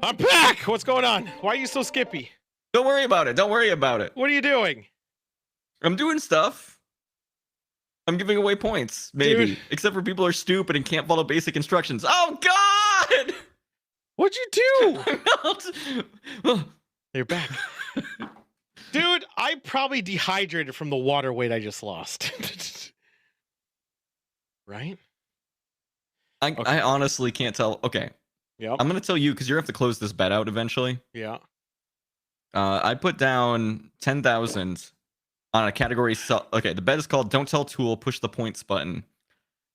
I'm back. What's going on? Why are you so skippy? Don't worry about it. Don't worry about it. What are you doing? I'm doing stuff. I'm giving away points, maybe. Dude. Except for people are stupid and can't follow basic instructions. Oh, God! What'd you do? You're back. Dude, I probably dehydrated from the water weight I just lost. Right? I honestly can't tell. Okay. Yep. I'm going to tell you because you're going to have to close this bet out eventually. Yeah. I put down 10,000 on a category. Okay, the bet is called Don't Tell Tool, push the points button.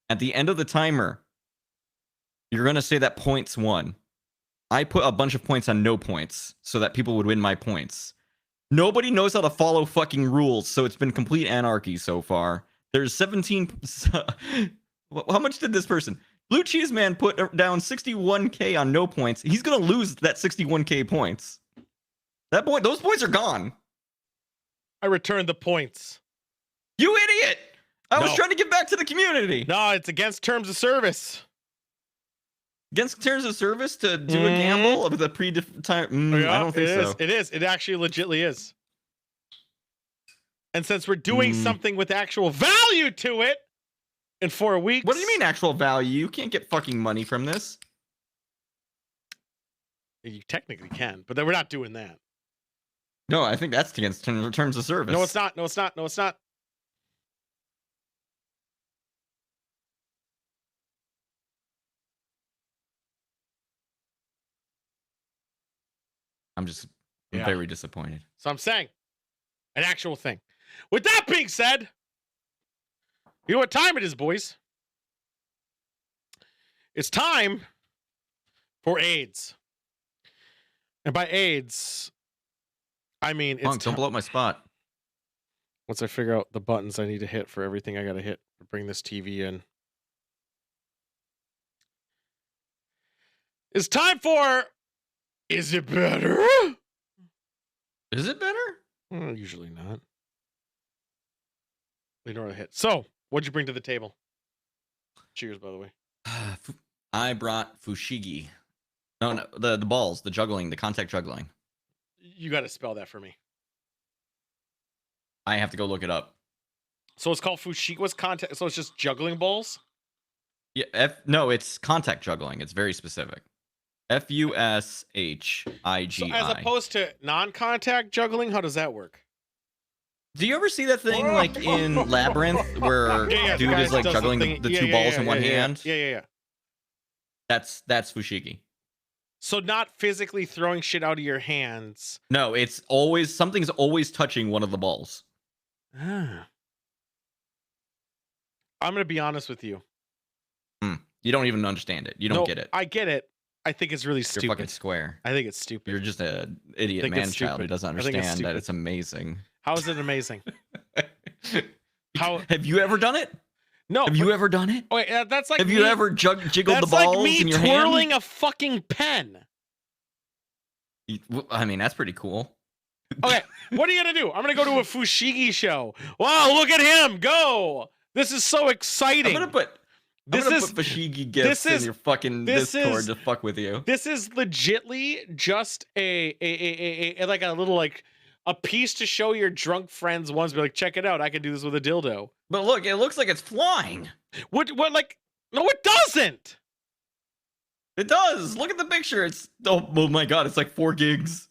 At the end of the timer, you're going to say that points won. I put a bunch of points on no points so that people would win my points. Nobody knows how to follow fucking rules, so it's been complete anarchy so far. There's 17... How much did this person... Blue Cheese Man put down 61k on no points. He's going to lose that 61k points. Those points are gone. I returned the points. You idiot! I was trying to give back to the community. No, it's against terms of service. Against terms of service to do a gamble of the time? I don't think so. It is. It actually legitly is. And since we're doing something with actual value to it in 4 weeks. What do you mean actual value? You can't get fucking money from this. You technically can, but then we're not doing that. No, I think that's against terms of service. No, it's not. No, it's not. No, it's not. I'm very disappointed. So I'm saying an actual thing. With that being said, you know what time it is, boys? It's time for AIDS. And by AIDS, I mean it's don't blow up my spot. Once I figure out the buttons I need to hit for everything I got to hit to bring this TV in. It's time for Is It Better? Is it better? Usually not. We know what I hit. So, what'd you bring to the table? Cheers, by the way. I brought fushigi. No, the balls, the juggling, the contact juggling. You got to spell that for me. I have to go look it up. So it's called fushigi. What's contact? So it's just juggling balls? Yeah. No, it's contact juggling. It's very specific. Fushigi. So as opposed to non-contact juggling, how does that work? Do you ever see that thing like in Labyrinth where dude is like juggling the two balls in one hand? Yeah. That's fushigi. So not physically throwing shit out of your hands. No, it's something's always touching one of the balls. I'm gonna be honest with you. You don't even understand it. You don't get it. I get it. I think it's really stupid. You're fucking square. I think it's stupid. You're just an idiot man-child who doesn't understand that it's amazing. How is it amazing? How have you ever done it? No. Have you ever done it? Wait, that's like have you ever jiggled the balls like me in your hand? twirling a fucking pen. I mean, that's pretty cool. Okay, what are you gonna do? I'm gonna go to a fushigi show. Wow, look at him go! This is so exciting. I'm gonna put fushigi gifts in your fucking Discord to fuck with you. This is legitly just a like a little like a piece to show your drunk friends once. Be like, check it out. I can do this with a dildo. But look, it looks like it's flying. What like? No, it doesn't. It does. Look at the picture. It's oh my god, it's like 4 gigs.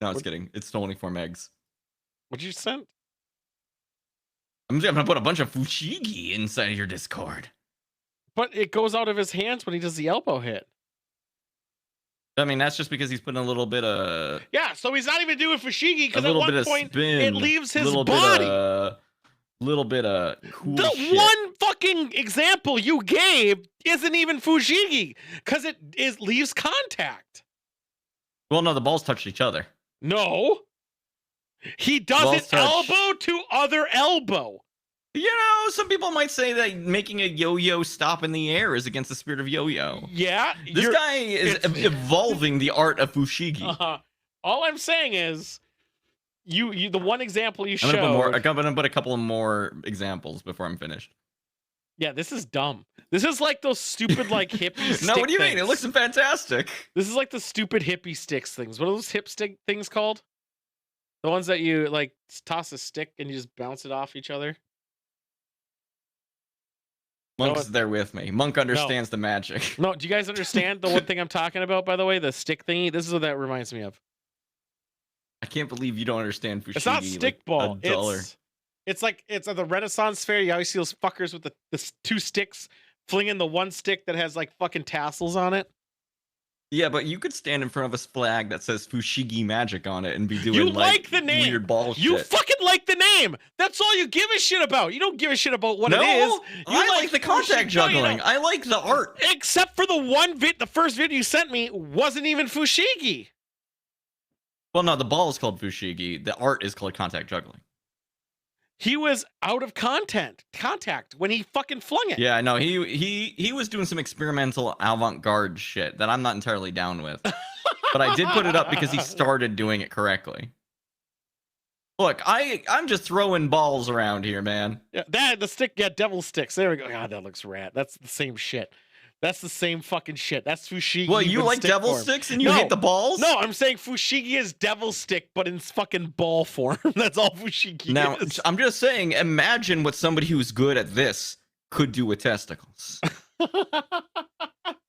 No, I was kidding. It's 24 megs. What'd you send? I'm gonna put a bunch of fushigi inside of your Discord. But it goes out of his hands when he does the elbow hit. I mean, that's just because he's putting a little bit of... Yeah, so he's not even doing fushigi because at one point spin, it leaves his body. little bit of cool The shit. one fucking example you gave isn't even Fushigi because it leaves contact. Well, no, the balls touched each other. No. He doesn't elbow to other elbow. You know, some people might say that making a yo-yo stop in the air is against the spirit of yo-yo. Yeah. This guy is evolving the art of Fushigi. All I'm saying is, you the one example you showed. I'm gonna put a couple of more examples before I'm finished. Yeah, this is dumb. This is like those stupid like hippie stick No, what do you things. mean? It looks fantastic. This is like the stupid hippie sticks things. What are those hip stick things called? The ones that you like toss a stick and you just bounce it off each other. Monk's there with me. Monk understands the magic. No, do you guys understand the one thing I'm talking about, by the way? The stick thingy? This is what that reminds me of. I can't believe you don't understand Fushigi. It's not stickball. Like it's at the Renaissance Fair. You always see those fuckers with the two sticks flinging the one stick that has like fucking tassels on it. Yeah, but you could stand in front of a flag that says Fushigi Magic on it and be doing You like the name. weird ball You shit. fucking like the name. That's all you give a shit about. You don't give a shit about what it is. I like the contact juggling. I like the art. Except for the first video you sent me wasn't even Fushigi. Well, no, the ball is called Fushigi. The art is called contact juggling. He was out of contact when he fucking flung it. Yeah, no, he was doing some experimental avant-garde shit that I'm not entirely down with. But I did put it up because he started doing it correctly. Look, I'm just throwing balls around here, man. Yeah, the stick, devil sticks. There we go. God, that looks rad. That's the same shit. That's the same fucking shit. That's Fushigi. Well, you like devil sticks and you hate the balls? No, I'm saying Fushigi is devil stick, but in fucking ball form. That's all Fushigi now, is. I'm just saying, imagine what somebody who's good at this could do with testicles.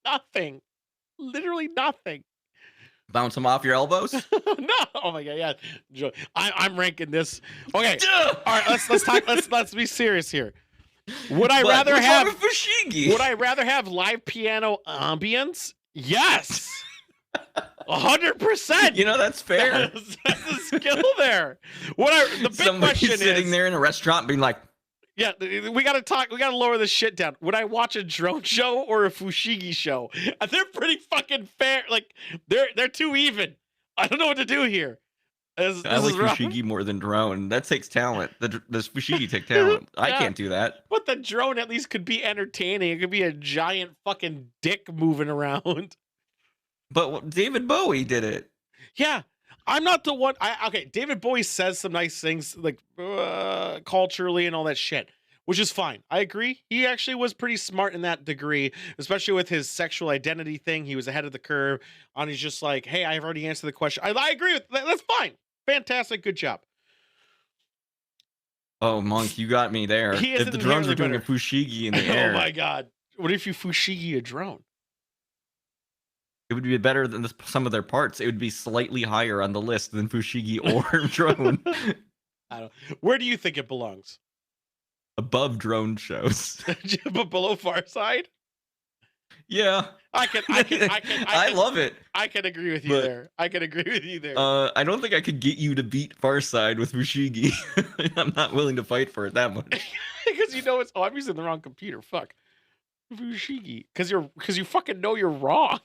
Nothing. Literally nothing. Bounce them off your elbows? No. Oh my god, yeah. I'm ranking this. Okay. All right, let's talk. Let's be serious here. Would I rather have live piano ambience? Yes. 100%. You know, that's fair. That's a skill there. The big Somebody question sitting is, there in a restaurant being like, yeah, we gotta talk. We gotta lower this shit down. Would I watch a drone show or a Fushigi show? They're pretty fucking fair. Like they're too even. I don't know what to do here. I like Fushigi more than drone. That takes talent. Does Fushigi take talent? I can't do that. But the drone at least could be entertaining. It could be a giant fucking dick moving around. But David Bowie did it. Yeah. I'm not the one. Okay, David Bowie says some nice things like culturally and all that shit, which is fine. I agree. He actually was pretty smart in that degree, especially with his sexual identity thing. He was ahead of the curve. And he's just like, hey, I've already answered the question. I agree with that. That's fine. Fantastic. Good job. Oh, Monk, you got me there. If the drones were doing a Fushigi in the air. Oh my god. What if you Fushigi a drone? It would be better than some of their parts. It would be slightly higher on the list than Fushigi or drone. Where do you think it belongs? Above drone shows. But below Far Side? Yeah. I love it. I can agree with you there. I can agree with you there. I don't think I could get you to beat Farside with Fushigi. I'm not willing to fight for it that much. Because you know I'm using the wrong computer. Fuck. Fushigi. Because you fucking know you're wrong.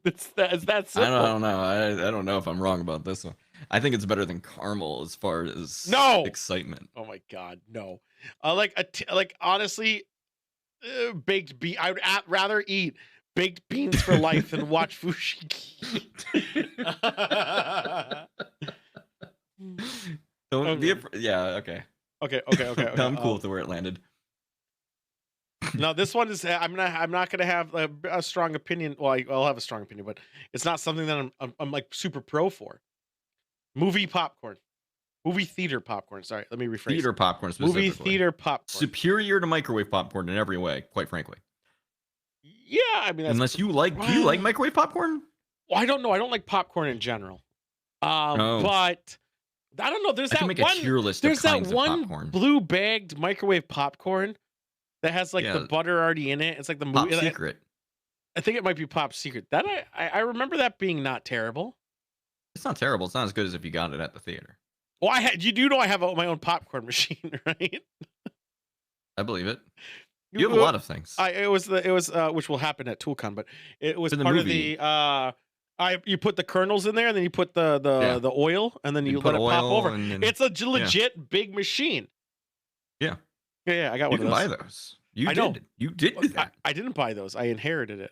It's that simple. I don't know. I don't know if I'm wrong about this one. I think it's better than Caramel as far as excitement. Oh my god, no. Honestly, baked bean. I would rather eat baked beans for life than watch Fushigi. Yeah. Okay. Okay. I'm cool with where it landed. No, this one is. I'm not gonna have a strong opinion. Well, I'll have a strong opinion, but it's not something that I'm like super pro for. Movie popcorn. Movie theater popcorn. Sorry, let me rephrase. Theater popcorn specifically. Movie theater popcorn. Superior to microwave popcorn in every way, quite frankly. Yeah, I mean, unless you like, do you like microwave popcorn? Well, I don't know. I don't like popcorn in general. But I don't know. There's that one. There's that one blue bagged microwave popcorn that has like the butter already in it. It's like the Pop Secret. I think it might be Pop Secret. That I remember that being not terrible. It's not terrible. It's not as good as if you got it at the theater. Well, you do know I have my own popcorn machine, right? I believe it. You have a lot of things. It was which will happen at ToolCon, but it was In the part movie. of the you put the kernels in there, and then you put the oil, and then you let it pop over. Then, It's a legit big machine. Yeah. Yeah, I got You one of can those. buy those. You I did. know. You did do that. I didn't buy those. I inherited it.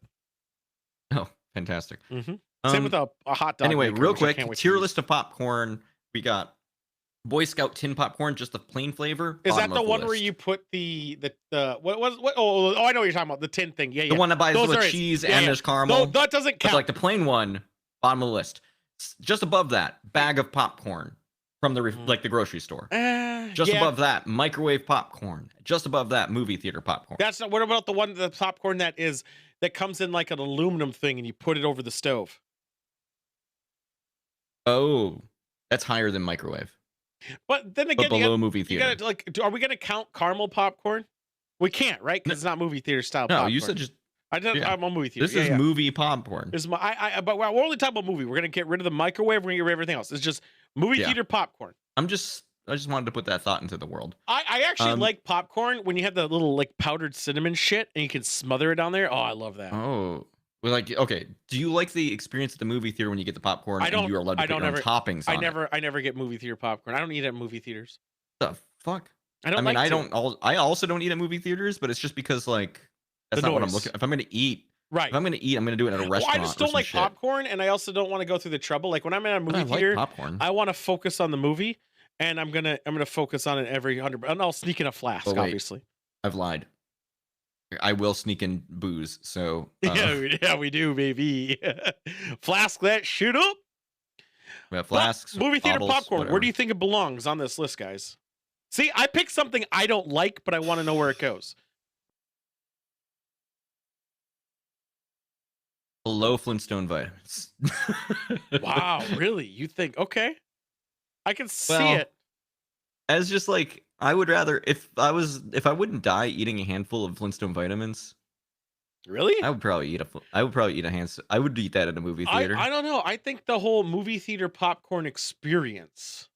Oh, fantastic. Same with a hot dog. Anyway, maker, real which I quick, can't wait to tier use. list of popcorn. We got Boy Scout tin popcorn, just the plain flavor. Is that bottom the of one where list. you put the what was what? Oh, I know what you're talking about. The tin thing. Yeah, yeah. The one that buys Those with are it. cheese Yeah, and yeah. there's caramel. No, that doesn't But count. like the plain one, bottom of the list. Just above that, bag of popcorn from the like the grocery store. Just above that, microwave popcorn. Just above that, movie theater popcorn. That's not. What about the popcorn that comes in like an aluminum thing and you put it over the stove? Oh, that's higher than microwave. But then again, But below movie theater. You gotta, are we gonna count caramel popcorn? We can't, right? Because it's not movie theater style. No, popcorn. you said just. I'm on movie theater. This is movie popcorn. This is but we're only talking about movie. We're gonna get rid of the microwave. We're gonna get rid of everything else. It's just movie theater popcorn. I just wanted to put that thought into the world. I actually like popcorn when you have the little like powdered cinnamon shit and you can smother it on there. Oh, I love that. Oh, well, like, okay. Do you like the experience at the movie theater when you get the popcorn and you are allowed to put your own toppings on it? I never get movie theater popcorn. I don't eat at movie theaters. The fuck? I don't. I mean, like I also don't eat at movie theaters, but it's just because like that's not what I'm looking. If I'm gonna eat, right? If I'm gonna eat, I'm gonna do it at a restaurant. I just don't like popcorn, and I also don't want to go through the trouble. Like when I'm in a movie theater, popcorn. I want to focus on the movie, and I'm gonna focus on it every 100. And I'll sneak in a flask, obviously. I've lied. I will sneak in booze. So yeah, we do, baby. Flask that shit up. We have flasks. Movie theater bottles, popcorn. whatever. Where do you think it belongs on this list, guys? See, I picked something I don't like, but I want to know where it goes. Below Flintstone vitamins. Wow, really? You think? Okay, I can see it. As just like I would rather if I wouldn't die eating a handful of Flintstone vitamins. Really? I would probably eat a handful. I would eat that at a movie theater. I don't know. I think the whole movie theater popcorn experience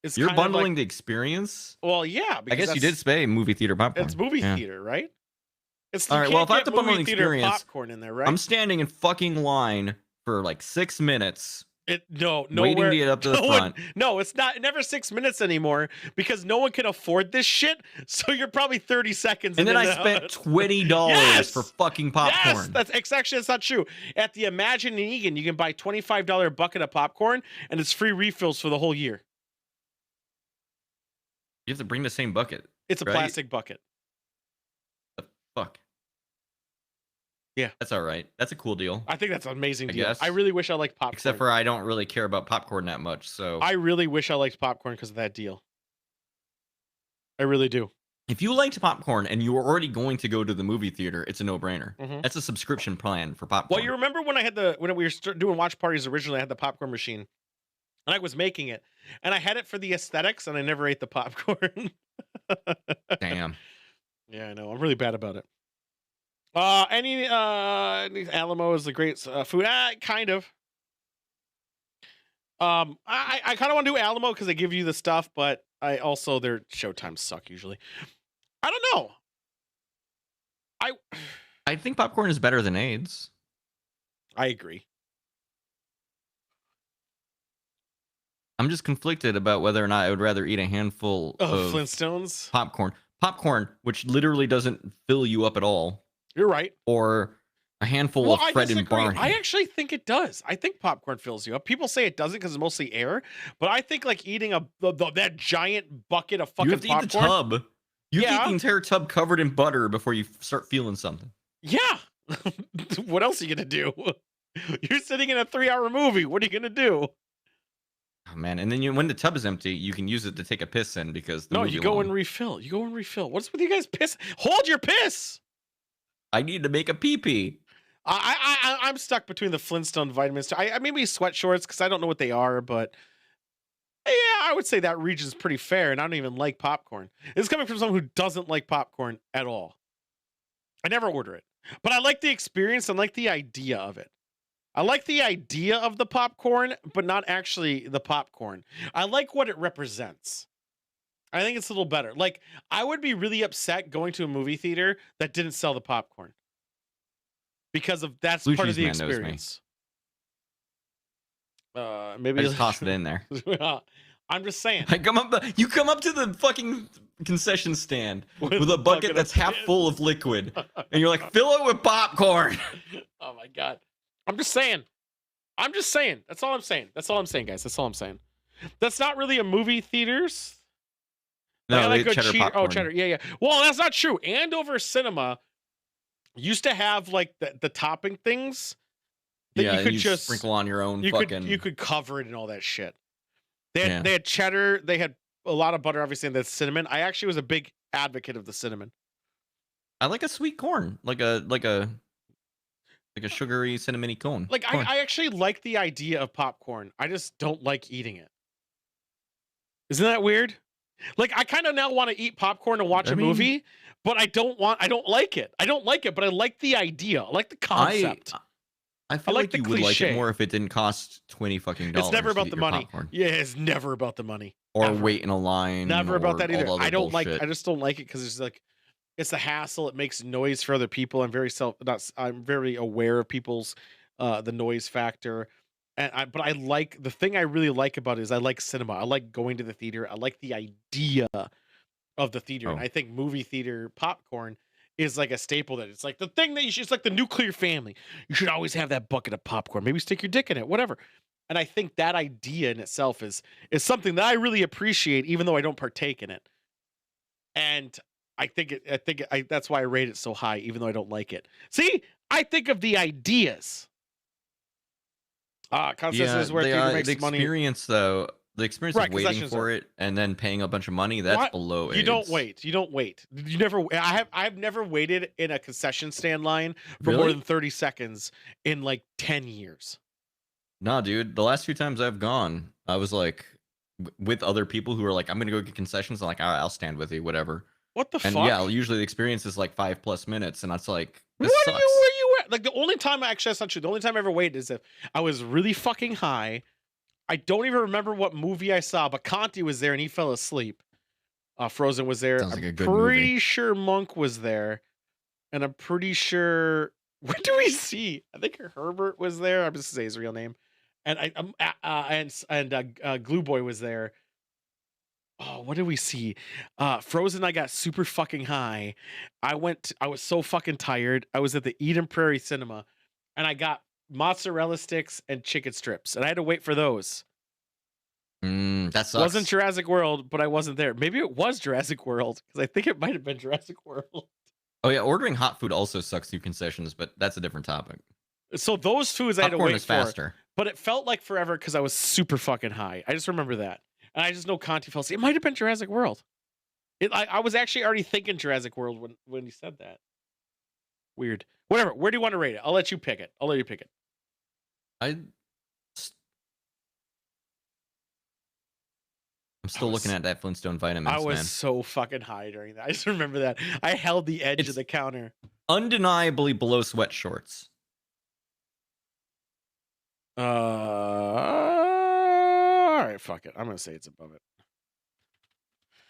is. You're kind of bundling like, the experience. Well, yeah. I guess you did say movie theater popcorn. It's movie theater, right? It's all right. Well, if I have to bundle an experience, popcorn in there, right? I'm standing in fucking line for like 6 minutes. Waiting to get up to the front. No, it's not. Never 6 minutes anymore because no one can afford this shit. So you're probably 30 seconds. And then I spent $20 for fucking popcorn. Yes, that's not true. At the Imagine in Egan, you can buy $25 bucket of popcorn, and it's free refills for the whole year. You have to bring the same bucket. It's a plastic bucket. The fuck. Yeah, that's all right. That's a cool deal. I think that's an amazing deal. Guess. I really wish I liked popcorn. Except for I don't really care about popcorn that much. So I really wish I liked popcorn because of that deal. I really do. If you liked popcorn and you were already going to go to the movie theater, it's a no-brainer. Mhm. That's a subscription plan for popcorn. Well, you remember when when we were doing watch parties originally, I had the popcorn machine, and I was making it, and I had it for the aesthetics, and I never ate the popcorn. Damn. Yeah, I know. I'm really bad about it. Any Alamo is a great food. Kind of. I kind of want to do Alamo because they give you the stuff, but I also their showtimes suck usually. I don't know. I think popcorn is better than AIDS. I agree. I'm just conflicted about whether or not I would rather eat a handful of Flintstones popcorn, which literally doesn't fill you up at all. You're right. Or a handful of Fred and Barney. I actually think it does. I think popcorn fills you up. People say it doesn't because it's mostly air, but I think like eating that giant bucket of fucking popcorn. You have to eat the tub. You have to eat the entire tub covered in butter before you start feeling something. Yeah. What else are you gonna do? You're sitting in a 3-hour movie. What are you gonna do? Oh, man, and then when the tub is empty, you can use it to take a piss in because you go and refill. You go and refill. What's with you guys? Piss. Hold your piss. I need to make a pee-pee. I'm stuck between the Flintstone vitamins. I maybe sweat shorts because I don't know what they are, but yeah, I would say that region's pretty fair, and I don't even like popcorn. It's coming from someone who doesn't like popcorn at all. I never order it, but I like the experience and like the idea of it. I like the idea of the popcorn, but not actually the popcorn. I like what it represents. I think it's a little better. Like, I would be really upset going to a movie theater that didn't sell the popcorn. Because of that's Blue part of Cheese the Man knows me. experience. Maybe I just toss it in there. I'm just saying. You come up to the fucking concession stand with a bucket that's half full of liquid, and you're like, fill it with popcorn. Oh my god. I'm just saying. That's all I'm saying. That's all I'm saying, guys. That's all I'm saying. That's not really a movie theaters. No, like they cheddar popcorn. Oh, cheddar. Yeah. Well, that's not true. Andover Cinema used to have like the topping things that Yeah, you could you just sprinkle on your own you fucking. could cover it and all that shit. They had cheddar. They had a lot of butter, obviously, and the cinnamon. I actually was a big advocate of the cinnamon. I like a sweet corn, like a sugary cinnamony cone. Like I actually like the idea of popcorn. I just don't like eating it. Isn't that weird? Like I kind of now want to eat popcorn and watch a movie, but I don't like it. I don't like it, but I like the idea. I like the concept. I feel like like the you would like cliche. it more if it didn't cost $20 fucking. It's never to about get the your money. popcorn. Yeah, it's never about the money. Or Ever. wait in a line. Never about or that either. all the other I don't like. bullshit. I just don't like it because it's like, it's the hassle. It makes noise for other people. I'm very aware of people's the noise factor. But I like the thing I really like about it is I like cinema. I like going to the theater. I like the idea of the theater. And I think movie theater popcorn is like a staple that it's like the thing that it's like the nuclear family. You should always have that bucket of popcorn. Maybe stick your dick in it, whatever. And I think that idea in itself is something that I really appreciate, even though I don't partake in it. And I think that's why I rate it so high, even though I don't like it. See, I think of the ideas. Is where theater makes the money. experience, though, the experience of waiting for it and then paying a bunch of money, that's below You don't wait. You don't wait. You never. I've never waited in a concession stand line for more than 30 seconds in like 10 years. Nah, dude. The last few times I've gone, I was like with other people who are like, I'm gonna go get concessions. I'm like, all right, I'll stand with you, whatever. What the and fuck? Yeah, usually the experience is like 5+ minutes, and it's like, this Where sucks. you at? Like the only time that's not true. The only time I ever waited is if I was really fucking high. I don't even remember what movie I saw, but Conti was there and he fell asleep. Frozen was there. Sounds like a good pretty movie. sure Monk was there, and I'm pretty sure. What do we see? I think Herbert was there. I'm just saying his real name, and Glue Boy was there. Oh, what did we see? Frozen. I got super fucking high. I was so fucking tired. I was at the Eden Prairie Cinema, and I got mozzarella sticks and chicken strips, and I had to wait for those. That sucks. Wasn't Jurassic World, but I wasn't there. Maybe it was Jurassic World because I think it might have been Jurassic World. Oh yeah, ordering hot food also sucks through concessions, but that's a different topic. So those foods I had to Popcorn wait is for, faster. but it felt like forever because I was super fucking high. I just remember that, and I just know Conti fell asleep. It might have been Jurassic World. I was actually already thinking Jurassic World when he said that. Weird. Whatever. Where do you want to rate it? I'll let you pick it. I'm still looking at that Flintstone vitamins. I was man. so fucking high during that. I just remember that. I held the edge of the counter. Undeniably below sweat shorts. All right, fuck it. I'm gonna say it's above it.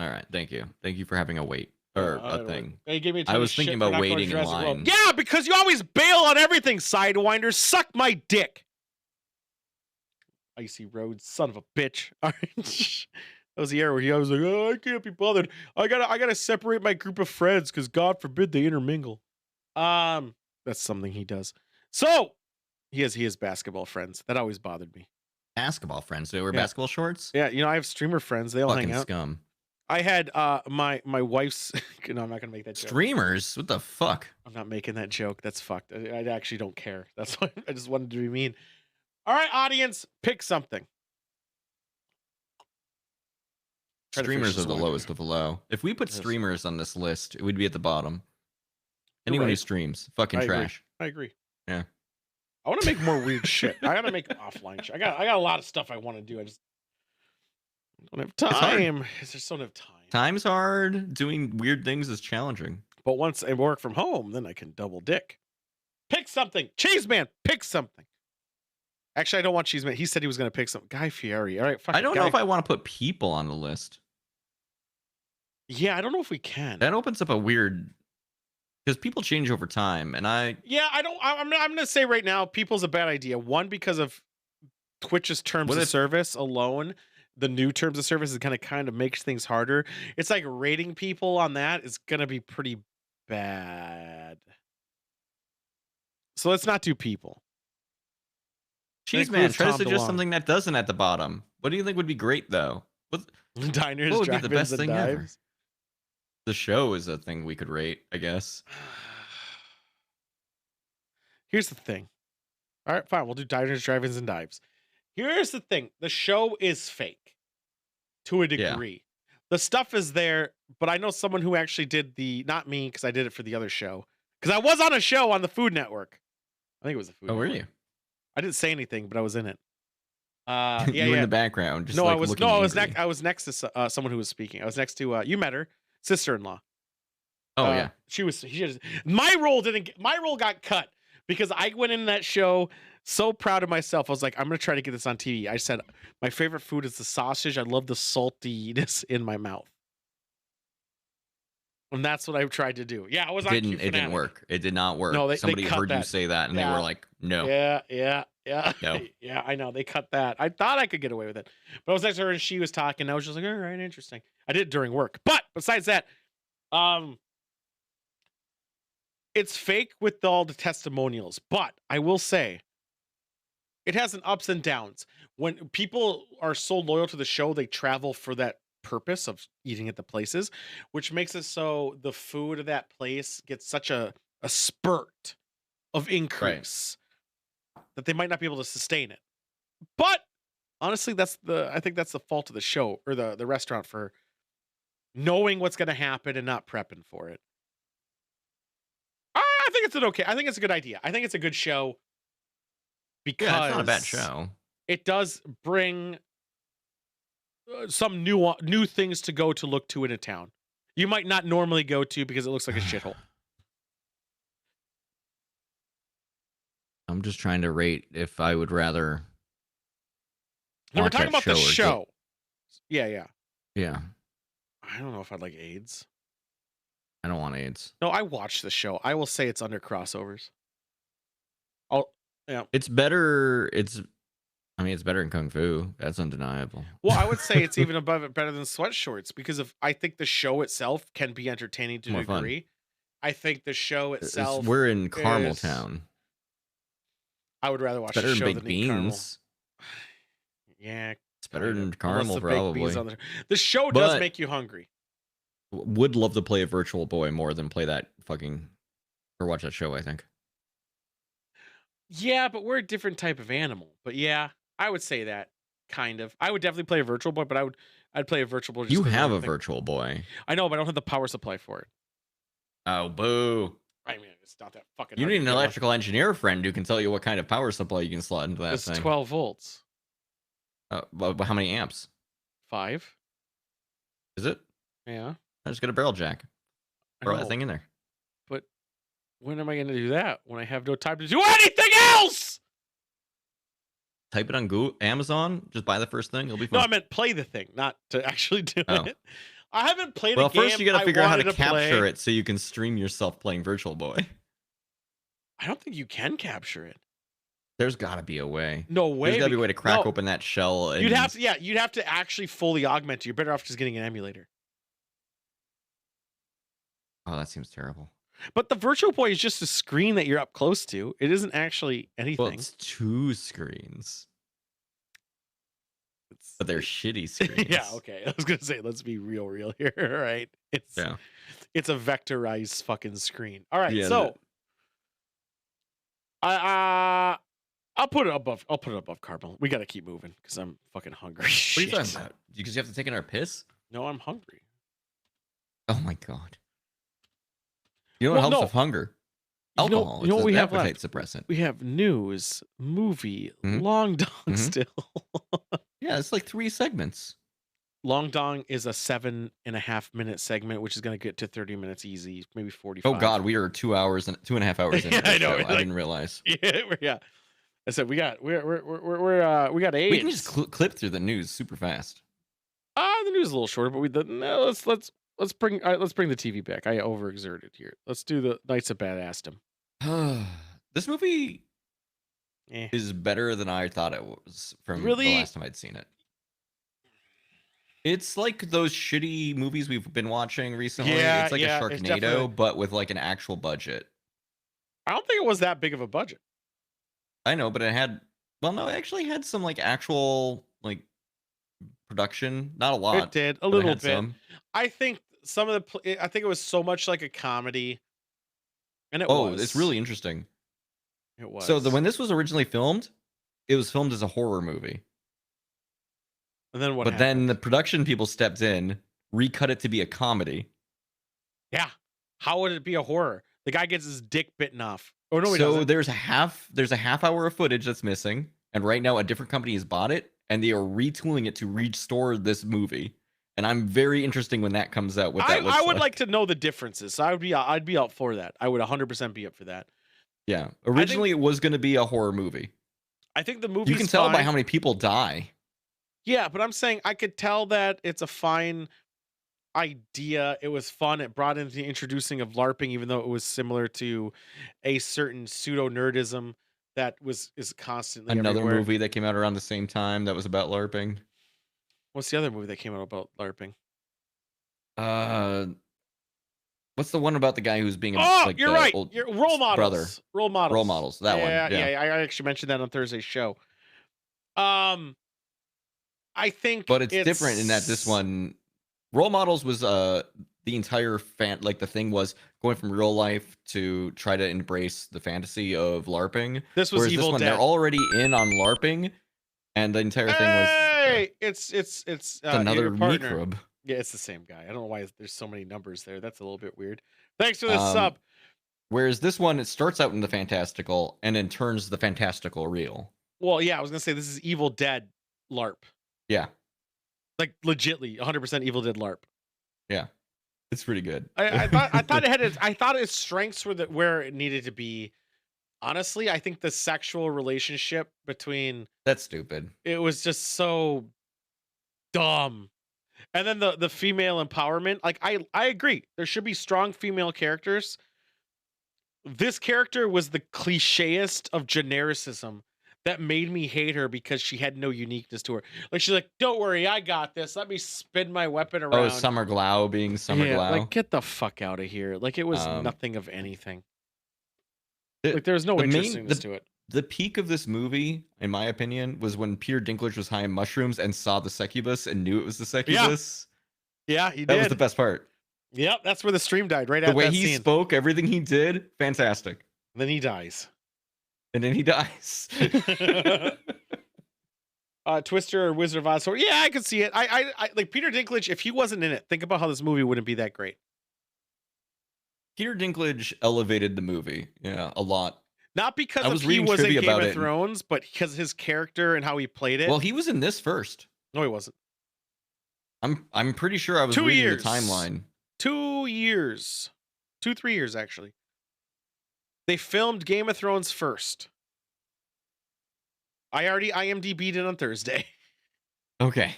All right, thank you. Thank you for having a wait or a thing. They gave me a ton I of was shit thinking for about not going to waiting in Jurassic World. line. Yeah, because you always bail on everything, Sidewinder. Suck my dick. Icy Road, son of a bitch. All right. That was the era where he was like, oh, I can't be bothered. I gotta separate my group of friends because God forbid they intermingle. That's something he does. So he has basketball friends. That always bothered me. Basketball friends. They wear basketball shorts? Yeah, I have streamer friends. They all Fucking hang out. scum. I had my wife's. No, I'm not gonna make that joke. Streamers? What the fuck? I'm not making that joke. That's fucked. I actually don't care. That's why I just wanted to be mean. All right, audience, pick something. Streamers are the lowest of the low. If we put streamers on this list, it would be at the bottom. Anyone who streams, fucking trash. I agree. Yeah. I want to make more weird shit. I gotta make offline shit. I got a lot of stuff I want to do. I just don't have time. I just don't have time. Time's hard. Doing weird things is challenging. But once I work from home, then I can double dick. Pick something. Cheeseman, pick something. Actually, I don't want Cheeseman. He said he was going to pick something. Guy Fieri. All right, fuck I don't know if I want to put people on the list. Yeah, I don't know if we can. That opens up a weird, because people change over time, and Yeah, I'm gonna say right now, people's a bad idea. One, because of Twitch's terms of service alone, the new terms of service is gonna kind of makes things harder. It's like rating people on that is gonna be pretty bad. So let's not do people. Cheese Man, try to suggest something that doesn't at the bottom. What do you think would be great though? Diners, what would be the drive-ins, best and thing ever? dives. The show is a thing we could rate, I guess. Here's the thing. All right, fine. We'll do diners, drive-ins, and dives. Here's the thing. The show is fake to a degree. The stuff is there, but I know someone who actually did not me, because I did it for the other show. Because I was on a show on the Food Network. I think it was the Food Network. Were you? I didn't say anything, but I was in it. You were in the background. Just I was next to someone who was speaking. I was next to you met her, sister-in-law. Oh yeah. My role got cut because I went in that show so proud of myself. I was like, I'm gonna try to get this on TV. I said my favorite food is the sausage. I love the saltiness in my mouth. And that's what I tried to do. Yeah, I was on It didn't work. It did not work. No, Somebody they cut heard that. you say that, and they were like, "No." Yeah. No. Yeah, I know. They cut that. I thought I could get away with it. But I was next to her and she was talking. I was just like, all right, interesting. I did it during work. But besides that, it's fake with all the testimonials. But I will say, it has an ups and downs. When people are so loyal to the show, they travel for that purpose of eating at the places, which makes it so the food of that place gets such a spurt of increase that they might not be able to sustain it. But honestly, I think that's the fault of the show or the restaurant for knowing what's going to happen and not prepping for it. I think it's a good idea. I think it's a good show because it's not a bad show. It does bring some new things to go to look to in a town you might not normally go to because it looks like a shithole. I'm just trying to rate if I would rather. No, we're talking about the show. Yeah. Yeah. I don't know if I'd like AIDS. I don't want AIDS. No, I watched the show. I will say it's under crossovers. Yeah. It's better. It's better than Kung Fu. That's undeniable. Well, I would say it's even better than Sweat Shorts because I think the show itself can be entertaining to a degree. I think the show itself. We're in Carmel Town. I would rather watch the show than Baked Beans. Yeah, it's better than Carmel probably. The show does make you hungry. Would love to play a Virtual Boy more than play that or watch that show. I think. Yeah, but we're a different type of animal. But yeah, I would say that kind of. I would definitely play a Virtual Boy, but I'd play a Virtual Boy. You have a Virtual Boy. I know, but I don't have the power supply for it. Oh, boo. I mean, it's not that fucking. You need an electrical engineer friend who can tell you what kind of power supply you can slot into that thing. It's 12 volts. But how many amps? 5. Is it? Yeah. I just got a barrel jack. Throw that thing in there. But when am I going to do that? When I have no time to do anything else? Type it on Amazon. Just buy the first thing. It'll be fun. No, I meant play the thing, not to actually do it. I haven't played a game. Well, first you got to figure out how to capture play. it so you can stream yourself playing Virtual Boy. I don't think you can capture it. There's got to be a way. No way. There's got to be a way to crack open that shell. And... You'd have to actually fully augment it. You're better off just getting an emulator. Oh, that seems terrible. But the Virtual Boy is just a screen that you're up close to. It isn't actually anything. Well, it's 2 screens. But they're shitty screens. Yeah, okay. I was gonna say, let's be real here. All right. It's a vectorized fucking screen. All right, so I'll put it above Carmel. We gotta keep moving because I'm fucking hungry. What are you talking about? Because you have to take another piss? No, I'm hungry. Oh my god. You know what helps with hunger? Alcohol. You know what we have appetite left? suppressant. We have news, movie, Long Dong still. Yeah, it's like 3 segments. Long Dong is a 7.5 minute segment, which is going to get to 30 minutes easy, maybe 45. Oh God, we are 2.5 hours in. I know. I didn't realize. Yeah. I said we got AIDS. We can just clip through the news super fast. The news is a little shorter, but let's let's bring the TV back. I overexerted here. Let's do the Knights of Badassdom. This movie Eh. is better than I thought it was from Really? the last time I'd seen it. It's like those shitty movies we've been watching recently. Yeah, it's like yeah, a it's Sharknado, definitely- but with like an actual budget. I don't think it was that big of a budget. I know, but it had, well, no, it actually had some like actual like production. Not a lot. It did a but it little had bit. some. I think some of the. I think it was so much like a comedy, and it Oh, was. it's really interesting. It was. So when this was originally filmed, it was filmed as a horror movie. And then what? But happened? then the production people stepped in, recut it to be a comedy. Yeah. How would it be a horror? The guy gets his dick bitten off. Oh no, he So doesn't. there's a half hour of footage that's missing, and right now a different company has bought it, and they are retooling it to restore this movie. And I'm very interested when that comes out. What that looks I would like to know the differences. So I'd be up for that. I would 100% be up for that. Yeah. Originally, it was going to be a horror movie. I think the movie. You can tell by how many people die. Yeah, but I'm saying I could tell that it's a fine idea. It was fun. It brought in the introducing of LARPing, even though it was similar to a certain pseudo nerdism that is constantly Another everywhere. movie that came out around the same time that was about LARPing. What's the other movie that came out about LARPing? What's the one about the guy who's being You're the right. old You're role models. brother? Role models. Role models. That one. Yeah. I actually mentioned that on Thursday's show. I think, But it's different in that this one, Role Models was the entire the thing was going from real life to try to embrace the fantasy of LARPing. This was Whereas Evil this one, Dead. they're already in on LARPing, and the entire thing was Hey, it's another your partner. microbe. Yeah, it's the same guy. I don't know why there's so many numbers there. That's a little bit weird. Thanks for the Um, sub. Whereas this one, it starts out in the fantastical and then turns the fantastical real. Well, yeah, I was gonna say this is Evil Dead LARP. Yeah, Like legitly 100% Evil Dead LARP. yeah, it's pretty good. I thought its strengths were where it needed to be. Honestly, I think the sexual relationship between That's stupid. it was just so dumb. And then the female empowerment, like I agree. There should be strong female characters. This character was the clichéest of genericism that made me hate her because she had no uniqueness to her. Like she's like, "Don't worry, I got this. Let me spin my weapon around." Oh, Summer Glau being Summer Glau. Like get the fuck out of here. Like it was nothing of anything. Like there was no the main- interestingness to it. The peak of this movie, in my opinion, was when Peter Dinklage was high on mushrooms and saw the succubus and knew it was the succubus. Yeah, he did. That was the best part. Yep, that's where the stream died. Right The at way that he scene. spoke, everything he did, fantastic. Then he dies. And then he dies. Twister or Wizard of Oz. So yeah, I could see it. I like Peter Dinklage. If he wasn't in it, think about how this movie wouldn't be that great. Peter Dinklage elevated the movie, a lot. Not because I of was he reading was in trivia Game about of it. Thrones, but because his character and how he played it. Well, he was in this first. No, he wasn't. I'm pretty sure I was 2 reading years. the timeline. 2 years. 3 years, actually. They filmed Game of Thrones first. I already IMDb'd it on Thursday. Okay.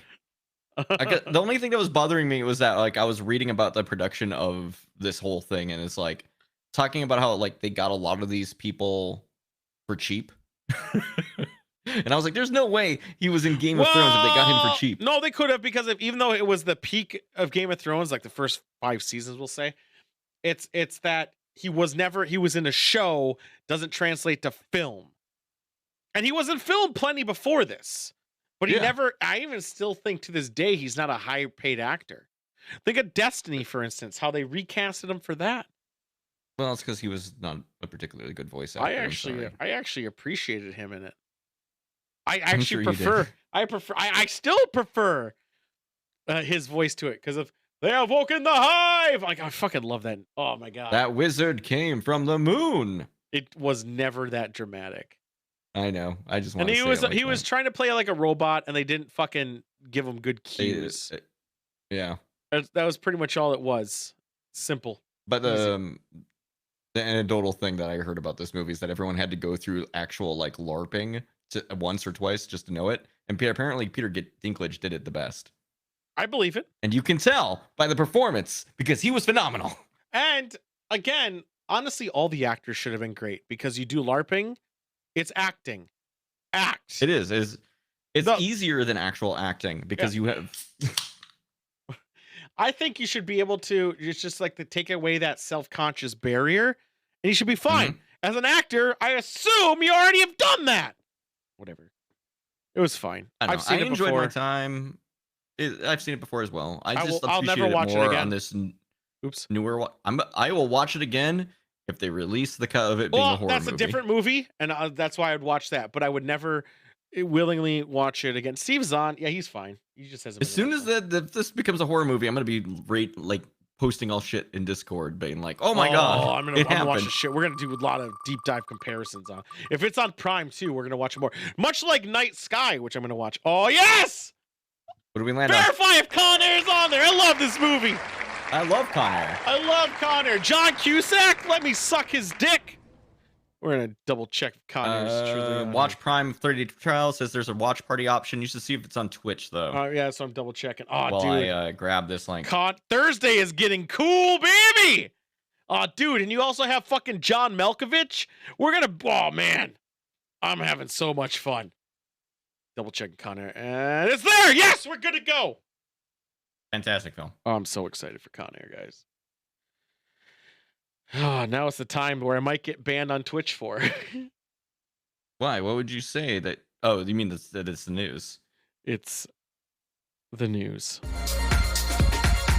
The only thing that was bothering me was that like I was reading about the production of this whole thing, and it's like talking about how like they got a lot of these people for cheap. And I was like, there's no way he was in Game of Thrones if they got him for cheap. No, they could have, because even though it was the peak of Game of Thrones, like the first 5 seasons, we'll say, it's that he was in a show, doesn't translate to film. And he was in film plenty before this. But he never, I even still think to this day, he's not a high paid actor. Think of Destiny, for instance, how they recasted him for that. Well, it's because he was not a particularly good voice actor. I actually appreciated him in it. I I'm actually sure you prefer. did. I still prefer his voice to it because of "They have woken the hive." Like I fucking love that. Oh my god, That wizard came from the moon. it was never that dramatic. I know. I just want And to he say was was trying to play like a robot, and they didn't fucking give him good cues. Yeah. That was pretty much all it was. Simple. But Easy. the anecdotal thing that I heard about this movie is that everyone had to go through actual like LARPing once or twice just to know it. And apparently Peter Dinklage did it the best. I believe it. And you can tell by the performance because he was phenomenal. And again, honestly, all the actors should have been great because you do LARPing, it's acting. Act. It is. It's easier than actual acting because you have. I think you should be able to. It's just like to take away that self-conscious barrier, and you should be fine. As an actor, I assume you already have done that. Whatever. It was fine. I've seen it enjoyed before. my time. I've seen it before as well. I'll never appreciate watch it more again. on this Oops. newer. I will watch it again if they release the cut of it being a horror that's movie. a different movie, and that's why I'd watch that. But I would never willingly watch it again. Steve Zahn, yeah, he's fine. He just hasn't. As soon as this becomes a horror movie, I'm gonna be posting all shit in Discord, being like, "Oh my god, I'm gonna watch the shit." We're gonna do a lot of deep dive comparisons on. If it's on Prime too, we're gonna watch it more. Much like Night Sky, which I'm gonna watch. Oh yes! What do we land on? Verify if Con Air's on there. I love this movie. I love Con Air. I love Con Air. John Cusack, let me suck his dick. We're gonna double check if Con Air's truly on Watch Prime 30 Day Trial says there's a watch party option. You should see if it's on Twitch though. Yeah, so I'm double checking. Oh, while dude, I grab this link. Thursday is getting cool, baby. Oh, dude, and you also have fucking John Malkovich. We're gonna. Oh man, I'm having so much fun. Double checking Con Air, and it's there. Yes, we're good to go. Fantastic film. Oh, I'm so excited for Con Air, guys. Oh, now it's the time where I might get banned on Twitch for. Why? What would you say that? Oh, you mean that it's the news? It's the news.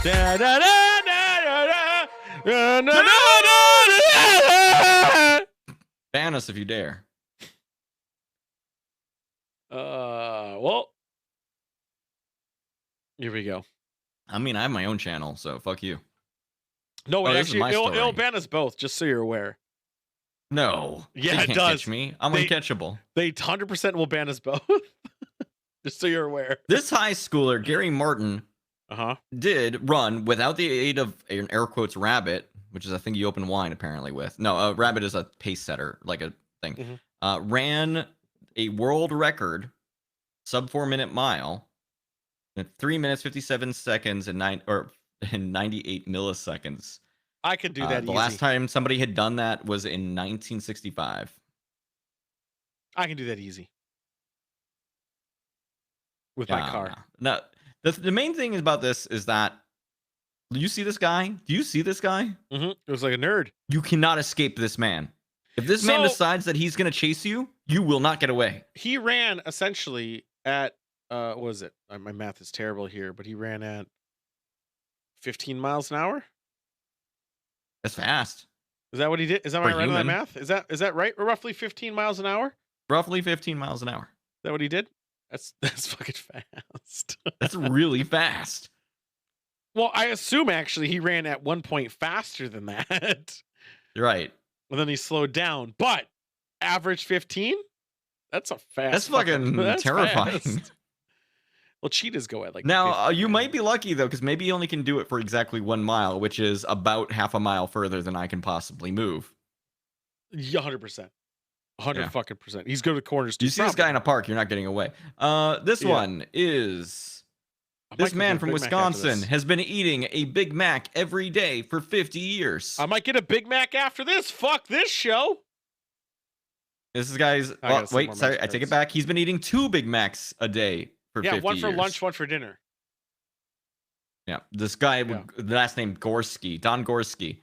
Da, da, da, da, da, da, da, da, da. Ban us if you dare. Well, here we go. I mean, I have my own channel, so fuck you. No, this is actually, my story. it'll ban us both, just so you're aware. No. Yeah, they it can't does. Catch me. I'm uncatchable. They 100% will ban us both. Just so you're aware. This high schooler, Gary Martin, did run without the aid of an air quotes rabbit, which is a thing you open wine apparently with. No, a rabbit is a pace setter, like a thing. Ran a world record sub 4 minute mile in 3 minutes 57 seconds and 98 milliseconds. I could do that. The last time somebody had done that was in 1965. I can do that easy with my car. No, the main thing about this is that you see this guy. Do you see this guy? It was like a nerd. You cannot escape this man. If this man decides that he's going to chase you, you will not get away. He ran essentially at what was it? My math is terrible here, but he ran at 15 miles an hour. That's fast. Is that what he did? Is that right on that math? Is that right? Roughly 15 miles an hour? Roughly 15 miles an hour. Is that what he did? That's fucking fast. That's really fast. Well, I assume actually he ran at 1 point faster than that. You're right. And then he slowed down. But average 15? That's a fast. That's fucking terrifying. Fast. Well, cheetahs go at like. Now, you might be lucky though, because maybe he only can do it for exactly 1 mile, which is about half a mile further than I can possibly move. 100%. 100 fucking percent. He's good at corners too. You see this guy in a park, you're not getting away. This one is this man from Wisconsin has been eating a Big Mac every day for 50 years. I might get a Big Mac after this. Fuck this show. This is guy's. Wait, sorry, I take it back. He's been eating 2 Big Macs a day for 50 years. Yeah, one for lunch, one for dinner. Yeah, this guy, the last name Gorski, Don Gorski.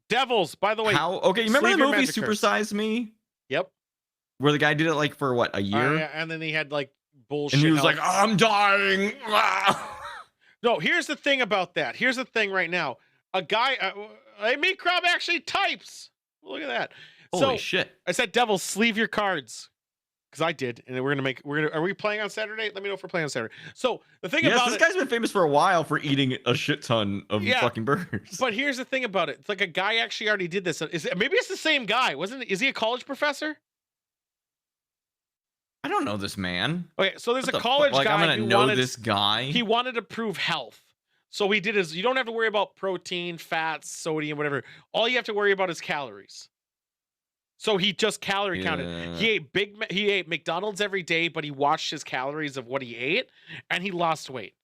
Devils, by the way. Okay, you remember the movie Super Size Me? Yep. Where the guy did it like for what, a year? Yeah, and then he had like bullshit. And he was like, I'm dying. No, here's the thing about that. Here's the thing right now. A guy, Meat Crab actually types. Look at that. Holy shit. I said, Devils, sleeve your cards. Because I did. And are we playing on Saturday? Let me know if we're playing on Saturday. So the thing about this guy's been famous for a while for eating a shit ton of fucking burgers. But here's the thing about it. It's like a guy actually already did this. Maybe it's the same guy. Is he a college professor? I don't know this man. Okay, so there's a college guy. I'm gonna know this guy. He wanted to prove health. So he did you don't have to worry about protein, fats, sodium, whatever. All you have to worry about is calories. So he just calorie counted. He ate McDonald's every day, but he watched his calories of what he ate, and he lost weight.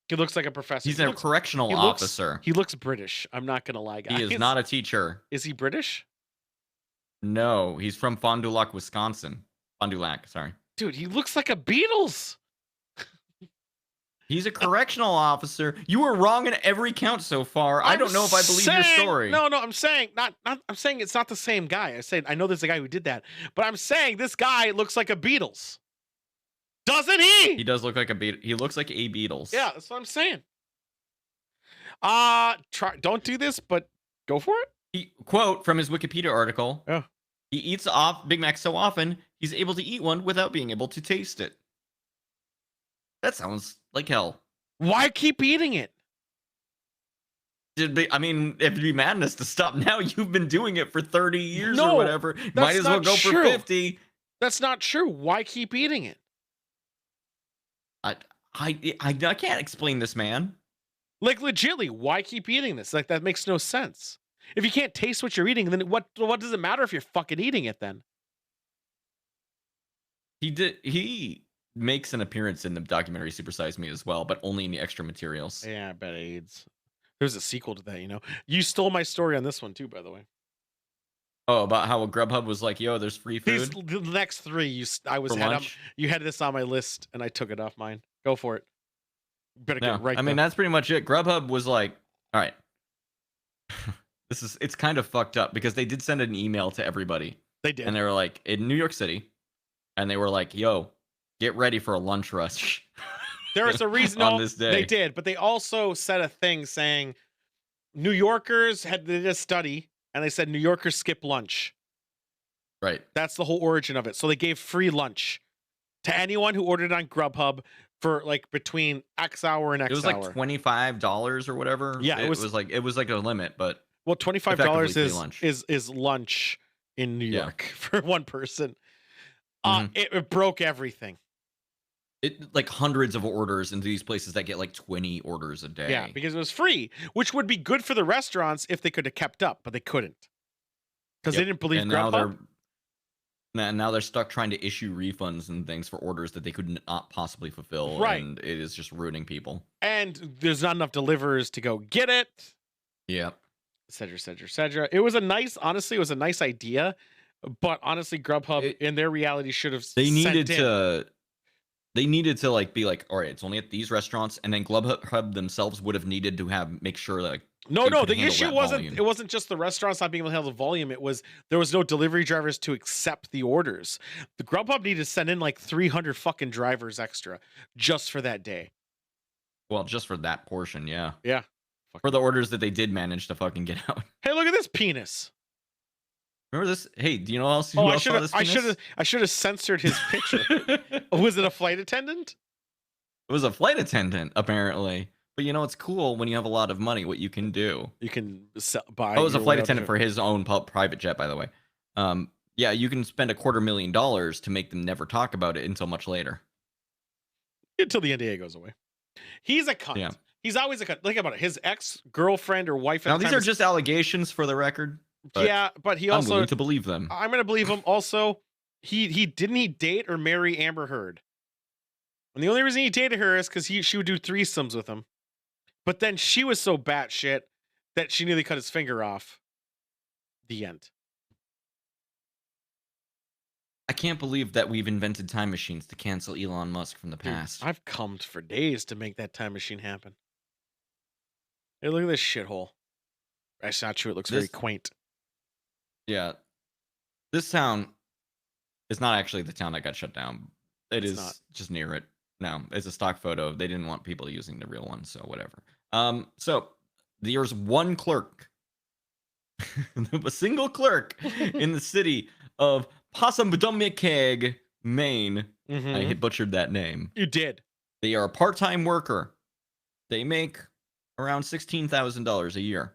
He looks like a professor. He's a correctional officer. He looks British. I'm not gonna lie, guys. He is not a teacher. Is he British? No, he's from Fond du Lac, Wisconsin. Fond du Lac, sorry. Dude, he looks like a Beatles. He's a correctional officer. You were wrong in every count so far. I don't know if I believe your story. No, I'm saying I'm saying it's not the same guy. I know there's a guy who did that, but I'm saying this guy looks like a Beatles. Doesn't he? He does look like a Beatles. He looks like a Beatles. Yeah, that's what I'm saying. Don't do this, but go for it. Quote from his Wikipedia article. Yeah. He eats off Big Mac so often, he's able to eat one without being able to taste it. That sounds like hell. Why keep eating it? I mean, it'd be madness to stop now. You've been doing it for 30 years No, or whatever. Might as well go for 50. That's not true. Why keep eating it? I can't explain this, man. Like, legitly, why keep eating this? Like, that makes no sense. If you can't taste what you're eating, then what does it matter if you're fucking eating it then? He makes an appearance in the documentary Super Size Me as well, but only in the extra materials. Yeah, I bet AIDS. There's a sequel to that, you know. You stole my story on this one too, by the way. Oh, about how Grubhub was like, "Yo, there's free food." The next three, you had this on my list, and I took it off mine. Go for it. Better get right. I mean, that's pretty much it. Grubhub was like, "All right, it's kind of fucked up," because they did send an email to everybody. They did, and they were like, in New York City, and they were like, "Yo, get ready for a lunch rush." There is a reason on this day. They did, but they also said a thing saying New Yorkers did a study, and they said New Yorkers skip lunch. Right. That's the whole origin of it. So they gave free lunch to anyone who ordered on Grubhub for like between X hour and X hour. It was like $25 or whatever. Yeah, it was like a limit, but well, $25 is lunch in New York for one person. It broke everything. It like hundreds of orders into these places that get like 20 orders a day. Yeah, because it was free, which would be good for the restaurants if they could have kept up, but they couldn't because they didn't believe Grubhub. Now they're stuck trying to issue refunds and things for orders that they could not possibly fulfill. Right. And it is just ruining people. And there's not enough deliverers to go get it. Yeah. Et cetera. It was a nice idea, but honestly, Grubhub in their reality should have They needed to like be like, all right, it's only at these restaurants, and then Grubhub themselves would have needed to make sure that the issue wasn't just the restaurants not being able to handle the volume. It was there was no delivery drivers to accept the orders. The Grubhub needed to send in like 300 fucking drivers extra just for that day. Well, just for that portion, yeah. Yeah. For the orders that they did manage to fucking get out. Hey, look at this penis. Remember this? Hey, do you know who else saw this penis? I should have censored his picture. Was it a flight attendant? It was a flight attendant, apparently. But you know, it's cool when you have a lot of money, what you can do. You can buy. Oh, it was a flight attendant for his own private jet, by the way. Yeah, you can spend $250,000 to make them never talk about it until much later. Until the NDA goes away. He's a cunt. Yeah. He's always a cunt. Think about it. His ex-girlfriend or wife. Now, these are just allegations for the record. But he also. I'm willing to believe them. I'm going to believe him. Also, he didn't date or marry Amber Heard. And the only reason he dated her is because she would do threesomes with him. But then she was so batshit that she nearly cut his finger off. The end. I can't believe that we've invented time machines to cancel Elon Musk from the past. Dude, I've cummed for days to make that time machine happen. Hey, look at this shithole. That's not true. It looks very quaint. Yeah. This town is not actually the town that got shut down. It's just near it. No, it's a stock photo. They didn't want people using the real one, so whatever. So there's one clerk, a single clerk in the city of Passamdummickeg, Maine. I butchered that name. You did. They are a part-time worker. They make around $16,000 a year.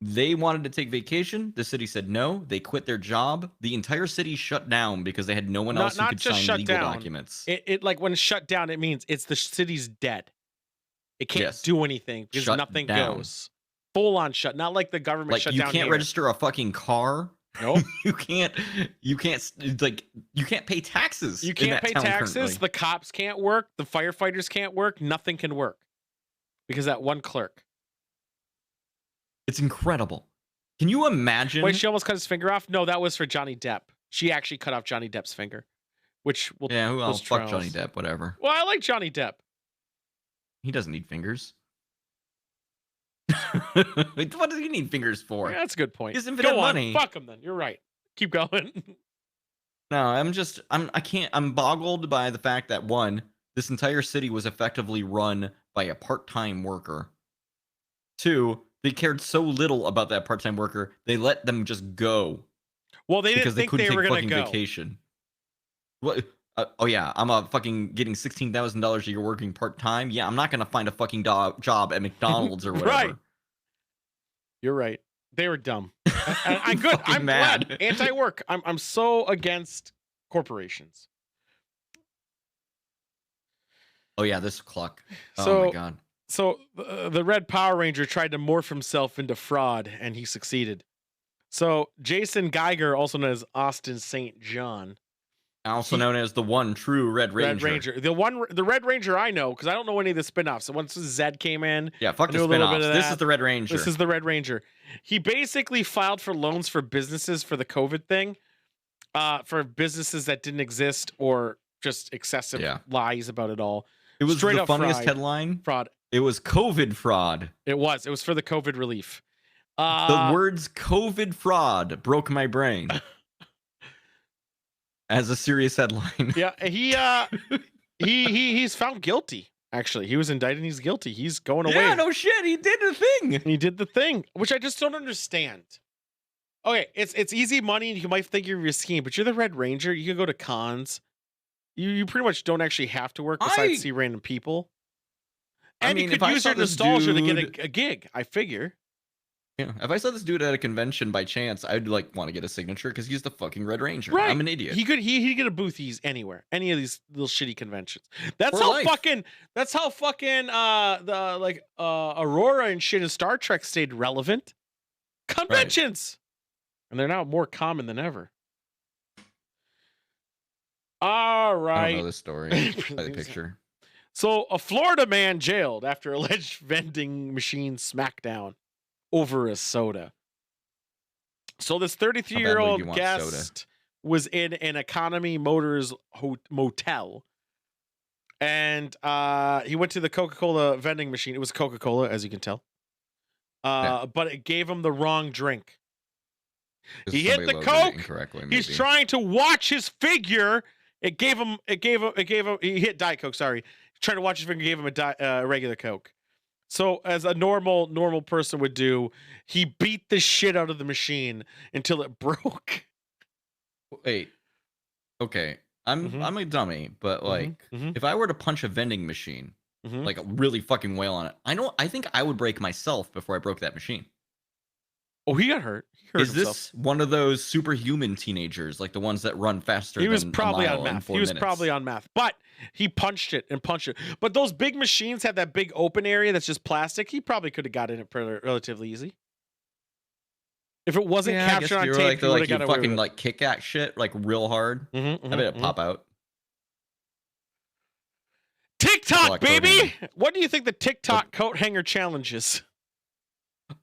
They wanted to take vacation. The city said no. They quit their job. The entire city shut down because they had no one else who could sign legal documents. It like when it's shut down, it means it's the city's dead. It can't do anything because nothing goes. Full on shut. Not like the government shut down. You can't register a fucking car Nope. you can't pay taxes. You can't pay taxes. Currently. The cops can't work. The firefighters can't work. Nothing can work because that one clerk. It's incredible. Can you imagine? Wait, she almost cut his finger off? No, that was for Johnny Depp. She actually cut off Johnny Depp's finger, which will fuck Johnny Depp, whatever. Well, I like Johnny Depp. He doesn't need fingers. What does he need fingers for? Yeah, that's a good point. He's infinite money. Fuck him then. You're right. Keep going. No, I'm boggled by the fact that one, this entire city was effectively run by a part-time worker. Two, they cared so little about that part-time worker, they let them just go. Well, they didn't because think couldn't they were take going to fucking go. Vacation. What? Oh yeah, I'm a fucking getting $16,000 a year working part-time. Yeah, I'm not going to find a fucking job at McDonald's or whatever. Right. You're right. They were dumb. I'm good. I'm mad. glad. Anti-work. I'm so against corporations. Oh yeah, this clock. Oh So- my god. So the Red Power Ranger tried to morph himself into fraud, and he succeeded. So Jason Geiger, also known as Austin St. John, Also known as the one true Red Ranger. The Red Ranger I know, because I don't know any of the spin-offs. So once Zed came in, Yeah, fuck I the knew a little bit spin-offs. of This that. is the Red Ranger. This is the Red Ranger. He basically filed for loans for businesses for the COVID thing, for businesses that didn't exist or just excessive lies about it all. It was Straight the up funniest fraud. headline. Fraud. It was COVID fraud. It was for the COVID relief. The words COVID fraud broke my brain. As a serious headline. Yeah, he's found guilty. Actually, he was indicted and he's guilty. He's going away. Yeah, no shit. He did the thing. He did the thing, which I just don't understand. Okay, it's easy money, and you might think you're risking, but you're the Red Ranger. You can go to cons. You pretty much don't actually have to work besides see random people. And you could use your nostalgia to get a gig, I figure. Yeah, if I saw this dude at a convention by chance, I'd like want to get a signature because he's the fucking Red Ranger. Right. I'm an idiot. He'd get a booth anywhere, any of these little shitty conventions. That's For how life. fucking Aurora and shit in Star Trek stayed relevant. Conventions. And they're now more common than ever. All right. I don't know this story by the picture. So, a Florida man jailed after alleged vending machine smackdown over a soda. So, this 33-year-old guest was in an Economy Motors motel. And he went to the Coca-Cola vending machine. It was Coca-Cola, as you can tell. But it gave him the wrong drink. He hit the Coke. He's trying to watch his figure. He hit Diet Coke, sorry. Trying to watch his figure, gave him a regular Coke. So as a normal person would do, he beat the shit out of the machine until it broke. Wait. Okay. I'm a dummy, but like if I were to punch a vending machine, like really fucking wail on it, I think I would break myself before I broke that machine. Oh, he got hurt. Is this one of those superhuman teenagers, like the ones that run faster? He was than probably a mile on in meth. 4 He was minutes? probably on meth, but he punched it. But those big machines have that big open area that's just plastic. He probably could have got in it relatively easy. If it wasn't captured on tape, he would have got away with it. Like kick at shit like real hard. I bet it pop out. TikTok, baby. What do you think the TikTok coat hanger challenge is?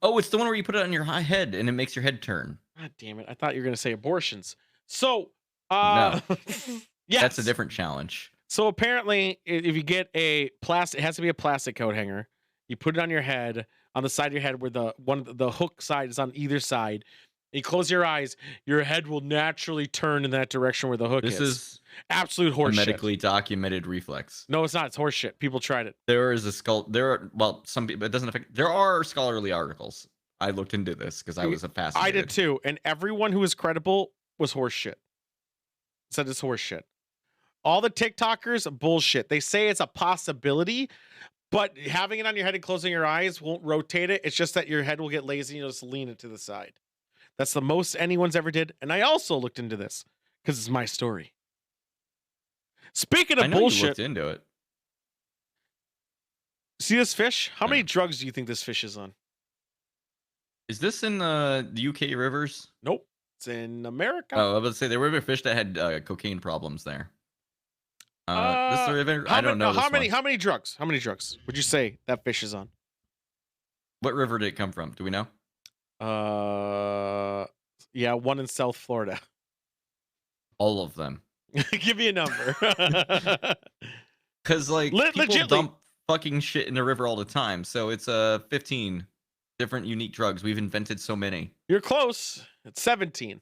Oh, it's the one where you put it on your high head and it makes your head turn. God damn it. I thought you were going to say abortions. So, No. yes. That's a different challenge. So apparently, if you get a plastic, it has to be a plastic coat hanger. You put it on your head, on the side of your head where the hook side is on either side. You close your eyes, your head will naturally turn in that direction where the hook is. This is absolute horseshit. medically documented reflex. No, it's not. It's horseshit. People tried it. There is some people, it doesn't affect. There are scholarly articles. I looked into this because I was fascinated. I did too. And everyone who was credible was horseshit. Said it's horseshit. All the TikTokers, bullshit. They say it's a possibility, but having it on your head and closing your eyes won't rotate it. It's just that your head will get lazy and you'll just lean it to the side. That's the most anyone's ever did. And I also looked into this because it's my story. Speaking of bullshit. You looked into it. See this fish? How many drugs do you think this fish is on? Is this in the UK rivers? Nope. It's in America. Oh, I was about to say there were fish that had cocaine problems there. This river, I don't know. How many drugs? How many drugs would you say that fish is on? What river did it come from? Do we know? Yeah, one in South Florida. All of them. Give me a number. Because like people legitly dump fucking shit in the river all the time. So it's 15 different unique drugs. We've invented so many. You're close. It's 17.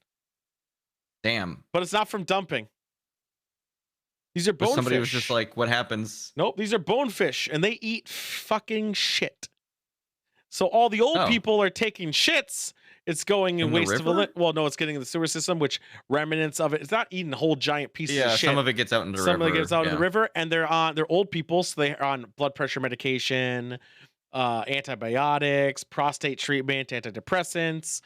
Damn. But it's not from dumping. These are bonefish. Somebody was just like, what happens? Nope, these are bonefish, and they eat fucking shit. So all the old people are taking shits. It's going in waste of well, no, it's getting in the sewer system, which remnants of it. It's not eating whole giant pieces of shit. Some of it gets out in the river. Some of it gets out in the river, and they're old people, so they're on blood pressure medication, antibiotics, prostate treatment, antidepressants,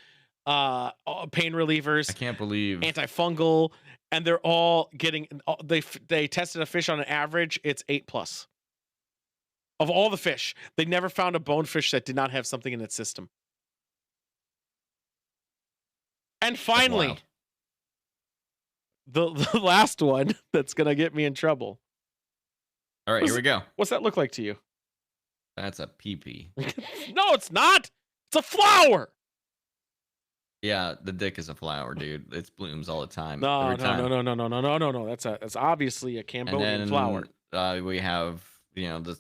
pain relievers. I can't believe antifungal, and they're all getting. They tested a fish on an average. It's 8+. Of all the fish, they never found a bonefish that did not have something in its system. And finally, the last one that's gonna get me in trouble. All right, here we go. What's that look like to you? That's a pee-pee. No, it's not. It's a flower. Yeah, the dick is a flower, dude. It blooms all the time. No. That's obviously a Cambodian flower. We have, the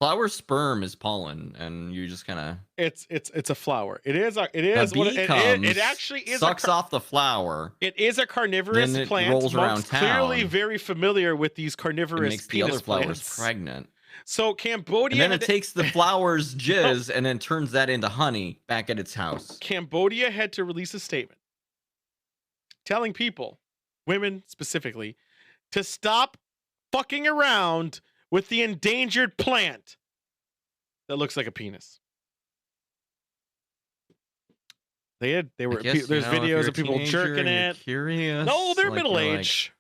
flower sperm is pollen, and you just kind of. It's a flower. It is. It actually is. Sucks off the flower. It is a carnivorous then it plant. rolls around town. Clearly, very familiar with these carnivorous. It makes the other flowers plants. pregnant. So Cambodia. And then it takes the flower's jizz and then turns that into honey back at its house. Cambodia had to release a statement telling people, women specifically, to stop fucking around with the endangered plant that looks like a penis. There's videos of people jerking it. Curious. No, they're middle-aged.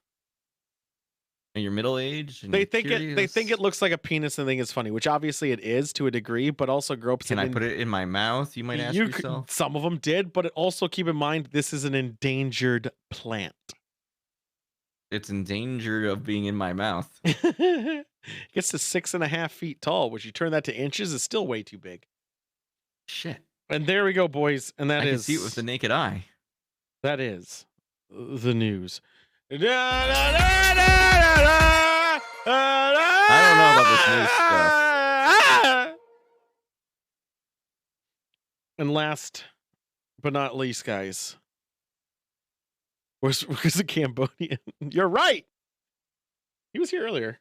And you're middle-aged. They think it looks like a penis and think it's funny, which obviously it is to a degree, but also groups. Can I put it in my mouth? You might ask yourself. Some of them did, but also keep in mind this is an endangered plant. It's endangered of being in my mouth. It gets to 6.5 feet tall, which you turn that to inches is still way too big. Shit. And there we go, boys. And I can see it with the naked eye. That is the news. I don't know about this news stuff. And last but not least, guys, where's the Cambodian? You're right. He was here earlier.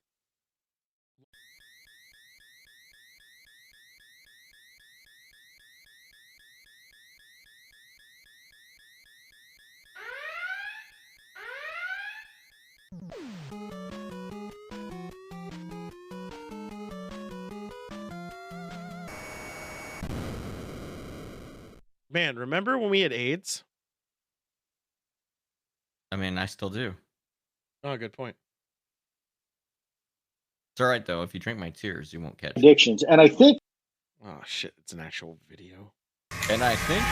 Man, remember when we had AIDS? I mean, I still do. Oh, good point. It's all right, though. If you drink my tears, you won't catch addictions. And I think... Oh, shit. It's an actual video. And I think...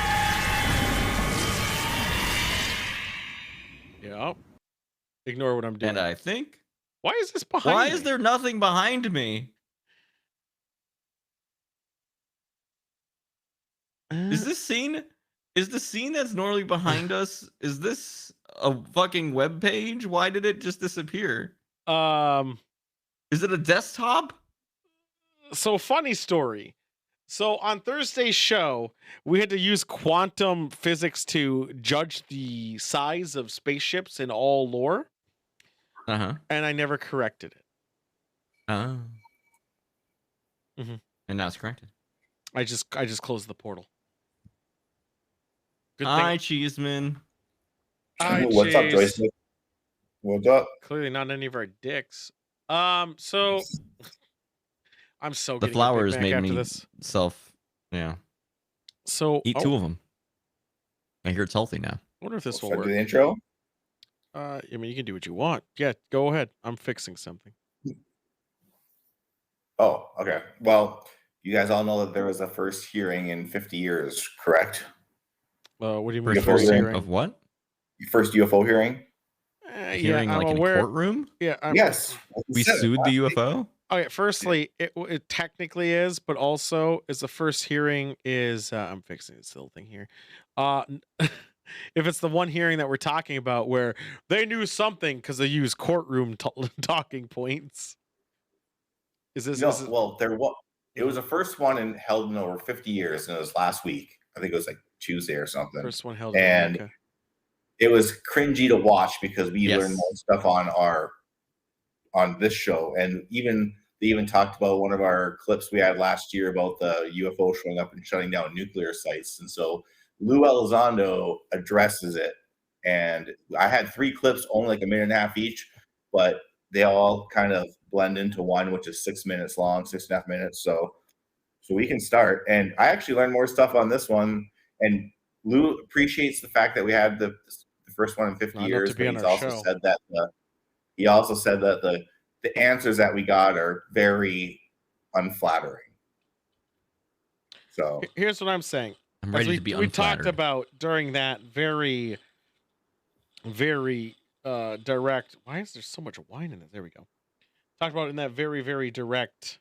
Yeah. Ignore what I'm doing. And I think... Why is this behind me? Why is there nothing behind me? Is this scene? Is the scene that's normally behind us? Is this a fucking web page? Why did it just disappear? Is it a desktop? So funny story. So on Thursday's show, we had to use quantum physics to judge the size of spaceships in all lore. Uh-huh. And I never corrected it. Oh. Mm-hmm. And now it's corrected. I just closed the portal. Good Hi, Cheeseman. Hi, what's up, Joystick? What's up? Clearly not any of our dicks. So I'm so the flowers made me self. Yeah. So eat 2 of them. I hear it's healthy now. I wonder if this will Do work. the intro? I mean, you can do what you want. Yeah, go ahead. I'm fixing something. Oh, okay. Well, you guys all know that there was a first hearing in 50 years, correct? What do you mean first hearing of what? first UFO hearing? Hearing I'm like in a aware. courtroom? Yeah. Yes. We sued the UFO? Okay, firstly, it technically is, but also is the first hearing is I'm fixing this little thing here. If it's the one hearing that we're talking about where they knew something because they use courtroom talking points. Is this? No, well, it was the first one held in over 50 years, and it was last week. I think it was like Tuesday or something. First one held, and okay. It was cringy to watch because we learned more stuff on this show, and they even talked about one of our clips we had last year about the UFO showing up and shutting down nuclear sites. And so Lou Elizondo addresses it, and I had 3 clips, only like a minute and a half each, but they all kind of blend into one, which is 6 minutes long, 6.5 minutes. So we can start. And I actually learned more stuff on this one. And Lou appreciates the fact that we had the first one in 50 years, but he also said that the answers that we got are very unflattering. So here's what I'm saying. I'm ready to be unflattered. We talked about during that very, very direct. Why is there so much wine in it? There we go. Talked about in that very, very direct.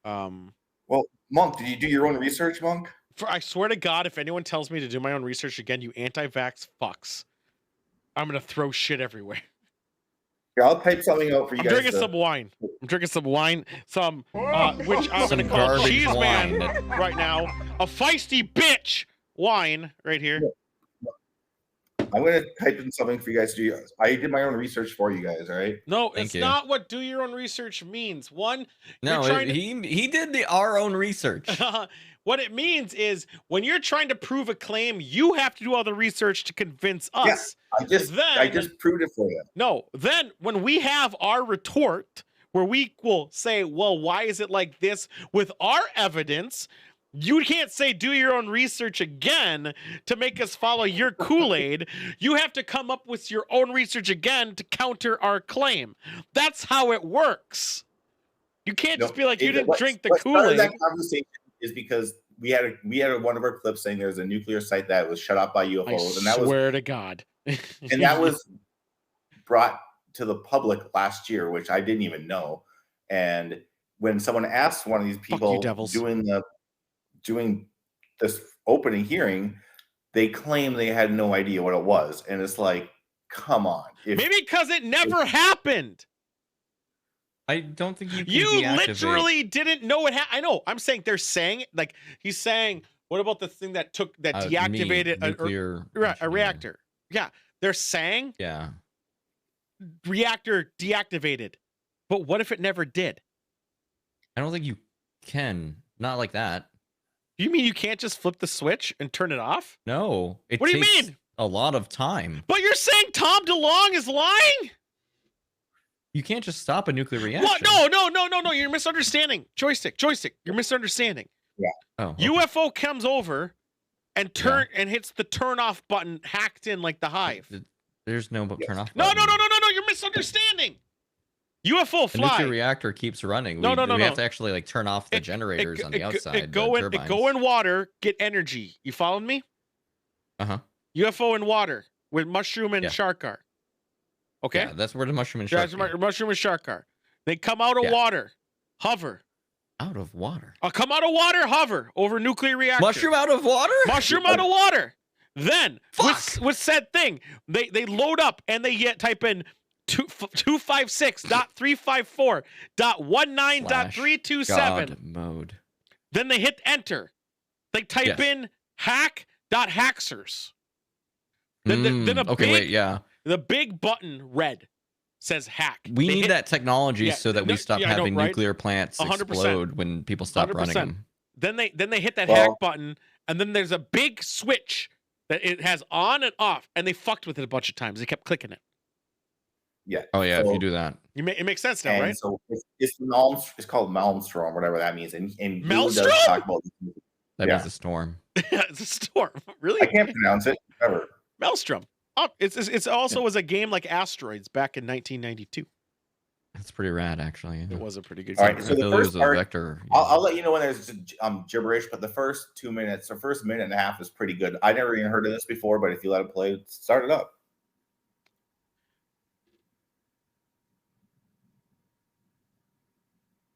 Well, Monk, did you do your own research, Monk? I swear to God, if anyone tells me to do my own research again, you anti-vax fucks, I'm gonna throw shit everywhere. Yeah, I'll type something out for you guys. I'm drinking some wine. Some which I'm gonna call cheese man right now. A feisty bitch wine right here. I'm gonna type in something for you guys to do. I did my own research for you guys. All right. No, it's not what do your own research means. One, no, he did our own research. What it means is when you're trying to prove a claim, you have to do all the research to convince us. Yeah, I just proved it for you. No, then when we have our retort where we will say, well, why is it like this with our evidence? You can't say do your own research again to make us follow your Kool-Aid. You have to come up with your own research again to counter our claim. That's how it works. You can't just be like, you didn't drink the Kool-Aid. That conversation is because we had one of our clips saying there's a nuclear site that was shut off by UFOs. I swear to God. And that was brought to the public last year, which I didn't even know. And when someone asked one of these people doing this opening hearing, they claim they had no idea what it was. And it's like, come on. Maybe because it never happened. I don't think you can You literally didn't know it happened. I know. I'm saying they're saying it. Like he's saying, what about the thing that deactivated a reactor? Yeah. They're saying reactor deactivated. But what if it never did? I don't think you can. Not like that. You mean you can't just flip the switch and turn it off? No. What do you mean? A lot of time. But you're saying Tom DeLonge is lying? You can't just stop a nuclear reaction. What? No. You're misunderstanding. Joystick. You're misunderstanding. Yeah. Oh. Okay. UFO comes over and and hits the turn off button hacked in like the Hive. There's no turn off button. No. You're misunderstanding. UFO fly. The nuclear reactor keeps running. We have to actually like turn off the generators on the outside. Go in water, get energy. You following me? Uh-huh. UFO in water with mushroom and shark are. Okay? Yeah, that's where the mushroom and shark are. Mushroom and shark are. They come out of water, hover. Out of water? Come out of water, hover over nuclear reactor. Mushroom out of water? Mushroom out of water. Then, with said thing, they load up and they type in 256.354.19.327 mode. Then they hit enter. They type in hack.haxers. Then the big button red says hack. We need that technology so that we stop having nuclear plants 100%. Explode when people stop 100%. Running them. Then they hit that hack button, and then there's a big switch that it has on and off, and they fucked with it a bunch of times. They kept clicking it. Yeah. Oh yeah, if you do that, it makes sense now, right? So it's called Malmstrom, whatever that means. And Maelstrom? That means a storm. It's a storm. Really? I can't pronounce it ever. Maelstrom. Oh, it's also was a game like Asteroids back in 1992. That's pretty rad, actually. It was a pretty good. All right, so the first part, vector. I'll let you know when there's gibberish, but the first 2 minutes or first minute and a half is pretty good. I never even heard of this before, but if you let it play, start it up.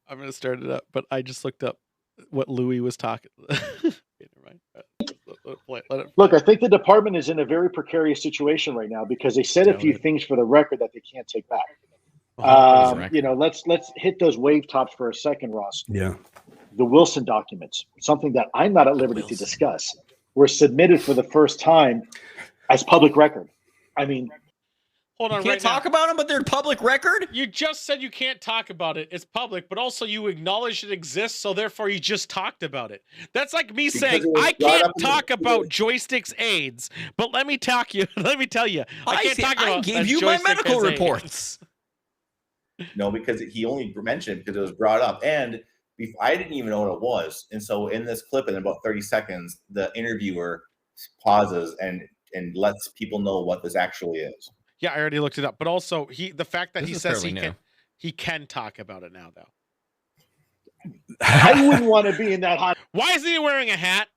I'm gonna start it up, but I just looked up what Louis was talking. Look, I think the department is in a very precarious situation right now because they said a few things for the record that they can't take back. Let's hit those wave tops for a second, Ross. Yeah. The Wilson documents, something that I'm not at liberty to discuss, were submitted for the first time as public record. I mean, hold on, you can't talk about them, but they're public record. You just said you can't talk about it. It's public, but also you acknowledge it exists, so therefore you just talked about it. That's like me saying I can't talk about joysticks AIDS, but let me tell you, I can't talk about. I gave you my medical reports. No, because he only mentioned because it was brought up, and I didn't even know what it was. And so in this clip, in about 30 seconds, the interviewer pauses and lets people know what this actually is. Yeah, I already looked it up. But also, the fact that This he is says fairly he can talk about it now, though. I wouldn't want to be in that hot. Why is he wearing a hat?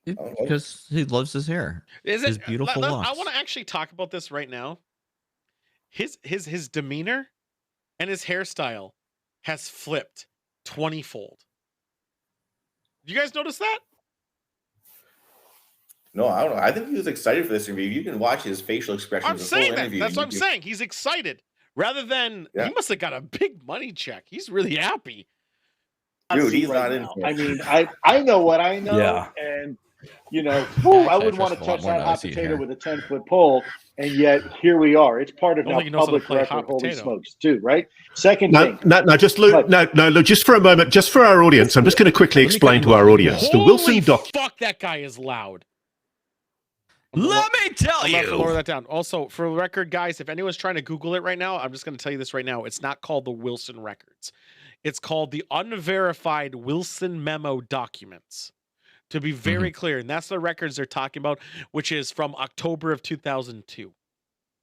Because he loves his hair. His beautiful locks. I want to actually talk about this right now. His demeanor and his hairstyle has flipped 20-fold. You guys notice that? No, I don't know. I think he was excited for this interview. You can watch his facial expressions. I'm saying that. That's what I'm saying. He's excited. Rather than he must have got a big money check. He's really happy. Dude, he's not in. I mean, I know what I know, and I wouldn't want to touch that hot potato with a 10-foot pole, and yet here we are. It's part of now public record. Holy smokes, too, right? Second thing. No, just Luke. No, just for a moment, just for our audience. I'm just going to quickly explain to our audience the Wilson doc. Fuck, that guy is loud. Let me tell you. I'm to lower that down. Also, for the record, guys, if anyone's trying to Google it right now, I'm just going to tell you this right now. It's not called the Wilson records. It's called the unverified Wilson memo documents. To be very clear, and that's the records they're talking about, which is from October of 2002.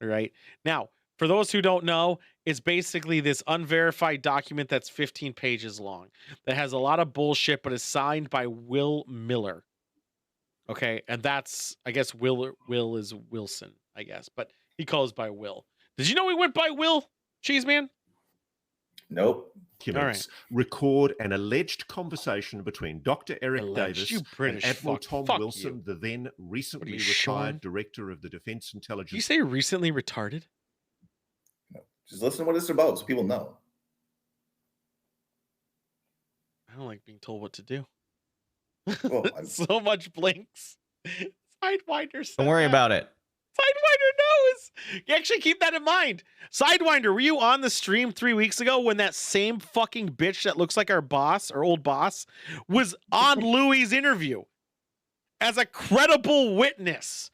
All right. Now, for those who don't know, it's basically this unverified document that's 15 pages long that has a lot of bullshit, but is signed by Will Miller. Okay, and that's, I guess, Will is Wilson, I guess, but he calls by Will. Did you know he went by Will, Cheeseman? Nope. Documents record an alleged conversation between Dr. Eric Davis and Admiral Tom Wilson, the then recently retired director of the Defense Intelligence. Did you say recently retarded? No. Just listen to what it's about so people know. I don't like being told what to do. Well, so much blinks. Sidewinder. Don't worry about it. Sidewinder knows. You actually keep that in mind. Sidewinder, were you on the stream 3 weeks ago when that same fucking bitch that looks like our boss, our old boss, was on Louie's interview as a credible witness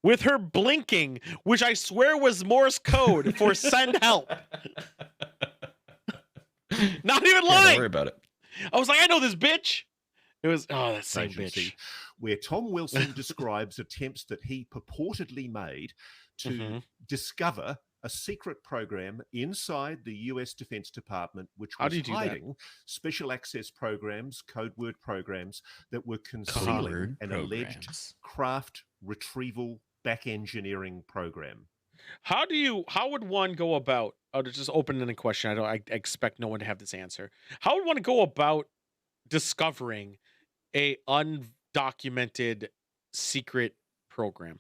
with her blinking, which I swear was Morse code for send help. Not even lying. Don't worry about it. I was like, I know this bitch. It was, that same bitch. Where Tom Wilson describes attempts that he purportedly made to discover a secret program inside the U.S. Defense Department, which was hiding special access programs, code word programs that were concealing an alleged craft retrieval back engineering program. How would one go about, just open-ended question, I expect no one to have this answer. How would one go about discovering a undocumented secret program?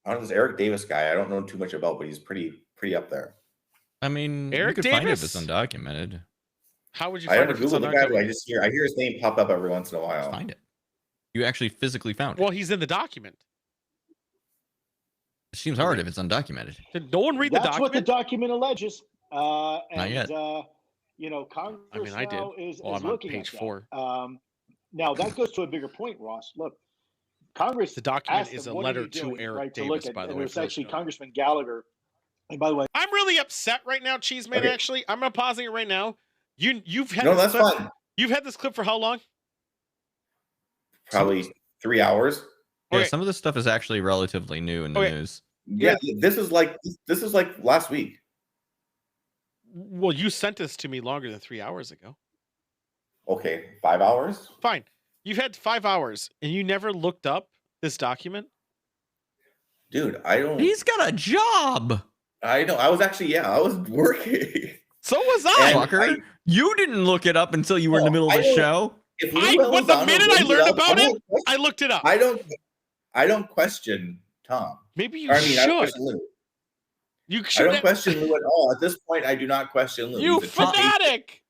I don't know, this Eric Davis guy, I don't know too much about, but he's pretty up there. I mean, Eric you could find it if Davis? it's undocumented. How would you I find never it? Googled the guy, but I hear his name pop up every once in a while. Find it. You actually physically found it. Well, he's in the document. It seems hard if it's undocumented. Did no one read the That's document? what the document alleges. Not Congress yet. I did. Is I'm on looking page at 4. Now that goes to a bigger point, Ross. Look, Congress. The document asked is them, a "What are letter you to doing?" Eric right, Davis, to look at, by the and way. it was actually Congressman Gallagher. And by the way, I'm really upset right now, Cheeseman. Okay. Actually, I'm not pausing it right now. You've had No, this that's clip. fine. You've had this clip for how long? Probably 3 hours. Yeah, Okay. some of this stuff is actually relatively new in the news. Yeah, this is like last week. Well, you sent this to me longer than 3 hours ago. Okay, 5 hours? Fine. You've had 5 hours and you never looked up this document? Dude, I don't. He's got a job. I know. I was actually, I was working. So was I. Fucker. You didn't look it up until you were in the middle of the show. If the minute I learned about it, I looked it up. I don't question Tom. Maybe you should. I don't question Lou. You should. I don't question Lou at all. At this point, I do not question Lou. You fanatic!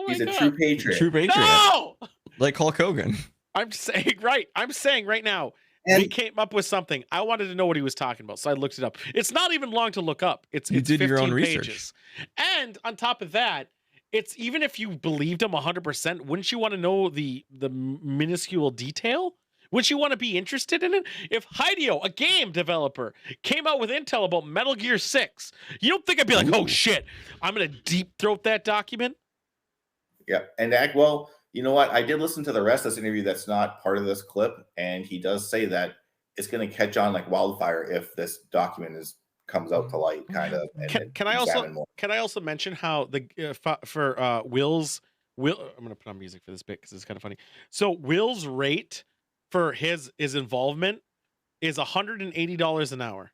He's a true patriot. True patriot. No! Like Hulk Hogan. I'm saying right now. We came up with something. I wanted to know what he was talking about, so I looked it up. It's not even long to look up. It's 15 your own pages. research. And on top of that, it's even if you believed him 100%, wouldn't you want to know the minuscule detail? Wouldn't you want to be interested in it? If Hideo, a game developer, came out with intel about Metal Gear 6, you don't think I'd be like, oh shit, I'm going to deep throat that document? Yeah. And well, you know what? I did listen to the rest of this interview that's not part of this clip, and he does say that it's going to catch on like wildfire if this document comes out to light, kind of. Can I also mention how Will's I'm going to put on music for this bit because it's kind of funny. So Will's rate for his involvement is $180 an hour.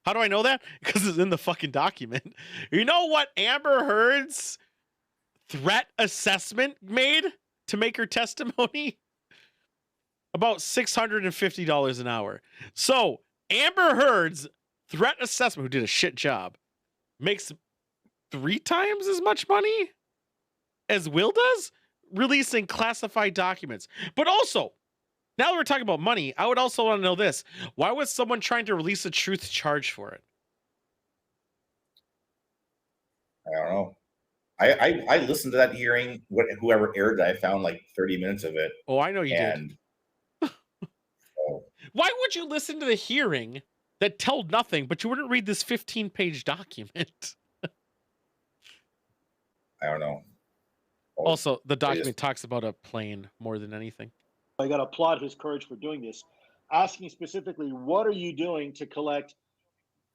How do I know that? Because it's in the fucking document. You know what Amber Heard's threat assessment made to make her testimony? About $650 an hour. So Amber Heard's threat assessment, who did a shit job, makes 3 times as much money as Will does releasing classified documents. But also, now that we're talking about money, I would also want to know this. Why was someone trying to release a truth charge for it? I don't know. I listened to that hearing. Whoever aired that, I found like 30 minutes of it. Oh, I know you did. Why would you listen to the hearing that told nothing, but you wouldn't read this 15-page document? I don't know. Also, the document talks about a plane more than anything. I got to applaud his courage for doing this. Asking specifically, what are you doing to collect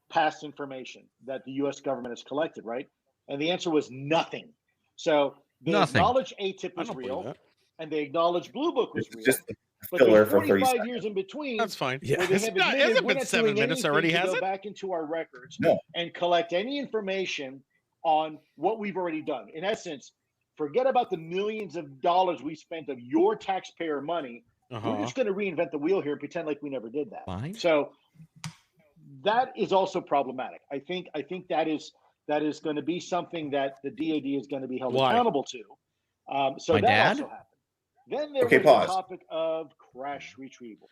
past information that the U.S. government has collected, right? And the answer was nothing. So they acknowledge ATIP was real, and they acknowledge Blue Book was real. Just but filler there's for 30 45 years in between. That's fine. Where they have admitted hasn't we're been not 7 doing minutes anything already, to has go it? back into our records No. and collect any information on what we've already done. In essence, forget about the millions of dollars we spent of your taxpayer money. We're just going to reinvent the wheel here and pretend like we never did that. Fine. So that is also problematic. I think that is going to be something that the DoD is going to be held accountable to. So My that dad? also happened. Then there Okay, was pause. the topic of crash retrieval.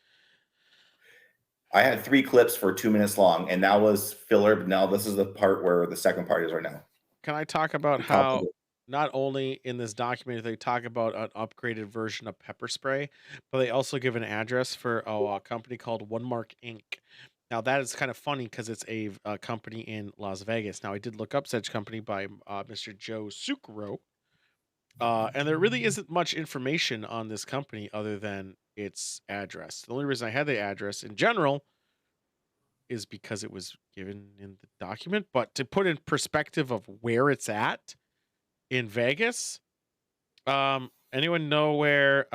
I had 3 clips for 2 minutes long, and that was filler. But now this is the part where the second part is right now. Can I talk about how not only in this document they talk about an upgraded version of pepper spray, but they also give an address for a company called One Mark Inc. Now that is kind of funny because it's a company in Las Vegas. Now I did look up such company by Mr. Joe Sucro, and there really isn't much information on this company other than its address. The only reason I had the address in general is because it was given in the document, but to put in perspective of where it's at in Vegas, anyone know where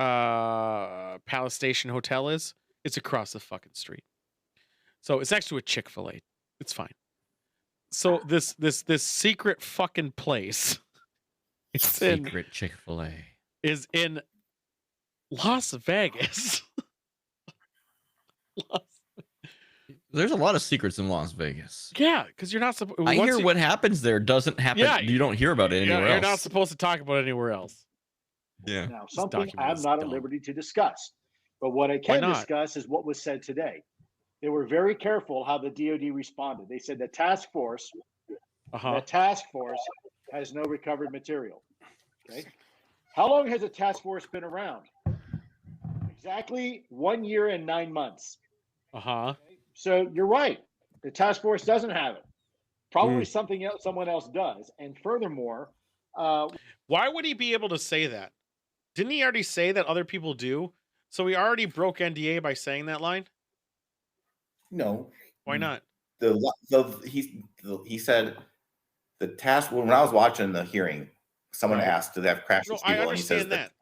Palace Station Hotel is? It's across the fucking street. So it's next to a Chick-fil-A. It's fine. So this secret fucking place Secret Chick-fil-A is in Las Vegas. There's a lot of secrets in Las Vegas. Yeah, because you're not supposed. I hear what happens there doesn't happen. Yeah, you don't hear about it anywhere else. You're not supposed to talk about it anywhere else. Yeah. Now, something I'm not at liberty to discuss, but what I can discuss is what was said today. They were very careful how the DoD responded. They said the task force has no recovered material. Okay. How long has a task force been around? Exactly 1 year and 9 months. Okay? So you're right. The task force doesn't have it. Probably something else, someone else does. And furthermore, why would he be able to say that? Didn't he already say that other people do? So he already broke NDA by saying that line? No. Why not? He said the task. When I was watching the hearing, someone asked, "Do they have crash No, disable?" I And he says understand that.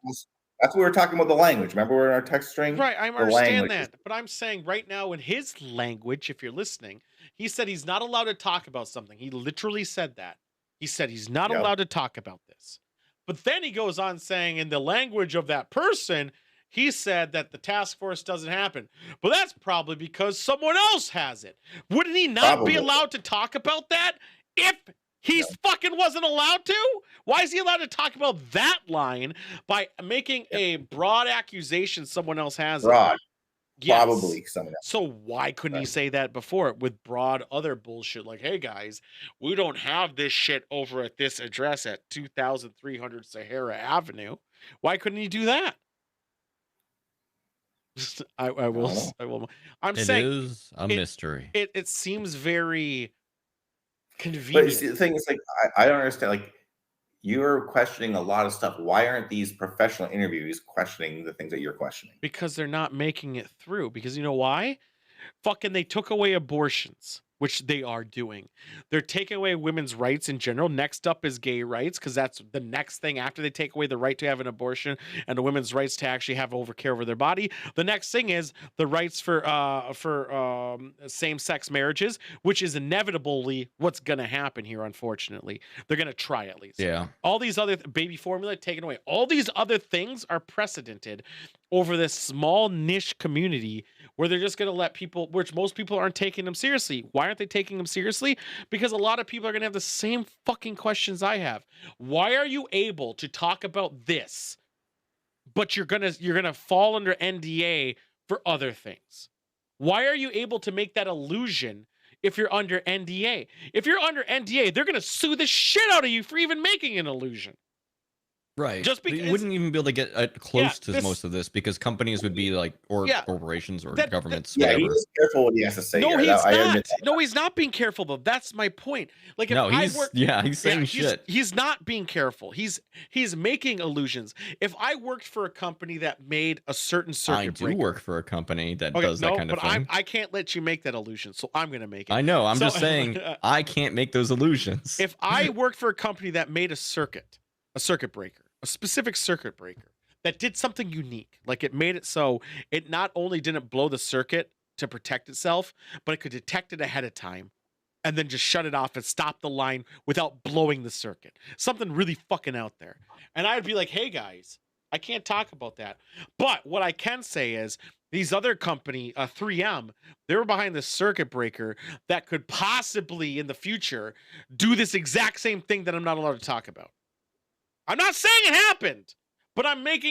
That's what we were talking about, the language. Remember, we're in our text string. Right, I The understand language that. But I'm saying right now in his language, if you're listening, he said he's not allowed to talk about something. He literally said that. He said he's not allowed to talk about this. But then he goes on saying in the language of that person, he said that the task force doesn't happen. But that's probably because someone else has it. Wouldn't he not be allowed to talk about that if he fucking wasn't allowed to? Why is he allowed to talk about that line by making a broad accusation someone else has broad. it? Yes. Probably someone else. So why couldn't he say that before with broad other bullshit like, hey guys, we don't have this shit over at this address at 2300 Sahara Avenue. Why couldn't he do that? I will. I'm saying it is a mystery. It seems very convenient. But you see, the thing is, like, I don't understand. Like, you're questioning a lot of stuff. Why aren't these professional interviews questioning the things that you're questioning? Because they're not making it through. Because you know why? Fucking they took away abortions, which they are doing. They're taking away women's rights in general. Next up is gay rights, because that's the next thing after they take away the right to have an abortion and the women's rights to actually have care over their body. The next thing is the rights for same-sex marriages, which is inevitably what's going to happen here, unfortunately. They're going to try at least. Yeah. All these other baby formula taken away. All these other things are precedented over this small niche community where they're just going to let people, which most people aren't taking them seriously. Why aren't they taking them seriously? Because a lot of people are going to have the same fucking questions I have. Why are you able to talk about this, but you're going to fall under NDA for other things? Why are you able to make that illusion if you're under NDA? If you're under NDA, they're going to sue the shit out of you for even making an illusion. Right. Just because you wouldn't even be able to get close to most of this because companies would be like, or corporations or governments. Yeah, whatever. he's careful what he has to say. No, here. he's I not. admit that. No, he's not being careful though. That's my point. Like, if No, he's he's saying shit. He's not being careful. He's making illusions. If I worked for a company that made a certain circuit I do breaker, work for a company that does that kind of thing. I can't let you make that illusion, so I'm going to make it. I know. I'm just saying I can't make those illusions. If I worked for a company that made a circuit breaker, a specific circuit breaker that did something unique, like it made it so it not only didn't blow the circuit to protect itself, but it could detect it ahead of time and then just shut it off and stop the line without blowing the circuit. Something really fucking out there. And I'd be like, hey guys, I can't talk about that. But what I can say is these other company, 3M, they were behind this circuit breaker that could possibly in the future do this exact same thing that I'm not allowed to talk about. I'm not saying it happened, but I'm saying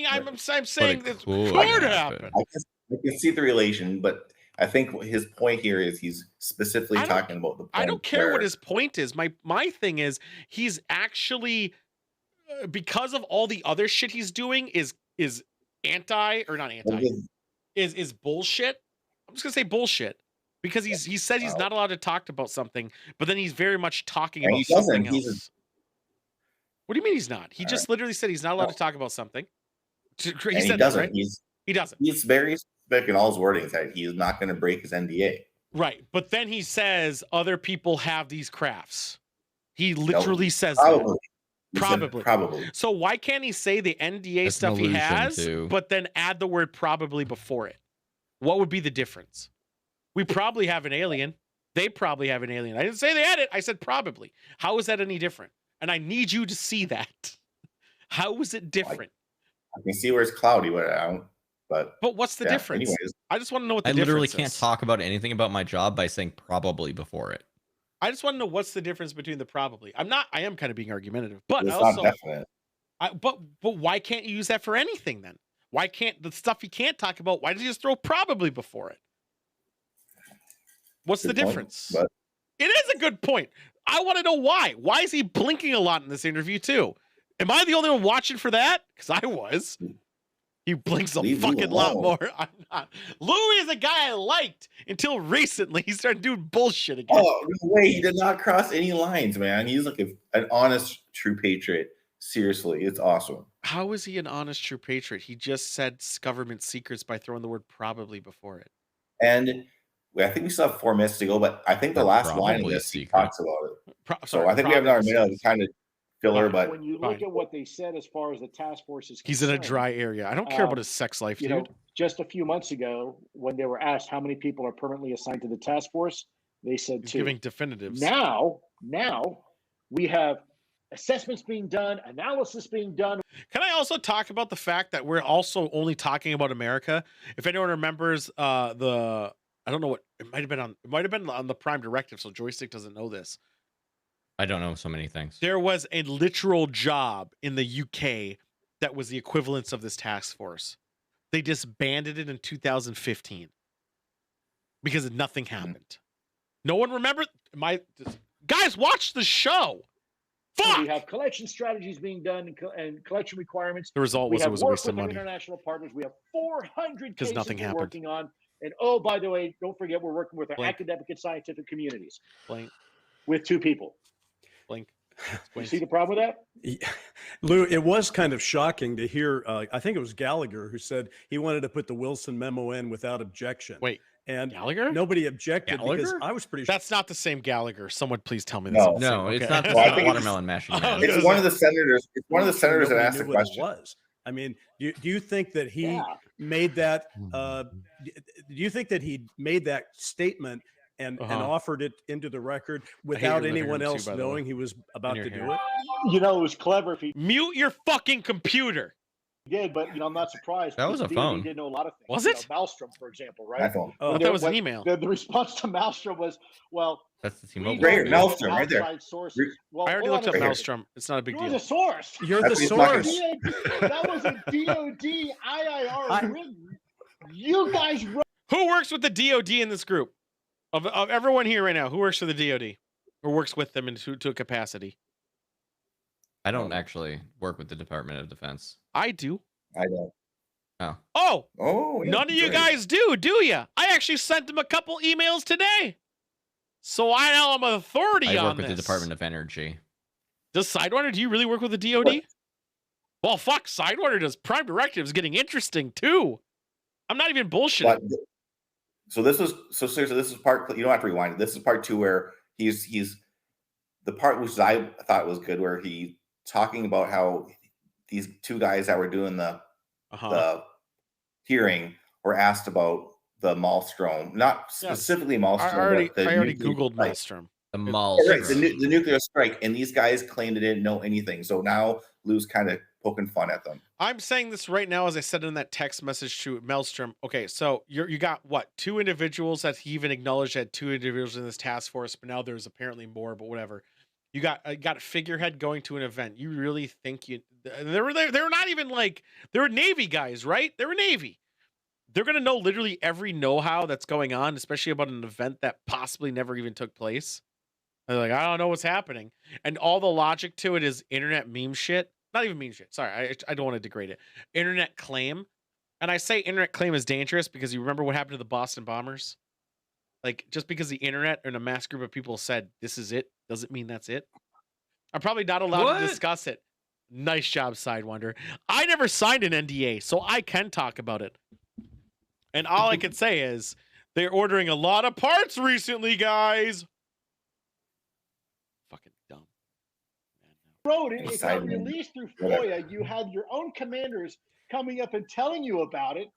it could happen. I can see the relation, but I think his point here is he's specifically talking about the point. I don't care what his point is. My thing is he's actually, because of all the other shit he's doing is anti or not anti, is bullshit. I'm just gonna say bullshit because he said he's not allowed to talk about something, but then he's very much talking about something else. What do you mean he's not? He just literally said he's not allowed to talk about something. He doesn't. That, right? He doesn't. He's very specific in all his wordings that he's not going to break his NDA. Right, but then he says other people have these crafts. He literally says that. Probably. So why can't he say the NDA stuff he has, but then add the word probably before it? What would be the difference? We probably have an alien. They probably have an alien. I didn't say they had it. I said probably. How is that any different? And I need you to see that. How is it different? I can see where it's cloudy, but what's the difference? Anyways, I just want to know what the difference is. I literally can't talk about anything about my job by saying probably before it. I just want to know what's the difference between the probably. I am kind of being argumentative, but it's also, not definite. But why can't you use that for anything then? Why can't the stuff you can't talk about? Why does he just throw probably before it? What's the difference? But it is a good point. I want to know why. Why is he blinking a lot in this interview too? Am I the only one watching for that? Because I was. He blinks a fucking lot more. I'm not. Louis is a guy I liked until recently. He started doing bullshit again. Oh, no way. He did not cross any lines, man. He's like an honest, true patriot. Seriously, it's awesome. How is he an honest, true patriot? He just said government secrets by throwing the word probably before it. And I think we still have 4 minutes to go, but I think the last line of this he talks about it. So I think we have another minute to kind of filler. But when you look at what they said as far as the task force is concerned, he's in a dry area. I don't care about his sex life, dude. You know, just a few months ago, when they were asked how many people are permanently assigned to the task force, they said He's 2. giving definitives. Now we have assessments being done, analysis being done. Can I also talk about the fact that we're also only talking about America? If anyone remembers I don't know what it might have been on the Prime Directive, so Joystick doesn't know this. I don't know so many things. There was a literal job in the UK that was the equivalence of this task force. They disbanded it in 2015 because nothing happened. No one remembered. Guys, watch the show. Fuck! We have collection strategies being done and collection requirements. The result was it was a waste of money. International partners. We have 400 cases nothing we're happened. working on. And oh, by the way, don't forget we're working with our Blink. academic and scientific communities. Blink. With 2 people. Blink. You see the problem with that? Lou, it was kind of shocking to hear, I think it was Gallagher who said he wanted to put the Wilson memo in without objection. Wait, and Gallagher? Nobody objected Gallagher? because I was pretty sure. That's not the see Gallagher. Someone please tell me this. No, it's Okay. not the Well, I think watermelon mashing. Man. it's one of the senators. It's one of the senators that Nobody asked the knew what it question. was. I mean, do you think that he made that? Do you think that he made that statement and offered it into the record without anyone else knowing he was about to do it? You know, it was clever if he mute your fucking computer. did, but I'm not surprised. That was a DOD phone. didn't know a lot of things. Was You it? know, Maelstrom, for example, right? Oh, that was an email. The response to Maelstrom was, well, that's the T-Mobile. Right, Maelstrom, right there. Sources. Well, I already looked up Maelstrom. It's not a big deal. You're the source. You're the source. That was a DOD IIR written. You guys wrote. Who works with the DOD in this group? Of everyone here right now, who works for the DOD or works with them to a capacity? I don't actually work with the Department of Defense. I do. I don't. Oh. Yeah, None of you guys do you? I actually sent them a couple emails today. So I know I'm an authority on this. I work with the Department of Energy. Does Sidewinder, do you really work with the DOD? What? Well, fuck, Sidewinder does. Prime Directive is getting interesting, too. I'm not even bullshitting. So seriously, this is part, you don't have to rewind it. This is part 2 where he's the part which I thought was good, where he talking about how these 2 guys that were doing the hearing were asked about the Maelstrom, not specifically Maelstrom. I already Googled Maelstrom. The Maelstrom. Right, the nuclear strike, and these guys claimed they didn't know anything. So now Lou's kind of poking fun at them. I'm saying this right now, as I said in that text message to Maelstrom. Okay, so you got what, 2 individuals that he even acknowledged had 2 individuals in this task force, but now there's apparently more. But whatever. You got a figurehead going to an event. You really think they were not even like, they were Navy guys, right? They were Navy. They're gonna know literally every know-how that's going on, especially about an event that possibly never even took place. They're like, I don't know what's happening, and all the logic to it is internet meme shit. Not even meme shit. Sorry, I don't want to degrade it. Internet claim, and I say internet claim is dangerous because you remember what happened to the Boston bombers. Like, just because the internet and a mass group of people said this is it, doesn't mean that's it. I'm probably not allowed to discuss it. Nice job, Sidewinder. I never signed an NDA, so I can talk about it. And all I can say is they're ordering a lot of parts recently, guys. Fucking dumb. Wrote it. It got released through FOIA. You had your own commanders coming up and telling you about it.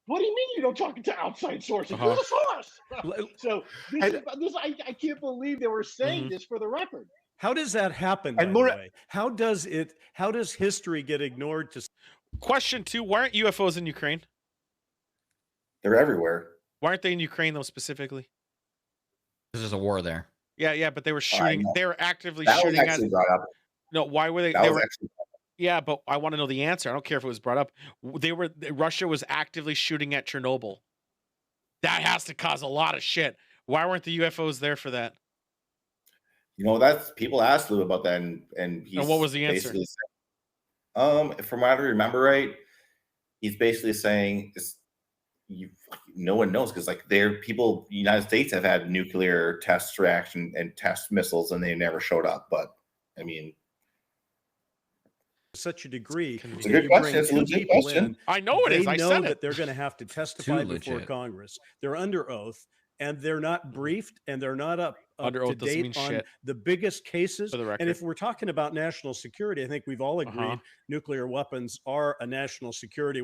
What do you mean you don't talk to outside sources? You're the source. So I can't believe they were saying this for the record. How does that happen? By the way? How does history get ignored? Question 2: why aren't UFOs in Ukraine? They're everywhere. Why aren't they in Ukraine though specifically? Because there's a war there. Yeah, but they were shooting. They were actively that shooting was actually at. Brought up. No, why were they? That they was were. Actually Yeah, but I want to know the answer. I don't care if it was brought up. Russia was actively shooting at Chernobyl. That has to cause a lot of shit. Why weren't the UFOs there for that? You know, that's people asked Lou about that, and he's what was the answer? Saying, from what I remember, right, he's basically saying no one knows because like the United States have had nuclear test reaction and test missiles, and they never showed up. But I mean, such a degree. It's a good question. It's a legit question. I know it is. I know said that it. they're going to have to testify before Congress. They're under oath. and they're not briefed and they're not up Under to oath doesn't mean date on shit. the biggest cases. For the record. And if we're talking about national security, I think we've all agreed Uh-huh. nuclear weapons are a national security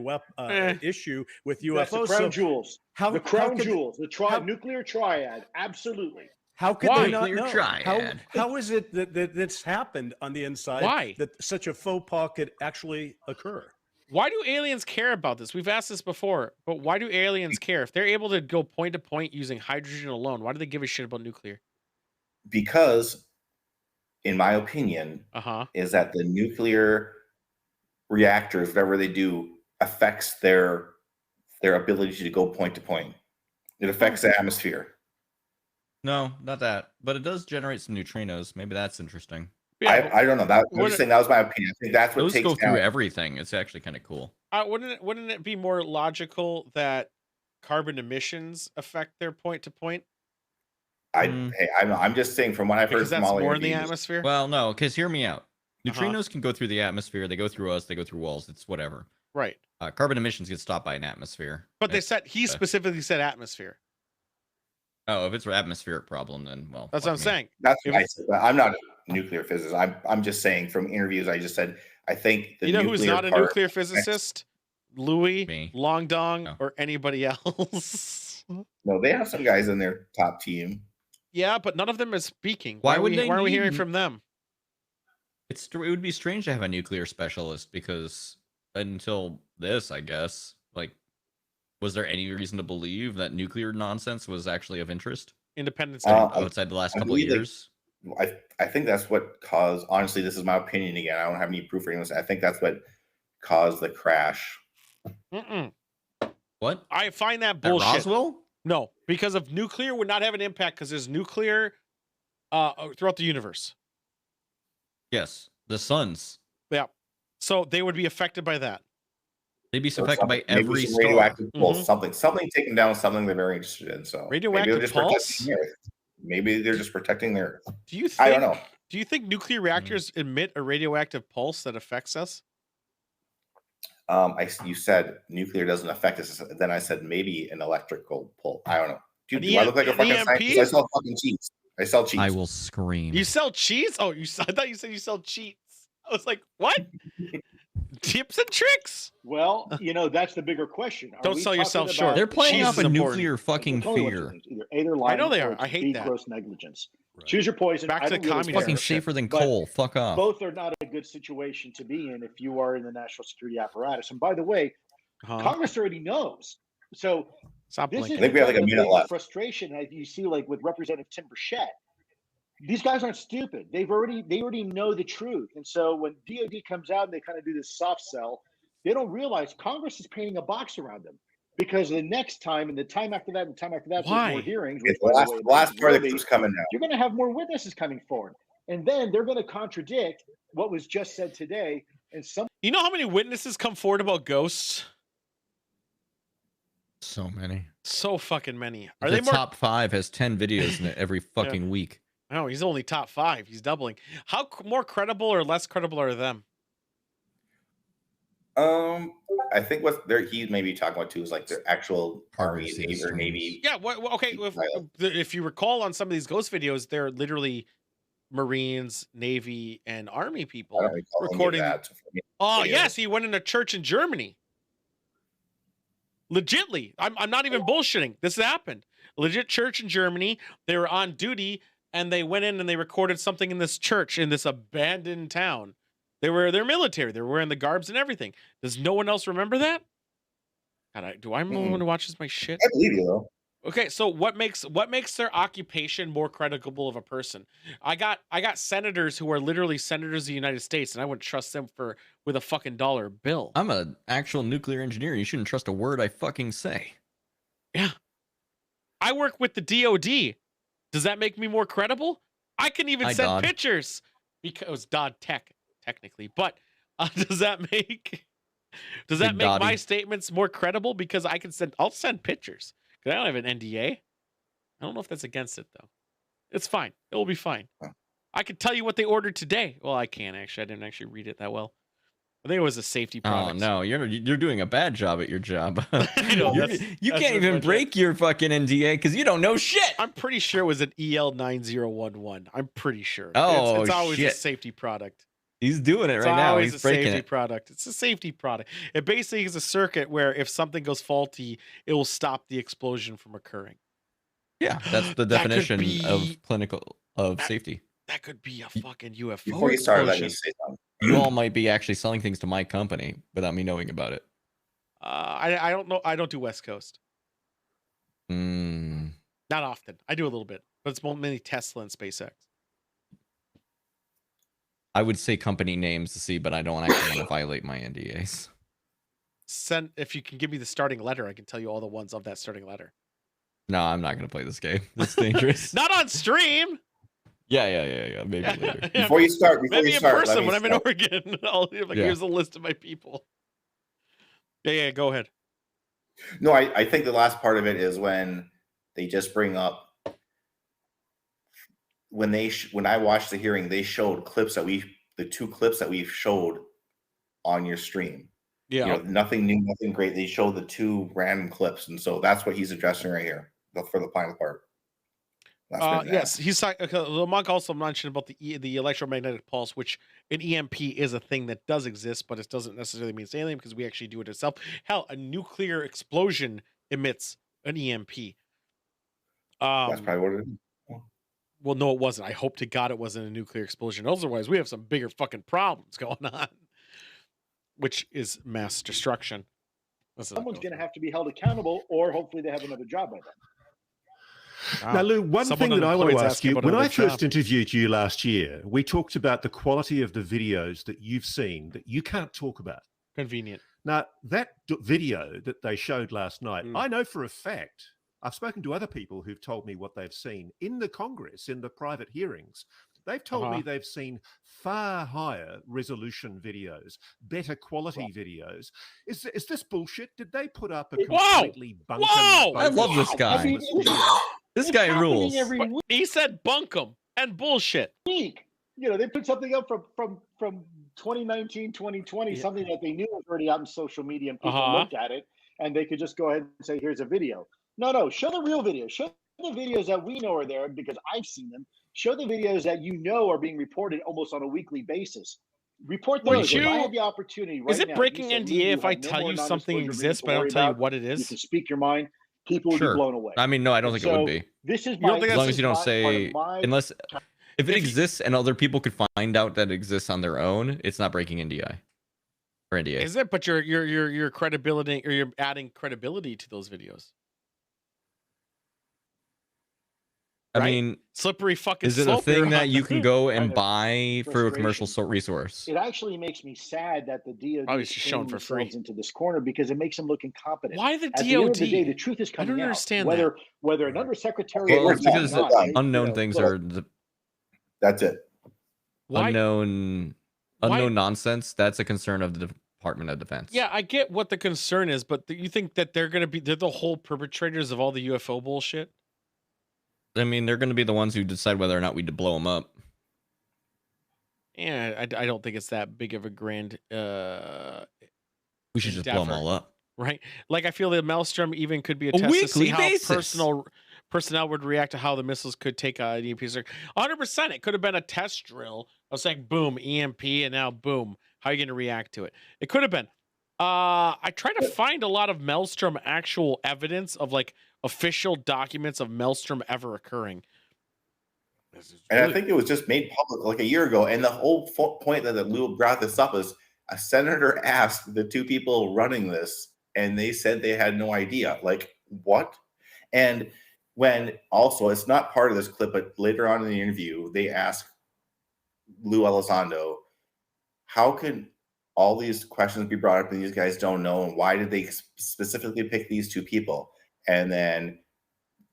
issue with UFOs. That's the crown jewels. How, the crown could, jewels, the nuclear triad, absolutely. How could Why? they not Nuclear know? triad. How is it that that's happened on the inside? Why? That such a faux pas could actually occur? Why do aliens care about this? We've asked this before, but why do aliens care? If they're able to go point to point using hydrogen alone, why do they give a shit about nuclear? Because, in my opinion, is that the nuclear reactors, whatever they do, affects their ability to go point to point. It affects the atmosphere. No, not that. But it does generate some neutrinos. Maybe that's interesting. Yeah, I don't know. I'm just saying that was my opinion. I think that's what those takes go down. through everything. It's actually kind of cool. Wouldn't it be more logical that carbon emissions affect their point to point? Hey, I'm just saying from what I've heard from all more in the atmosphere. Well, no, because hear me out. Neutrinos can go through the atmosphere. They go through us. They go through walls. It's whatever. Right. Carbon emissions get stopped by an atmosphere. But he specifically said atmosphere. Oh, if it's an atmospheric problem, then well. That's what I'm saying. That's what I said. I'm not a nuclear physicist. I'm just saying from interviews I just said I think the who's not a nuclear physicist? affects... Louis, Long Dong, or anybody else. No, they have some guys in their top team. Yeah, but none of them is speaking. Why are we hearing from them? It would be strange to have a nuclear specialist because until this, I guess, like, was there any reason to believe that nuclear nonsense was actually of interest? Independence outside the last couple of years. I think that's what caused. Honestly, this is my opinion again. I don't have any proof or anything. I think that's what caused the crash. What? I find that bullshit. At Roswell? No, because of nuclear would not have an impact because there's nuclear throughout the universe. Yes, the suns. Yeah, so they would be affected by that. They'd be affected by every star. Radioactive pulse, something taking down something they're very interested in. So radioactive pulse. Maybe they're just protecting the Earth. Do you think? I don't know. Do you think nuclear reactors emit a radioactive pulse that affects us? You said nuclear doesn't affect us. Then I said maybe an electrical pulse. I don't know. Do I look like a fucking scientist? I sell fucking cheese. I sell cheese. I will scream. You sell cheese? Oh, I thought you said you sell cheats. I was like, what? Tips and tricks. Well, that's the bigger question. Don't sell yourself short. They're playing off a nuclear fucking fear. Either lying, I know they are. I hate that. Gross negligence. Right. Choose your poison. Back to the communist. Fucking safer than coal. Fuck off. Both are not a good situation to be in if you are in the national security apparatus. And by the way, Congress already knows. So this is I think we have like a minute left. Frustration as you see, like with Representative Tim Burchett. These guys aren't stupid. They already know the truth. And so when DOD comes out and they kind of do this soft sell, they don't realize Congress is painting a box around them. Because the next time and the time after that and the time after that, there's more hearings. Which, the last part of the group's coming now. You're going to have more witnesses coming forward. And then they're going to contradict what was just said today. And you know how many witnesses come forward about ghosts? So many. So fucking many. Are they top 5 has 10 videos in it every fucking week. No, he's only top 5. He's doubling. How more credible or less credible are them? I think what he's maybe talking about too is like their actual Army or Navy. Yeah. Okay. If you recall on some of these ghost videos, they're literally Marines, Navy, and Army people recording. Oh yes, he went in a church in Germany. Legitly, I'm not even bullshitting. This happened. Legit church in Germany. They were on duty and they went in and they recorded something in this church in this abandoned town. They're military. They're wearing the garbs and everything. Does no one else remember that? God, do I know one who watches my shit? I believe you though. Okay, so what makes their occupation more credible of a person? I got senators who are literally senators of the United States, and I wouldn't trust them with a fucking dollar bill. I'm an actual nuclear engineer. You shouldn't trust a word I fucking say. Yeah. I work with the DOD. Does that make me more credible? I can even send pictures because Dodd Tech. Technically, but does that make my statements more credible because I'll send pictures because I don't have an NDA. I don't know if that's against it though. It's fine. It will be fine. I can tell you what they ordered today. Well, I can't actually. I didn't actually read it that well. I think it was a safety product. Oh no, you're doing a bad job at your job. I know, you can't even break your fucking NDA because you don't know shit. I'm pretty sure it was an EL9011. I'm pretty sure. Oh, it's always shit. a safety product. He's doing it It's right now. always He's a breaking safety it. product. It's a safety product. It basically is a circuit where if something goes faulty, it will stop the explosion from occurring. Yeah, that's the definition of clinical safety. That could be a fucking UFO. Before you start, let me say something. You all might be actually selling things to my company without me knowing about it. I don't know. I don't do West Coast. Mm. Not often. I do a little bit, but it's mainly Tesla and SpaceX. I would say company names to see, but I don't actually want to violate my NDAs. If you can give me the starting letter, I can tell you all the ones of that starting letter. No, I'm not going to play this game. It's dangerous. Not on stream. Yeah. Maybe later. Before you start, maybe in person when I'm in Oregon. I'll be like, here's a list of my people. Yeah, go ahead. No, I think the last part of it is when they just bring up when I watched the hearing, they showed clips that the 2 clips that we've showed on your stream. Yeah, you know, nothing new, nothing great. They show the 2 random clips, and so that's what he's addressing right here for the final part. Yes, he's talking. The monk also mentioned about the electromagnetic pulse, which an EMP is a thing that does exist, but it doesn't necessarily mean anything because we actually do it ourselves. Hell, a nuclear explosion emits an EMP. That's probably what it is. Well, no, it wasn't. I hope to God it wasn't a nuclear explosion. Otherwise, we have some bigger fucking problems going on, which is mass destruction. Someone's going to have to be held accountable, or hopefully they have another job by then. Wow. Now, Lou, one thing that I want to ask you, when I first interviewed you last year, we talked about the quality of the videos that you've seen that you can't talk about. Convenient. Now, that video that they showed last night, I know for a fact, I've spoken to other people who've told me what they've seen in the Congress, in the private hearings. They've told me they've seen far higher resolution videos, better quality videos. Is this bullshit? Did they put up a completely bunkum? Whoa! I love this guy. This guy rules. He said bunkum and bullshit. You know, they put something up from 2019, 2020, something that they knew was already out in social media, and people looked at it, and they could just go ahead and say, here's a video. No, show the real video. Show the videos that we know are there because I've seen them. Show the videos that you know are being reported almost on a weekly basis. Report those. If I had the opportunity right now. Is it breaking NDA if I tell you something exists, but I don't tell you what it is? You can speak your mind. People would be blown away. I mean, no, I don't think it would be. This is as long as you don't say, unless if it exists and other people could find out that it exists on their own, it's not breaking NDA or NDA. Is it? But your credibility, or you're adding credibility to those videos. I mean, slippery fucking. Is it a thing that you can go and buy for a commercial resource? It actually makes me sad that the DOD is shown for free into this corner because it makes them look incompetent. Why the DOD? At the end of the day, the truth is coming out. I don't understand whether an undersecretary. Well, it's because unknown things are. That's it. Unknown nonsense. That's a concern of the Department of Defense. Yeah, I get what the concern is, but you think that they're the whole perpetrators of all the UFO bullshit? I mean, they're going to be the ones who decide whether or not we blow them up. Yeah, I don't think it's that big of a grand. We should just blow them all up, right? Like I feel that Maelstrom even could be a test to see how personnel would react to how the missiles could take an EMP. 100%, it could have been a test drill of saying, "Boom, EMP," and now boom. How are you going to react to it? It could have been. I tried to find a lot of Maelstrom actual evidence of like official documents of Maelstrom ever occurring. And I think it was just made public like a year ago. And the whole point that Lou brought this up is a senator asked the 2 people running this, and they said they had no idea. Like, what? And when also, it's not part of this clip, but later on in the interview, they asked Lou Elizondo, how can all these questions be brought up and these guys don't know, and why did they specifically pick these 2 people? And then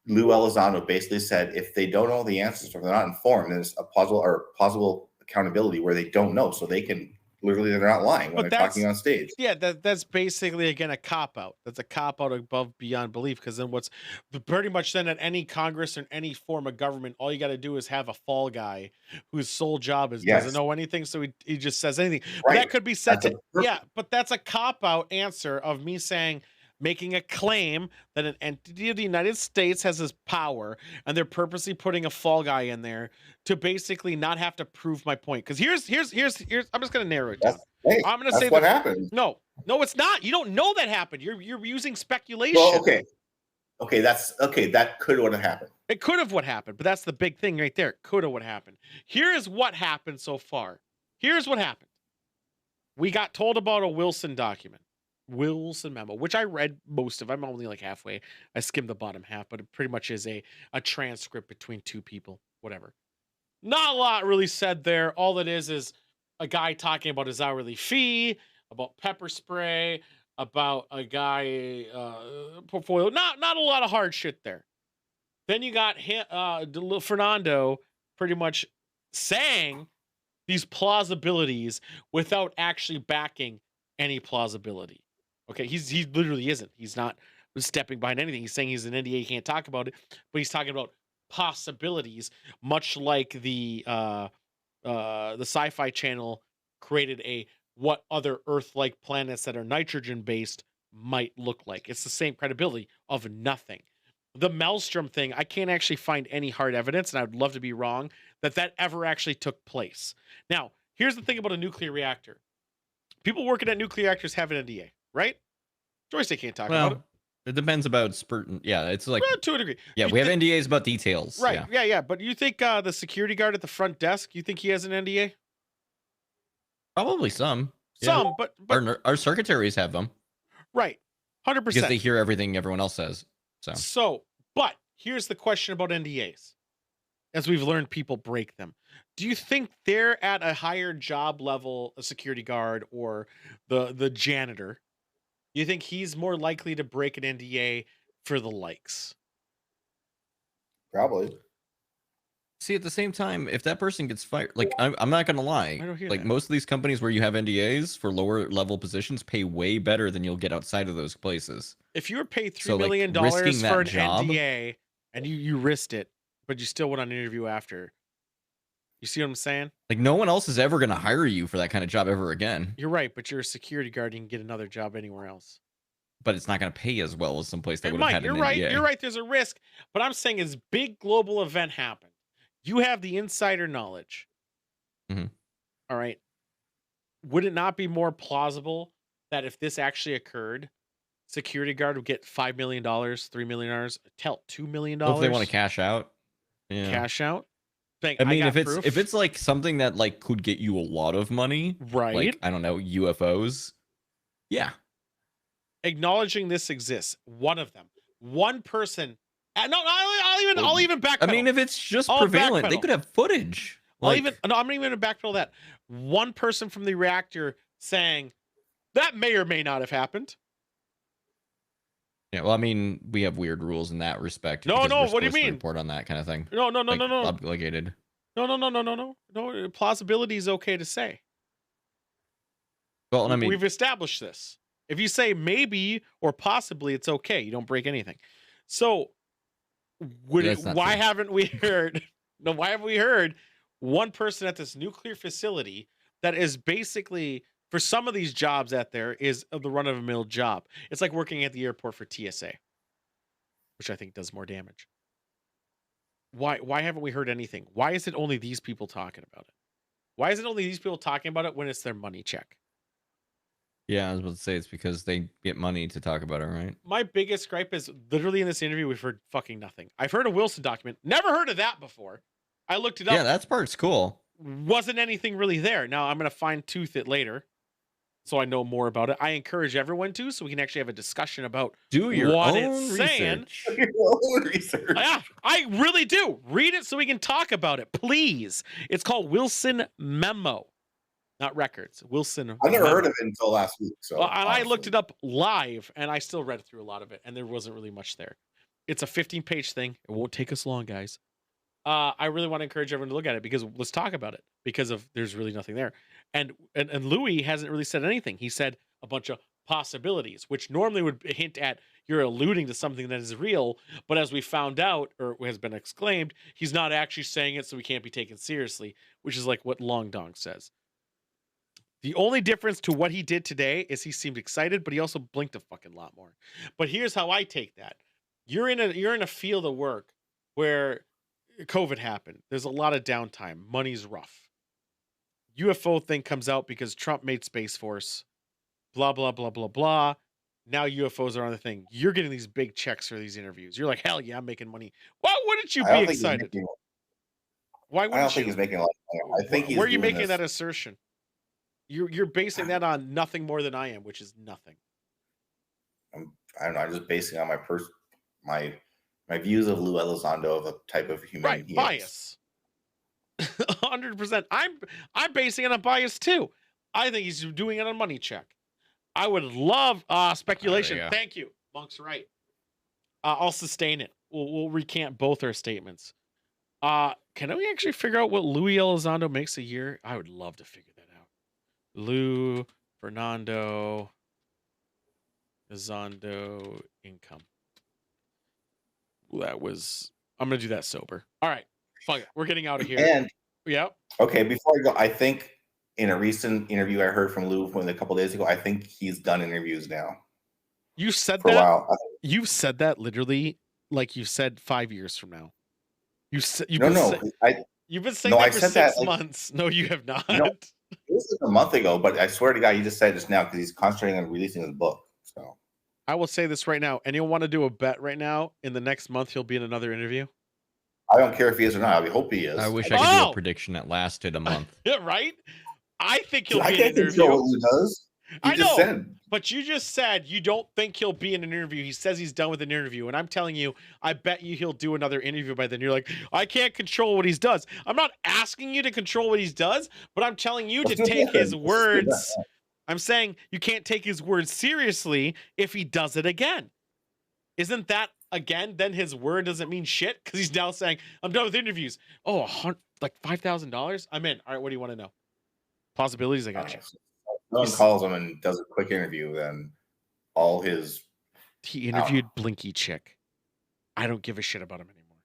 Lou Elizondo basically said, if they don't know the answers or they're not informed, there's a plausible accountability where they don't know, so they can literally they're not lying when they're talking on stage. Yeah, that's basically again a cop out. That's a cop out above beyond belief. Because then pretty much then at any Congress or any form of government, all you got to do is have a fall guy whose sole job is doesn't know anything, so he just says anything. But that could be said but that's a cop out answer of me making a claim that an entity of the United States has this power, and they're purposely putting a fall guy in there to basically not have to prove my point. Because here's I'm just gonna narrow it down. I'm gonna say what happened. No, it's not. You don't know that happened. You're using speculation. Well, okay, that could have happened. It could have what happened, but that's the big thing right there. Could have what happened. Here is what happened so far. Here's what happened. We got told about a Wilson document. Wilson memo, which I read most of. I'm only like halfway. I skimmed the bottom half, but it pretty much is a transcript between two people, whatever. Not a lot really said there. All it is a guy talking about his hourly fee, about pepper spray, about a guy portfolio. Not a lot of hard shit there. Then you got Fernando pretty much saying these plausibilities without actually backing any plausibility. Okay, he literally isn't. He's not stepping behind anything. He's saying he's an NDA, he can't talk about it, but he's talking about possibilities, much like the Sci-Fi Channel created what other Earth-like planets that are nitrogen-based might look like. It's the same credibility of nothing. The Maelstrom thing, I can't actually find any hard evidence, and I would love to be wrong, that ever actually took place. Now, here's the thing about a nuclear reactor. People working at nuclear reactors have an NDA, right? Joyce, they can't talk about it. It depends about it's like to a degree. Yeah, we have NDAs about details. Right. Yeah. But you think the security guard at the front desk, you think he has an NDA? Probably some. Some, but our secretaries have them. Right. 100%. Because they hear everything everyone else says. But here's the question about NDAs. As we've learned, people break them. Do you think they're at a higher job level, a security guard or the janitor? You think he's more likely to break an NDA for the likes? Probably. See, at the same time, if that person gets fired, like I'm not gonna lie, like most of these companies where you have NDAs for lower level positions pay way better than you'll get outside of those places. If you were paid $3 million for an NDA and you risked it, but you still went on an interview after, you see what I'm saying? Like no one else is ever gonna hire you for that kind of job ever again. You're right, but you're a security guard, you can get another job anywhere else. But it's not gonna pay as well as someplace that would have had an NDA. You're right. There's a risk, but I'm saying as big global event happened. You have the insider knowledge. Mm-hmm. All right. Would it not be more plausible that if this actually occurred, security guard would get $5 million, $3 million, $2 million? Well, if they want to cash out. Yeah. Cash out? I mean, if it's like something that like could get you a lot of money, right? Like, I don't know, UFOs. Yeah. Acknowledging this exists. One of them. One person. No, I'll even backpedal. I mean, if it's just prevalent, they could have footage. I'm not even gonna backpedal that. One person from the reactor saying that may or may not have happened. Yeah, well, I mean, we have weird rules in that respect. No, what do you mean? Report on that kind of thing. No. Obligated. No. Plausibility is okay to say. Well, I mean, we've established this. If you say maybe or possibly, it's okay. You don't break anything. So. Why haven't we heard one person at this nuclear facility that is basically, for some of these jobs out there, is the run-of-the-mill job? It's like working at the airport for TSA, which I think does more damage. Why haven't we heard anything? Why is it only these people talking about it? Why is it only these people talking about it when it's their money check? Yeah, I was about to say it's because they get money to talk about it, right? My biggest gripe is literally in this interview, we've heard fucking nothing. I've heard a Wilson document. Never heard of that before. I looked it up. Yeah, that part's cool. Wasn't anything really there. Now I'm going to fine tooth it later so I know more about it. I encourage everyone to, so we can actually have a discussion about what it's saying. Your own research. Yeah, I really do. Read it so we can talk about it, please. It's called Wilson Memo. Not records. Wilson. I never heard of it until last week. So I looked it up live, and I still read through a lot of it, and there wasn't really much there. It's a 15-page thing. It won't take us long, guys. I really want to encourage everyone to look at it because let's talk about it because there's really nothing there. And Louis hasn't really said anything. He said a bunch of possibilities, which normally would hint at you're alluding to something that is real. But as we found out, or has been exclaimed, he's not actually saying it, so he can't be taken seriously, which is like what Long Dong says. The only difference to what he did today is he seemed excited, but he also blinked a fucking lot more. But here's how I take that. You're in a field of work where COVID happened. There's a lot of downtime. Money's rough. UFO thing comes out because Trump made Space Force. Blah, blah, blah, blah, blah. Now UFOs are on the thing. You're getting these big checks for these interviews. You're like, hell yeah, I'm making money. Why wouldn't you be excited? Why wouldn't I don't think he's making a lot of money. I think he's Where are you making this. that assertion? You're basing that on nothing more than I am, which is nothing. I don't know. I'm just basing on my views of Lou Elizondo of a type of human. Right, bias. 100%. I'm basing it on bias too. I think he's doing it on money check. I would love speculation. Thank you. Monk's right. I'll sustain it. We'll recant both our statements. Can we actually figure out what Louis Elizondo makes a year? I would love to figure that out. Lou Fernando Elizondo income. I'm gonna do that sober. All right, fuck it. We're getting out of here. And yeah. Okay, before I go, I think in a recent interview I heard from Lou a couple days ago, I think he's done interviews now. You said for that. A while. You've said that literally, like you said 5 years from now. You've been saying that for 6 months. No, you have not. It was like a month ago, but I swear to God, you just said it just now because he's concentrating on releasing his book. So I will say this right now. Anyone want to do a bet right now? In the next month, he'll be in another interview. I don't care if he is or not. I hope he is. I wish I could do a prediction that lasted a month. Yeah, right? I think he'll be I in can't an interview. control what he does. I know, but you just said you don't think he'll be in an interview. He says he's done with an interview, and I'm telling you, I bet you he'll do another interview by then. You're like, I can't control what he does. I'm not asking you to control what he does, but I'm telling you to take his words. I'm saying you can't take his words seriously if he does it again. Isn't that again? Then his word doesn't mean shit because he's now saying I'm done with interviews. Oh, like $5,000. I'm in. All right, what do you want to know? Possibilities. I got you. No one calls him and does a quick interview, then all his... He interviewed Blinky Chick. I don't give a shit about him anymore.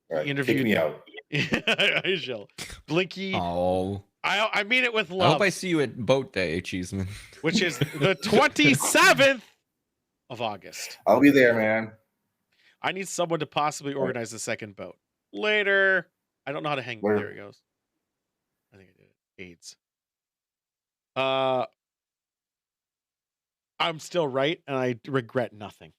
Right, he interviewed me out. I shall. Blinky. Oh. I mean it with love. I hope I see you at Boat Day, Cheeseman. Which is the 27th of August. I'll be there, man. I need someone to possibly organize the second boat. Later. I don't know how to hang. There he goes. I think I did it. AIDS. I'm still right, and I regret nothing.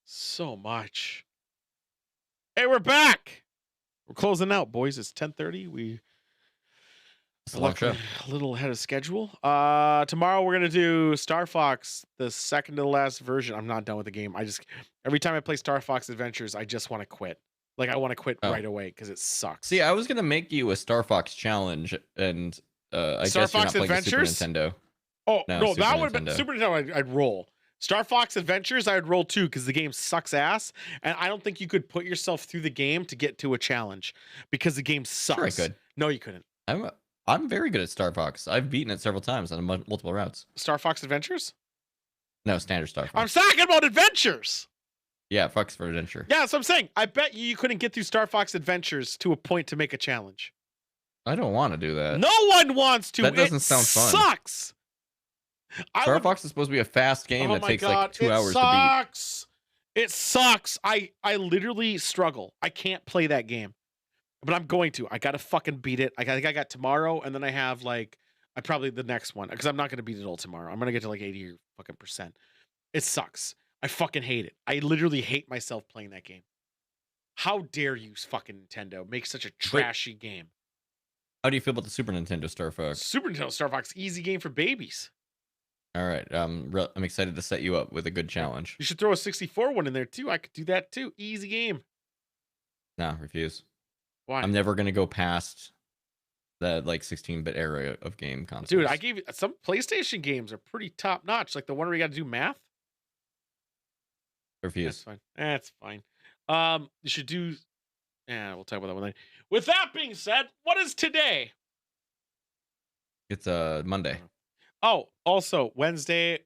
So much. Hey, we're back. We're closing out, boys. It's 10:30. We a little ahead of schedule. Tomorrow we're gonna do Star Fox, the second to the last version. I'm not done with the game. Every time I play Star Fox Adventures, I just want to quit. Like I want to quit right away because it sucks. See, I was gonna make you a Star Fox challenge, and I Star guess Fox you're not Adventures? playing Super Nintendo. Oh no, that would have been Super Nintendo. I'd roll. Star Fox Adventures, I'd roll too because the game sucks ass, and I don't think you could put yourself through the game to get to a challenge because the game sucks. Sure, I could. No, you couldn't. I'm very good at Star Fox. I've beaten it several times on multiple routes. Star Fox Adventures? No, standard Star Fox. I'm talking about Adventures. Yeah, Fox for Adventure. Yeah, that's what I'm saying. I bet you couldn't get through Star Fox Adventures to a point to make a challenge. I don't want to do that. No one wants to. That doesn't sound fun. Sucks. Star Fox is supposed to be a fast game that takes like 2 hours to beat. It sucks. I literally struggle. I can't play that game, but I'm going to. I got to fucking beat it. I think I got tomorrow, and then I have probably the next one because I'm not going to beat it all tomorrow. I'm going to get to like 80% or fucking percent. It sucks. I fucking hate it. I literally hate myself playing that game. How dare you, fucking Nintendo, make such a trashy game? How do you feel about the Super Nintendo Star Fox? Super Nintendo Star Fox, easy game for babies. All right. I'm excited to set you up with a good challenge. You should throw a 64 one in there too. I could do that too. Easy game. No, refuse. Why? I'm never gonna go past that like 16-bit era of game consoles. Dude, I gave you some PlayStation games are pretty top notch. Like the one where you got to do math. Refuse. That's fine. You should do. Yeah, we'll talk about that one later. With that being said, what is today? It's Monday. Oh, also Wednesday.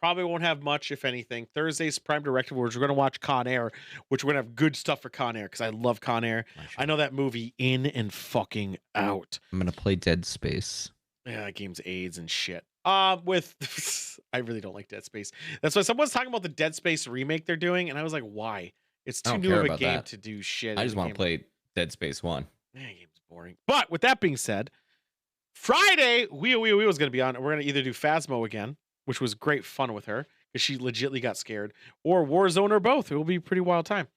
Probably won't have much, if anything. Thursday's Prime Directive, which we're going to watch Con Air, which we're going to have good stuff for Con Air because I love Con Air. I know that movie in and fucking out. I'm going to play Dead Space. Yeah, that game's AIDS and shit. With I really don't like Dead Space. That's why someone's talking about the Dead Space remake they're doing, and I was like, why? It's too new of a game to do shit. I just want to play Dead Space 1. That game's boring. But with that being said, Friday, Wheel was going to be on. We're going to either do Phasmo again, which was great fun with her because she legitly got scared, or Warzone, or both. It will be a pretty wild time.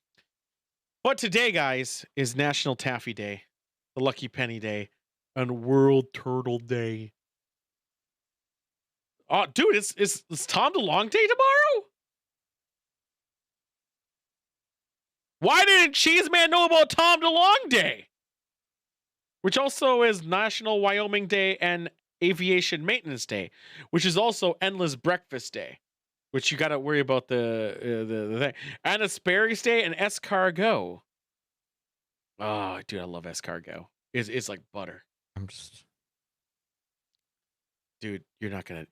But today, guys, is National Taffy Day, the Lucky Penny Day, and World Turtle Day. Oh, dude, it's Tom DeLonge Day tomorrow? Why didn't Cheeseman know about Tom DeLonge Day? Which also is National Wyoming Day and Aviation Maintenance Day, which is also Endless Breakfast Day, which you got to worry about the thing. And Asparagus Day and Escargot. Oh, dude, I love escargot. It's like butter. Dude, you're not gonna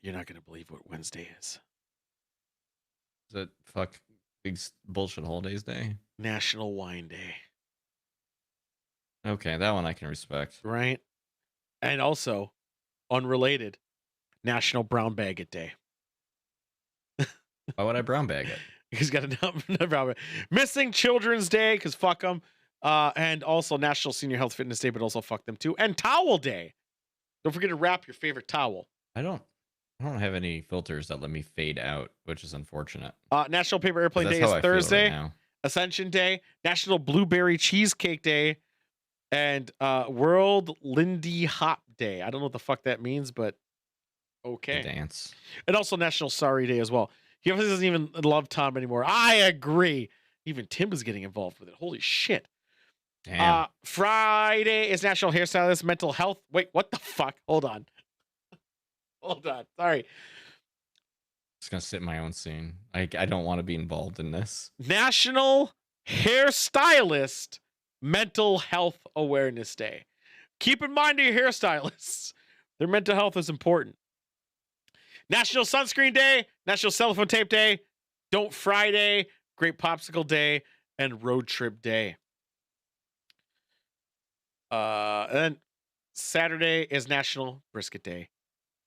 believe what Wednesday is. Is it big bullshit holidays day? National Wine Day. Okay, that one I can respect. Right? And also, unrelated, National Brown Bag It Day. Why would I brown bag it? He's got a brown bag. Missing Children's Day, because fuck them. And also National Senior Health Fitness Day, but also fuck them too. And Towel Day. Don't forget to wrap your favorite towel. I don't have any filters that let me fade out, which is unfortunate. National Paper Airplane Day is Thursday. Right, Ascension Day, National Blueberry Cheesecake Day, and World Lindy Hop Day. I don't know what the fuck that means, but okay. Dance. And also National Sorry Day as well. He obviously doesn't even love Tom anymore. I agree. Even Tim is getting involved with it. Holy shit. Damn. Friday is National Hairstylist Mental Health. Wait, what the fuck? Hold on. Sorry. Just gonna sit in my own scene. I don't want to be involved in this. National Hairstylist Mental Health Awareness Day. Keep in mind to your hairstylists. Their mental health is important. National Sunscreen Day, National Cell Phone Tape Day, Don't Fry Day, Great Popsicle Day, and Road Trip Day. And then Saturday is National Brisket Day,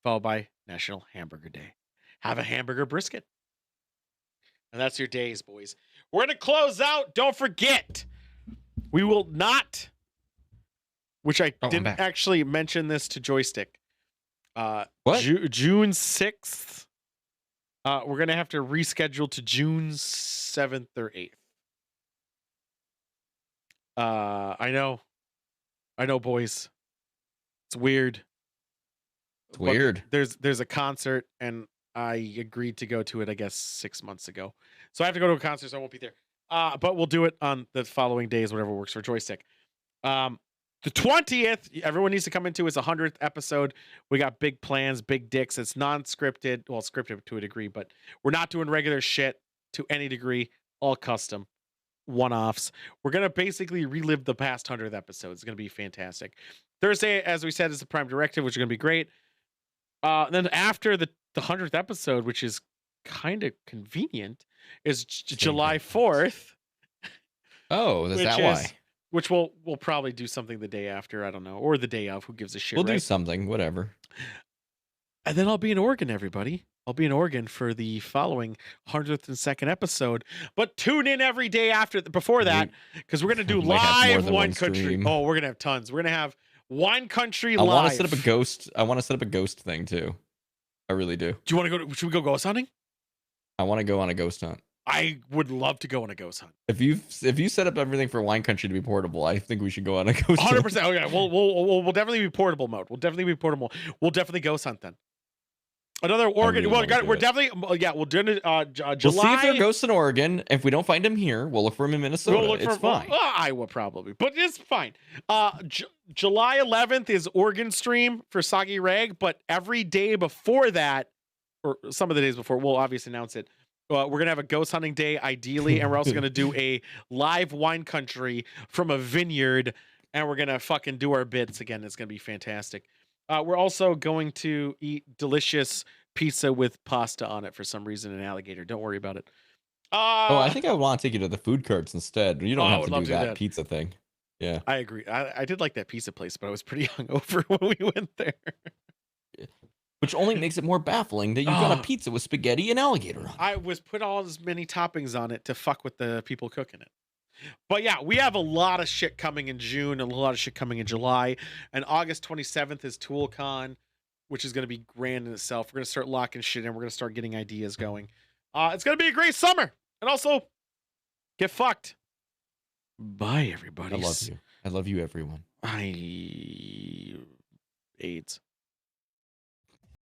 followed by National Hamburger Day. Have a hamburger brisket. And that's your days, boys. We're going to close out. Don't forget, we will not, which I didn't actually mention this to Joystick. What? June 6th. We're going to have to reschedule to June 7th or 8th. I know, boys. It's weird. It's weird. There's a concert, and I agreed to go to it, I guess, 6 months ago. So I have to go to a concert, so I won't be there. But we'll do it on the following days, whatever works for Joystick. The 20th, everyone needs to come into. It's 100th episode. We got big plans, big dicks. It's non-scripted. Well, scripted to a degree, but we're not doing regular shit to any degree. All custom. One-offs. We're going to basically relive the past 100th episodes. It's going to be fantastic. Thursday, as we said, is the Prime Directive, which is going to be great. Then after the 100th episode, which is kind of convenient, is July 4th. Oh, is that why? Which we'll probably do something the day after. I don't know. Or the day of. Who gives a shit, We'll right? do something. Whatever. And then I'll be in Oregon, everybody. I'll be in Oregon for the following 102nd episode. But tune in every day before that, because we're going to do live Wine Country. Oh, we're going to have tons. We're going to have Wine Country live. I want to set up a ghost thing too. I really do. Do you want to go? Should we go ghost hunting? I want to go on a ghost hunt. I would love to go on a ghost hunt. If you set up everything for Wine Country to be portable, I think we should go on a ghost 100%. Okay, we'll definitely be portable mode. We'll definitely be portable. We'll definitely ghost hunt then. Another Oregon. really Well, we're it. definitely. Yeah, we'll do it. July. We'll see if there are ghosts in Oregon. If we don't find them here, we'll look for them in Minnesota. We'll look it's fine. Iowa probably, but it's fine. July 11th is Oregon stream for Soggy Rag, but every day before that, or some of the days before, we'll obviously announce it. We're gonna have a ghost hunting day, ideally, and we're also gonna do a live wine country from a vineyard, and we're gonna fucking do our bits again. It's gonna be fantastic. We're also going to eat delicious pizza with pasta on it for some reason in Alligator. Don't worry about it. I think I want to take you to the food carts instead. You don't have to do that pizza thing. Yeah, I agree. I did like that pizza place, but I was pretty hungover when we went there. Which only makes it more baffling that you got a pizza with spaghetti and alligator on it. I was put all as many toppings on it to fuck with the people cooking it. But yeah, we have a lot of shit coming in June and a lot of shit coming in July. And August 27th is ToolCon, which is going to be grand in itself. We're going to start locking shit in. We're going to start getting ideas going. It's going to be a great summer. And also, get fucked. Bye, everybody. I love you. I love you, everyone. AIDS.